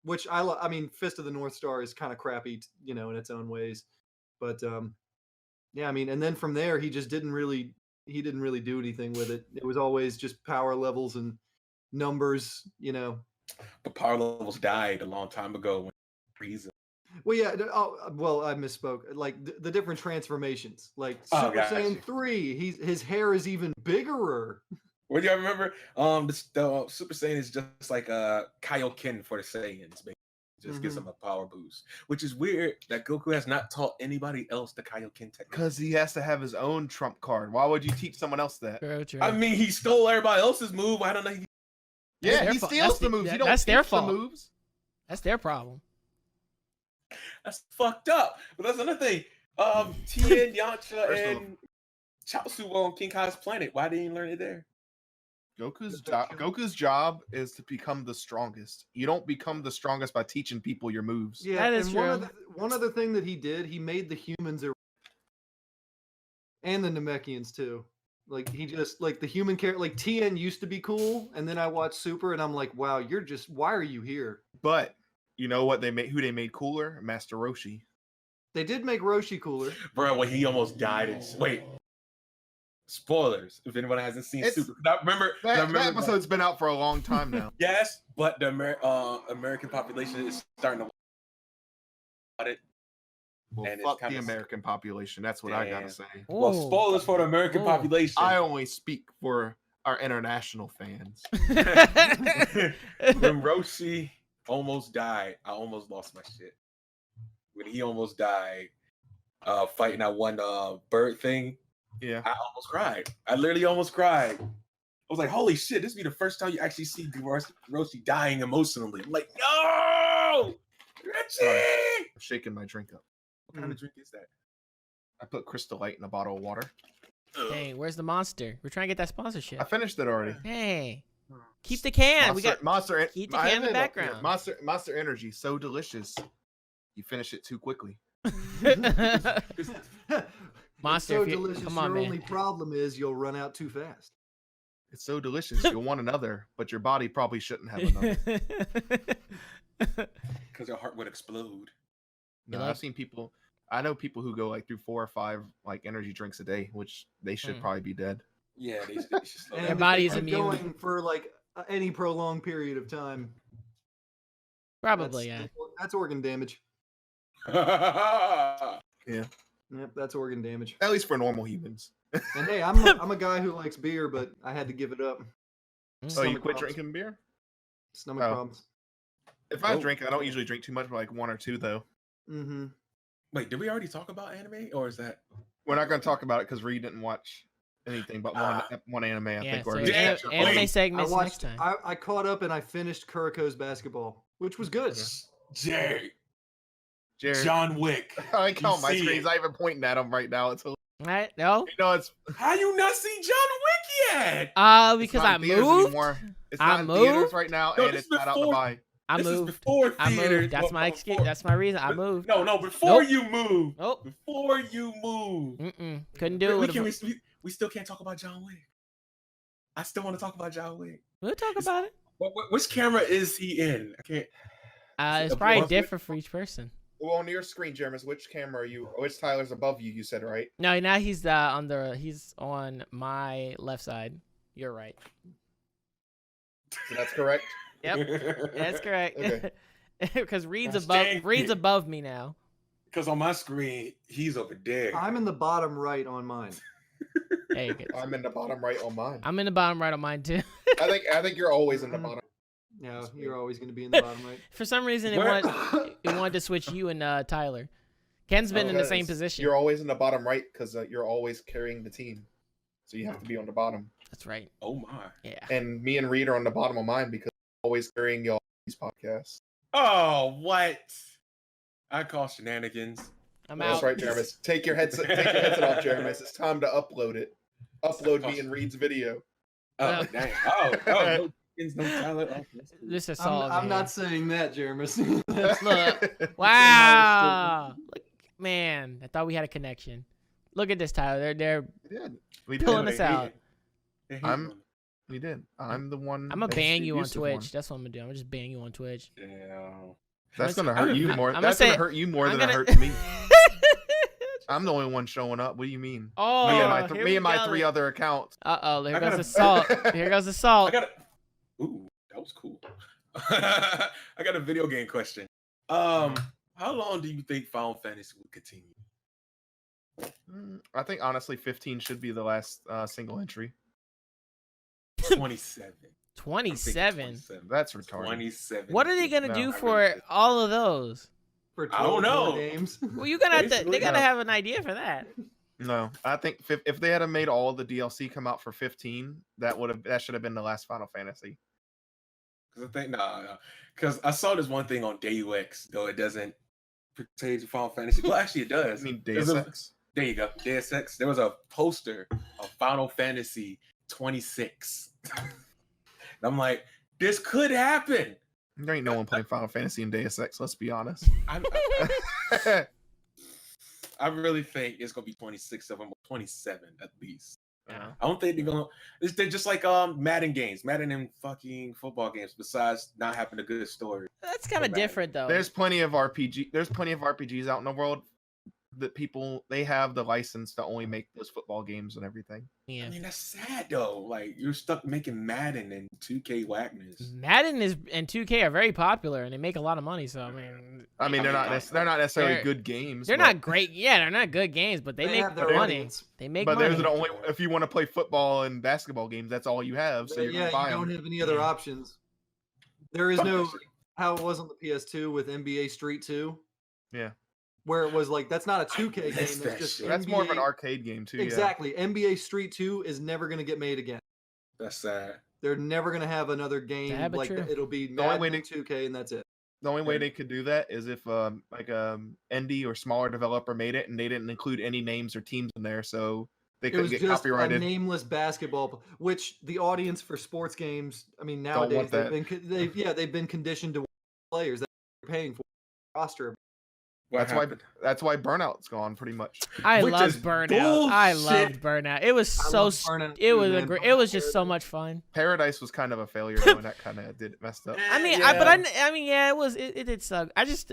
which I mean, Fist of the North Star is kind of crappy, in its own ways. But yeah, I mean, and then from there, he just didn't really do anything with it. It was always just power levels and numbers, But power levels died a long time ago. When reason. Well, yeah. Well, I misspoke. Like the different transformations, like Oh, Super gotcha. Saiyan 3. His hair is even bigger. What do y'all remember? The Super Saiyan is just like Kaioken for the Saiyans, basically. Just gives them a power boost, which is weird that Goku has not taught anybody else the Kaioken technique. Because he has to have his own trump card. Why would you teach someone else that? True, true. I mean, he stole everybody else's move. I don't know. Yeah, their he fault. steals That's the the- moves. that- He don't that's their teach fault. the moves. That's their problem. That's fucked up. But that's another thing. Tien, Yamcha, First of all- and Chaozu were on King Kai's planet. Why didn't he learn it there? Goku's job is to become the strongest. You don't become the strongest by teaching people your moves. Yeah, That is and true. one other thing that he did, he made the humans and the Namekians too. Like he just like the human character. Like TN used to be cool, and then I watched Super, and I'm like, wow, you're just why are you here? But you know what they made? Who they made cooler? Master Roshi. They did make Roshi cooler. Bro, when he almost died. Wait. Spoilers. If anyone hasn't seen It's- Super, I remember. That episode's been out for a long time now. Yes, but the American population is starting to watch it. Well, And it's fuck the kinda- American population. That's what I gotta Damn. say. Well, Ooh. spoilers for the American Ooh. population. I only speak for our international fans. When Roshi almost died, I almost lost my shit. When he almost died, fighting that one bird thing, Yeah. I almost cried. I literally almost cried. I was like, holy shit, this be the first time you actually see Roshi dying emotionally. I'm like, no! Sorry. Richie! I'm shaking my drink up. What kind of drink is that? I put Crystal Light in a bottle of water. Hey, where's the monster? We're trying to get that sponsorship. I finished it already. Hey, keep the can. We got. Monster. keep the I can in the have it up here. background. Monster Energy, so delicious. You finish it too quickly. Monster, It's so if you- delicious. come on, Your man. only problem is you'll run out too fast. It's so delicious. You'll want another, but your body probably shouldn't have another. Because your heart would explode. No, You I've like- seen people. I know people who go like through 4 or 5 like energy drinks a day, which they should Mm. probably be dead. Yeah, they should slow And Their if down. they body's keep immune. going for like any prolonged period of time. Probably, yeah. That's organ damage. Yeah, Yep, that's organ damage. at least for normal humans. And hey, I'm a guy who likes beer, but I had to give it up. Mm. Oh, you Stomach quit problems. drinking beer? Stomach Oh. problems. If I Oh. drink, I don't usually drink too much, but like 1 or 2 though. Mm-hmm. Wait, did we already talk about anime, or is that? We're not going to talk about it because Reed didn't watch anything but one anime. I Yeah, think. so Or Yeah, anime, sure. anime Wait, I segments next watched. time. I caught up and I finished Kuriko's basketball, which was good. Jerry, Jared, John Wick. I count my see screen. it. He's not even pointing at him right now. It's All right, no. you know it's How you not see John Wick yet? it's Because not I in theaters moved. anymore. It's I not in theaters moved? right now, No, and this it's not out to before- buy. I This is moved. before I theaters. moved. That's Well, my before- excuse. That's my reason. I moved. No, before Nope. you move. Nope. Before you move. Couldn't do it. We still can't talk about John Wick. I still want to talk about John Wick. We'll talk about it. Which camera is he in? I can't. It's the probably one- different for each person. Well, on your screen, Jermis, which camera are you? Which Tyler's above you? You said right. No, now he's he's on my left side. You're right. So that's correct. Yep, that's correct. Okay. Because Reed's That's above janky. Reed's above me now. Because on my screen, he's over there. I'm in the bottom right on mine. Hey, good. I'm in the bottom right on mine. I'm in the bottom right on mine too. I think you're always in the bottom. No, you're always going to be in the bottom right. For some reason, it Where- wanted to switch you and Tyler. Ken's been in the same Because position. You're always in the bottom right because you're always carrying the team, so you have to be on the bottom. That's right. Oh my. Yeah. And me and Reed are on the bottom of mine because I'm always carrying y'all these podcasts. Oh, what? I call shenanigans. I'm That's out. right, Jermis. Take your headset off, Jermis. It's time to upload it. Upload me and Reed's video. Oh, Uh, dang. Oh, no skins, no talent. Oh, This is I'm, all. I'm not saying that, Jeremy. Look. Wow. Look, man, I thought we had a connection. Look at this, Tyler. They're We Pulling did. us out. We did. I'm the one. I'm gonna that's ban the you on abusive Twitch. one. That's what I'm gonna do. I'm gonna just ban you on Twitch. Yeah. That's I'm gonna gonna- hurt you I'm- more. I'm That's gonna gonna say- hurt you more I'm than it gonna- hurts me. I'm the only one showing up. What do you mean? Oh, me and my, here me we and my go. 3 other accounts. Here I goes gotta- the salt. Here goes the I salt. got a. Ooh, that was cool. I got a video game question. How long do you think Final Fantasy will continue? I think honestly, 15 should be the last single entry. 27. I'm thinking 27. That's retarded. 27. What are they gonna No, do I for really- all of those? For I don't 12 more know. games. Well, you gonna have to. They Basically, gotta no. have an idea for that. No, I think if they had made all the DLC come out for 15, that should have been the last Final Fantasy. Because I think no. Because I saw this one thing on Deus Ex, though it doesn't pertain to Final Fantasy. Well, actually, it I does. mean, There's Deus a- Ex. There you go, Deus Ex. There was a poster of Final Fantasy 26. And I'm like, this could happen. There ain't no one playing Final Fantasy in Deus Ex. Let's be honest. I really think it's gonna be 26 of them 27 at least. Yeah. I don't think they're gonna. They're just like Madden games, Madden and fucking football games. Besides not having a good story. That's kind of Madden. different though. There's plenty of RPGs out in the world that people they have the license to only make those football games and everything. yeah. I mean, that's sad though. Like you're stuck making Madden and 2K whackness. Madden and 2K are very popular and they make a lot of money. So I mean, They're not necessarily they're- good games. they're but- not great. Yeah, they're not good games, but they have make their money. audience. They make But money. there's the only if you want to play football and basketball games, that's all you have. So you're Yeah, gonna buy you don't them. have any other Yeah. options. There is Fuck no that shit. how it was on the PS2 with NBA Street 2. Yeah. Where it was like that's not a 2K game. miss It's that just shit. That's more of an NBA arcade game too. Exactly. NBA Street 2 is never going to get made again. That's sad. They're never going to have another game Yeah, but like true. that. It'll be The only way Madden and 2K and that's it. The only way they could do that is if like indie or smaller developer made it and they didn't include any names or teams in there, so they It couldn't was get just a copyrighted. nameless basketball, which the audience for sports games, I mean, want nowadays that. they've been conditioned to players that they're paying for roster. What happened? That's why Burnout's gone pretty much. I Which loved is Burnout. I loved bullshit. Burnout. It was I so love Burnout it too, was man. it was just so Paradise. much fun. Paradise was kind of a failure though, and that kind of did messed up. I mean, I mean, yeah, it did suck. I just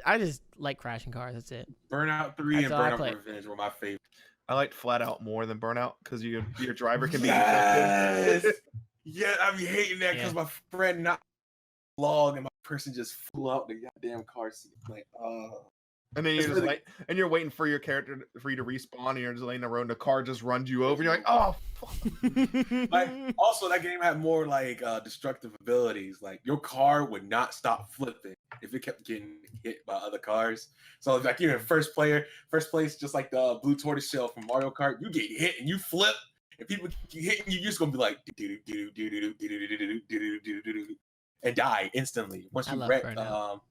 like crashing cars. That's it. Burnout 3 That's and all I Burnout play. Revenge were my favorite. I liked Flat Out more than Burnout because your driver can be detective. Yes. Yeah, I be hating that because my friend not log and my person just flew out the goddamn car seat. Like, And then you're It's just really- like, and you're waiting for your character for you to respawn, and you're just laying around. The car just runs you over. You're like, oh, fuck. like also that game had more like destructive abilities. Like your car would not stop flipping if it kept getting hit by other cars. So like you're in first place, just like the blue tortoise shell from Mario Kart. You get hit and you flip, and people keep hitting you. You're just gonna be like and die instantly once I you love wreck. Burnout.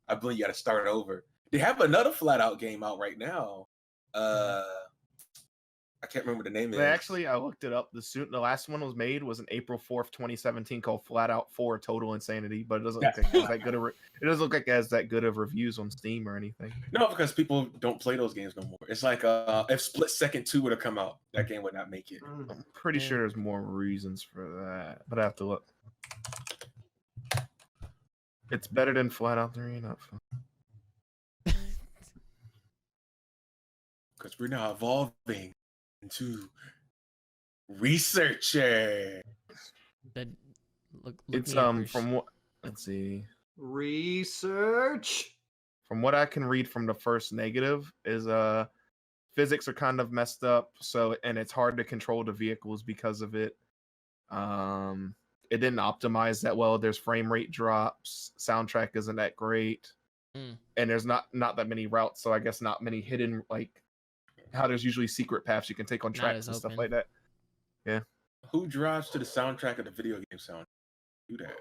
I believe you got to start over. They have another Flat Out game out right now. I can't remember the name of it. Actually, I looked it up. The last one was made was in April 4th, 2017, called Flat Out 4: Total Insanity. But it doesn't look like it has that good of it doesn't look like it has that good of reviews on Steam or anything. No, because people don't play those games no more. It's like if Split Second 2 would have come out, that game would not make it. I'm pretty Yeah. sure there's more reasons for that, but I have to look. It's better than Flat Out 3. Not fun. Because we're now evolving into researcher. Look It's me up, Bruce. from what? Let's see. Research. From what I can read from the first negative is physics are kind of messed up, so and it's hard to control the vehicles because of it. It didn't optimize that well. There's frame rate drops. Soundtrack isn't that great. Mm. And there's not that many routes, so I guess not many hidden, like how there's usually secret paths you can take on Not tracks as and stuff open. like that. Who drives to the soundtrack of the video game sound? Do that.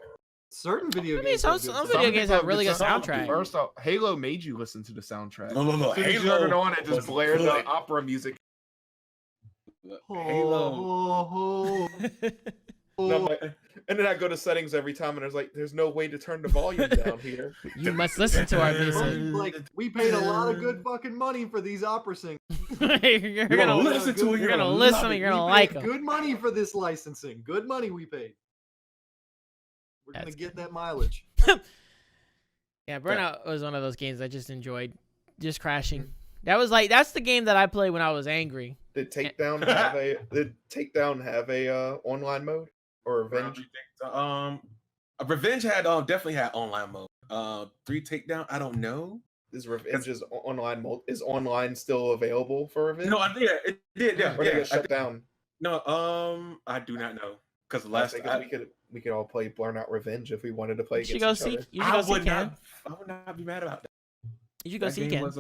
Certain video I mean, games. some- have good some sound. video games have people really good some- soundtrack. First off, Halo made you listen to the soundtrack. No. As soon as you turned it on, it just blared the opera music. Halo. No, and then I go to settings every time, and there's no way to turn the volume down here. You must listen to our music. Like we paid a lot of good fucking money for these opera singers. you're gonna listen to it. You're gonna love listen. it. You're gonna We like paid them. good money for this licensing. Good money we paid. We're That's gonna get that mileage. Yeah, Burnout was one of those games I just enjoyed, just crashing. That's the game that I played when I was angry. Did Takedown have a online mode or Revenge? Revenge had definitely had online mode. 3 Takedown, I don't know. Is Revenge's online mode is online still available for Revenge? No, I think it did. Yeah, Or did it yeah. get shut down? No, I do not know because I last think I, we could all play Burnout Revenge if we wanted to play You should against go each see. other. You should go I see would Ken. not. I would not be mad about that. You should go That see game Ken. was,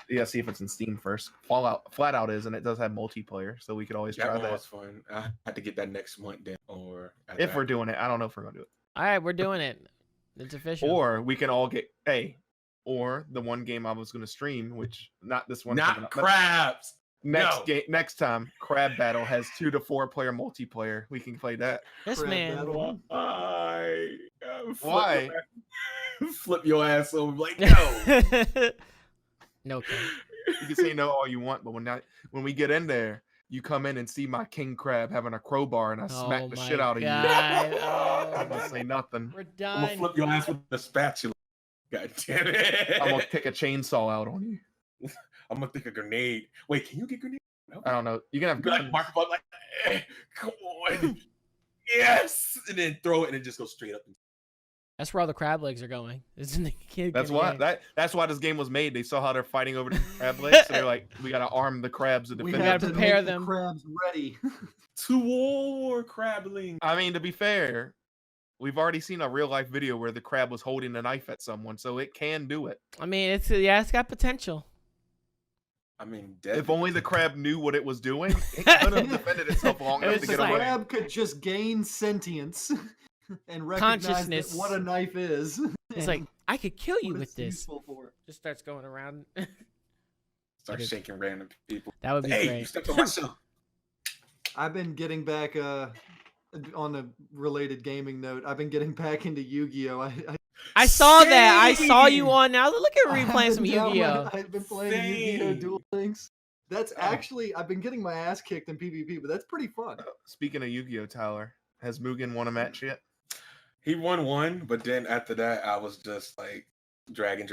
Yeah, see if it's in Steam first. Flat Out is, and it does have multiplayer, so we could always that try one that was fun. I had to get that next month then, or if we're doing it. I don't know if we're gonna do it, All right, we're doing it. It's official. or we can all get or the one game I was gonna stream, which not this one. coming not up, but crabs. No. next time, Crab Battle has 2 to 4 player multiplayer. We can play that. this Crap man. battle. Why? Why? Flip your ass over like no. No, Ken. You can say no all you want, but when we get in there, you come in and see my king crab having a crowbar and I smack the shit out of you. God. I Oh, don't say nothing. we're I'm gonna done. flip your ass with a spatula. God damn it! I'm gonna pick a chainsaw out on you. I'm gonna take a grenade. Wait, can you get grenade? No. I don't know. You can have Be like guns. Mark Buck, like, come on, yes, and then throw it and it just goes straight up. That's where all the crab legs are going. Isn't it? That's why that's why this game was made. They saw how they're fighting over the crab legs, so they're like, we gotta arm the crabs to We defend gotta have to them. prepare make them. the crabs ready. To war, crabling. I mean, to be fair, we've already seen a real life video where the crab was holding a knife at someone, so it can do it. I mean, it's got potential. I mean, If only the crab knew what it was doing, it could have defended itself long It enough was to just get like- away. Crab could just gain sentience and recognize Consciousness. that what a knife is. It's and like I could kill you what with it's this. useful for. Just starts going around. start shaking random people. That would be Hey, you great. stepped on my show. I've been getting back on a related gaming note. I've been getting back into Yu-Gi-Oh. I saw that. I saw you Same. on now. Look at I've replaying some been down Yu-Gi-Oh. I've been playing Yu-Gi-Oh! Same. Duel Links. That's Oh. actually I've been getting my ass kicked in PvP, but that's pretty fun. Speaking of Yu-Gi-Oh, Tyler, has Mugen won a match yet? He won one, but then after that, I was just like dragon,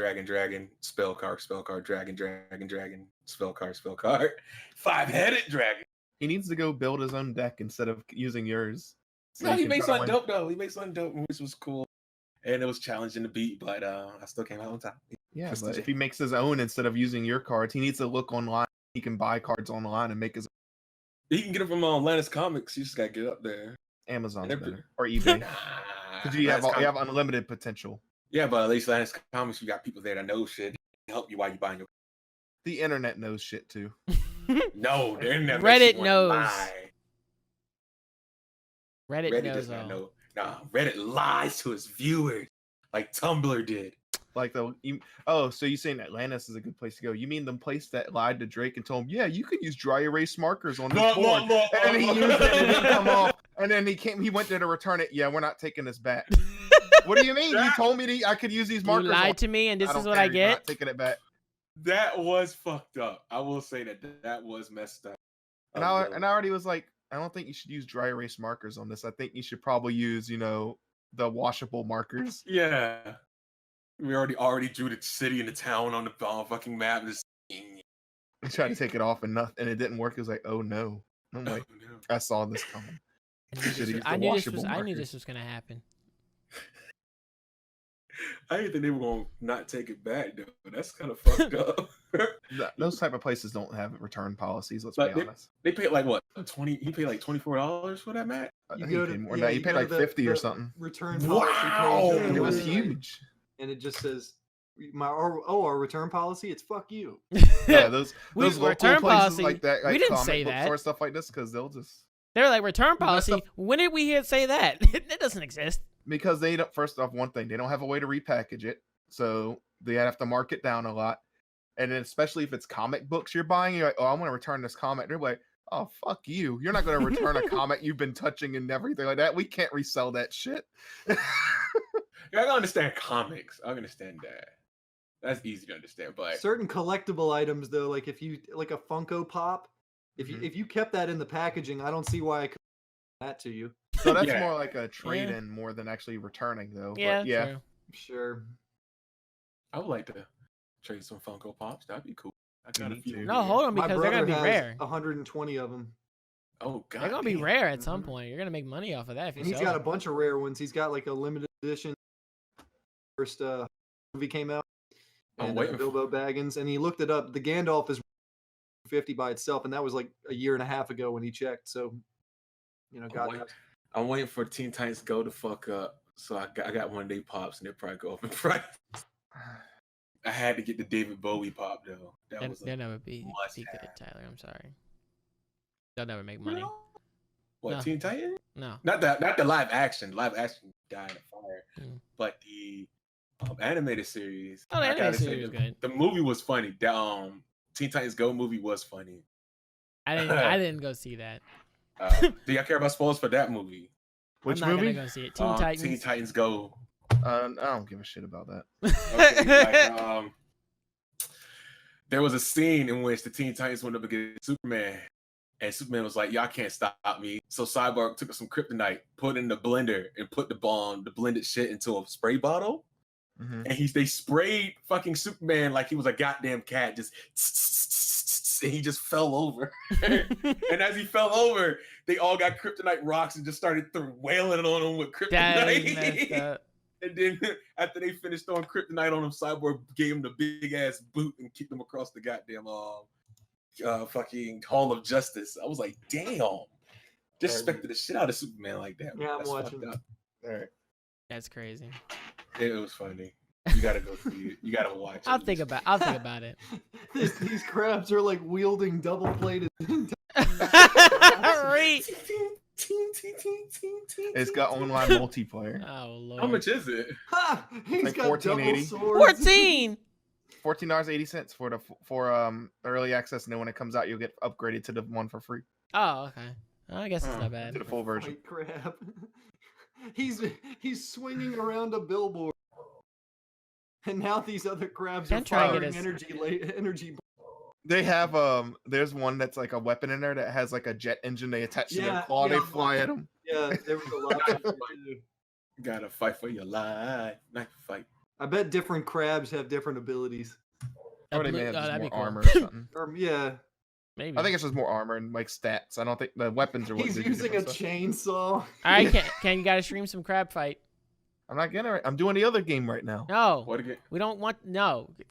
spell card, dragon, spell card, 5-headed dragon. He needs to go build his own deck instead of using yours. So No, he can made try to something win. dope though. He made something dope, which was cool, and it was challenging to beat, but I still came out on top. Yeah, Just but the if he makes his own instead of using your cards, he needs to look online. He can buy cards online and make his He can get it from Atlantis Comics. You just gotta get up there. Amazon They're better or eBay. Nah, Because you have Atlantis unlimited potential. Yeah, but at least Atlantis Comics, you got people there that know shit. Help you while you buying your. The internet knows shit too. No, the internet. Reddit makes you wanna knows. lie. Reddit, Reddit knows does not all. know. Nah, Reddit lies to its viewers like Tumblr did. Like so you saying Atlantis is a good place to go? You mean the place that lied to Drake and told him, yeah, you can use dry erase markers on this board, and then he used it and it didn't come off, and then he went there to return it. Yeah, we're not taking this back. What do you mean? You told me I could use these You markers. lied on- to me, and this I is don't what I care, you're get. not taking it back. That was fucked up. I will say that was messed up. And I already was like, I don't think you should use dry erase markers on this. I think you should probably use, the washable markers. Yeah, we already drew the city and the town on the fucking map. Just, I tried to take it off and it didn't work. It was like, oh no. I'm like, I saw this coming. I knew this was gonna happen. I didn't think they were gonna not take it back though. That's kind of fucked up. Those type of places don't have return policies. Let's Like, be honest. They paid like what 20? He paid like $24 for that match. I You think go he to- paid more yeah, than that. He you paid go like to 50 or the something. Return Wow. policy page on It was the website, huge. and it just says our return policy. It's fuck you. Yeah, those We- local return places policy, like that. Like we didn't comic say book that. store stuff like this because they'll just They were like return Well, that's policy. When did we hear say that? That doesn't exist. because they don't. First off, one thing they don't have a way to repackage it, so they have to mark it down a lot. And then especially if it's comic books you're buying, you're like, oh, I want to return this comic. They're like, oh, fuck you. You're not going to return a comic you've been touching and everything like that. We can't resell that shit. Yeah, I can understand comics. I understand that. That's easy to understand, but Certain collectible items though, like if you like a Funko Pop, if Mhm. you kept that in the packaging, I don't see why I could that to you. So that's Yeah. more like a trade-in more than actually returning, though. Yeah, But yeah. true. Sure. I would like to trade some Funko Pops. That'd be cool. I got a need few. to. No, hold on, My because they're gonna brother be has rare. 120 of them. Oh god, They're gonna be damn. rare at some Mhm. point. You're gonna make money off of that if you And he's sell got a them. bunch of rare ones. He's got like a limited edition first movie came out. I'm And waiting for- Bilbo Baggins, and he looked it up. The Gandalf is 50 by itself, and that was like a year and a half ago when he checked. So, God wait- knows. I'm waiting for Teen Titans Go to fuck up. So I got one of they pops and they'll probably go up in price. I had to get the David Bowie pop though. That was They'll a never be good, must-have. Tyler. I'm sorry. They'll never make money. What No. Teen Titans? No. Not the live action. Live action died in a fire. Mm. But the animated series. Oh, the I animated gotta say, series was the, good. the movie was funny. The Teen Titans Go movie was funny. I didn't go see that. Do y'all care about spoilers for that movie? Which I'm not movie? gonna go see it. Teen Titans. Teen Titans Go. I don't give a shit about that. Okay, there was a scene in which the Teen Titans went up against Superman, And Superman was like, y'all can't stop me. So Cyborg took some kryptonite, put it in the blender, and put the blended shit into a spray bottle. Mhm. And they sprayed fucking Superman like he was a goddamn cat, just and he just fell over. And as he fell over, they all got kryptonite rocks and just started wailing on him with That is messed kryptonite. up. And then after they finished throwing kryptonite on him, Cyborg gave him the big ass boot and kicked him across the goddamn fucking Hall of Justice. I was like, damn. Disrespected the shit out of Superman like that. Yeah, I'm That's fucked watching. up. All right. That's crazy. It was funny. You gotta go see it. You gotta watch it. I'll think about it. These crabs are like wielding double-plated. Reed. It's got online multiplayer. Oh lord. How much is it? Ha! He's Like got double $14.80. swords. 14. $14.80 for early access, and then when it comes out, you'll get upgraded to the one for free, Oh, okay. I guess it's not to bad. the full version. White crab. He's swinging around a billboard, and now these other crabs are Can't try and firing get energy. They have there's one that's like a weapon in there that has like a jet engine they attach to their Yeah, claw. yeah. They fly at them. Yeah, there was a lot. Of it, too. Gotta fight for your life. Knife fight. I bet different crabs have different abilities. Or they blue- may have just that'd more be cool. armor or something. Yeah, Maybe. I think it's just more armor and like stats. I don't think the weapons are what he's gives you using a different stuff. chainsaw. All right, Ken, you gotta stream some crab fight. I'm not gonna. I'm doing the other game right now. No, What again? we don't want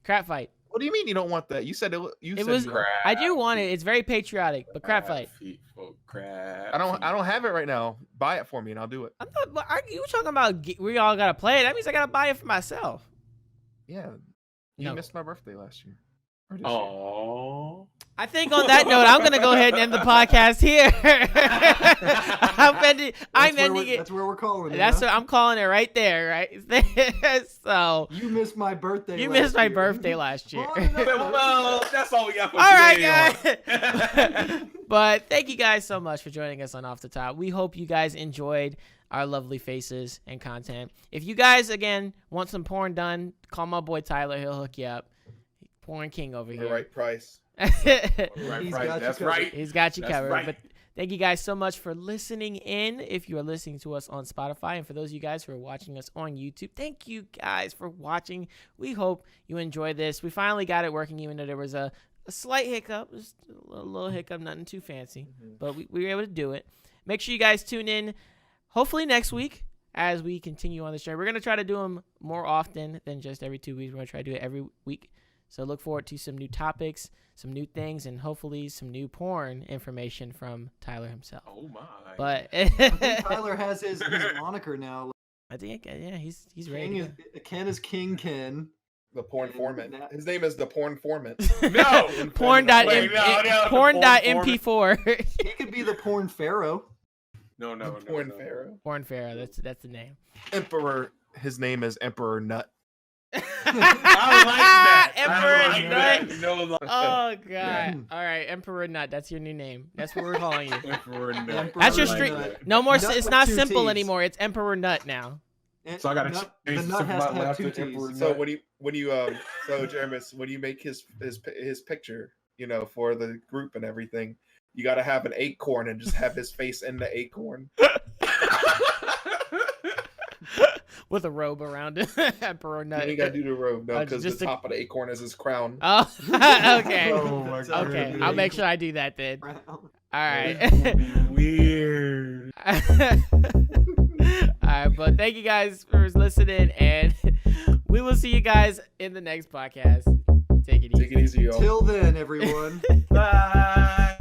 crab fight. What do you mean you don't want that? You said you It said was. you- I do want it. It's very patriotic, but crab fight. Feet for crab. I don't have it right now. Buy it for me and I'll do it. I'm not. But you talking about we all gotta play it? That means I gotta buy it for myself. Yeah. You No. missed my birthday last year. Or this year. Oh. I think on that note, I'm gonna go ahead and end the podcast here. I'm ending it. That's where we're calling it. That's huh? what I'm calling it right there, right? So You missed my birthday. you last missed my year. birthday last year. On another note- Well, that's all we got for All right, today. guys. But thank you guys so much for joining us on Off the Top. We hope you guys enjoyed our lovely faces and content. If you guys, again, want some porn done, call my boy Tyler. He'll hook you up. Porn king over The here. right price. Right, He's right. got you That's covered. right. He's got you That's covered. right. But thank you guys so much for listening in. If you are listening to us on Spotify, and for those of you guys who are watching us on YouTube, thank you guys for watching. We hope you enjoy this. We finally got it working, even though there was a slight hiccup, just a little hiccup, nothing too fancy, but we were able to do it. Make sure you guys tune in, hopefully next week, as we continue on this journey. We're going to try to do them more often than just every 2 weeks. We're going to try to do it every week. So look forward to some new topics, some new things, and hopefully some new porn information from Tyler himself. Oh my. But I think Tyler has his moniker now. I think, yeah, he's ready. King to is, go. Ken is King Ken. The porn foreman. Now- His name is the porn foreman. No. Porn. Wait, no, Porn. the MP4. He could be the porn pharaoh. No, The no, porn no. pharaoh. Porn Pharaoh. That's the name. Emperor. His name is Emperor Nut. I like that. Emperor I like Nut. that. No, Oh god! All right, Emperor Nut. That's your new name. That's what we're calling you. Emperor Nut. Emperor That's your I like street. that. No more. Nut It's with not 2 simple Ts. anymore. It's Emperor Nut now. And So I gotta nut, change the the nut has to have left 2 to Emperor T's. So Nut. when you so Jermis, when you make his picture, for the group and everything, you got to have an acorn and just have his face in the acorn. With a robe around it. Emperor You Nut. ain't got to do the robe, no, because just the a- top of the acorn is his crown. Oh, okay. Oh my God. Okay, I'll make sure I do that then. Brown. All right. Weird. All right, but thank you guys for listening, and we will see you guys in the next podcast. Take it easy. Take it easy, y'all. Till then, everyone. Bye.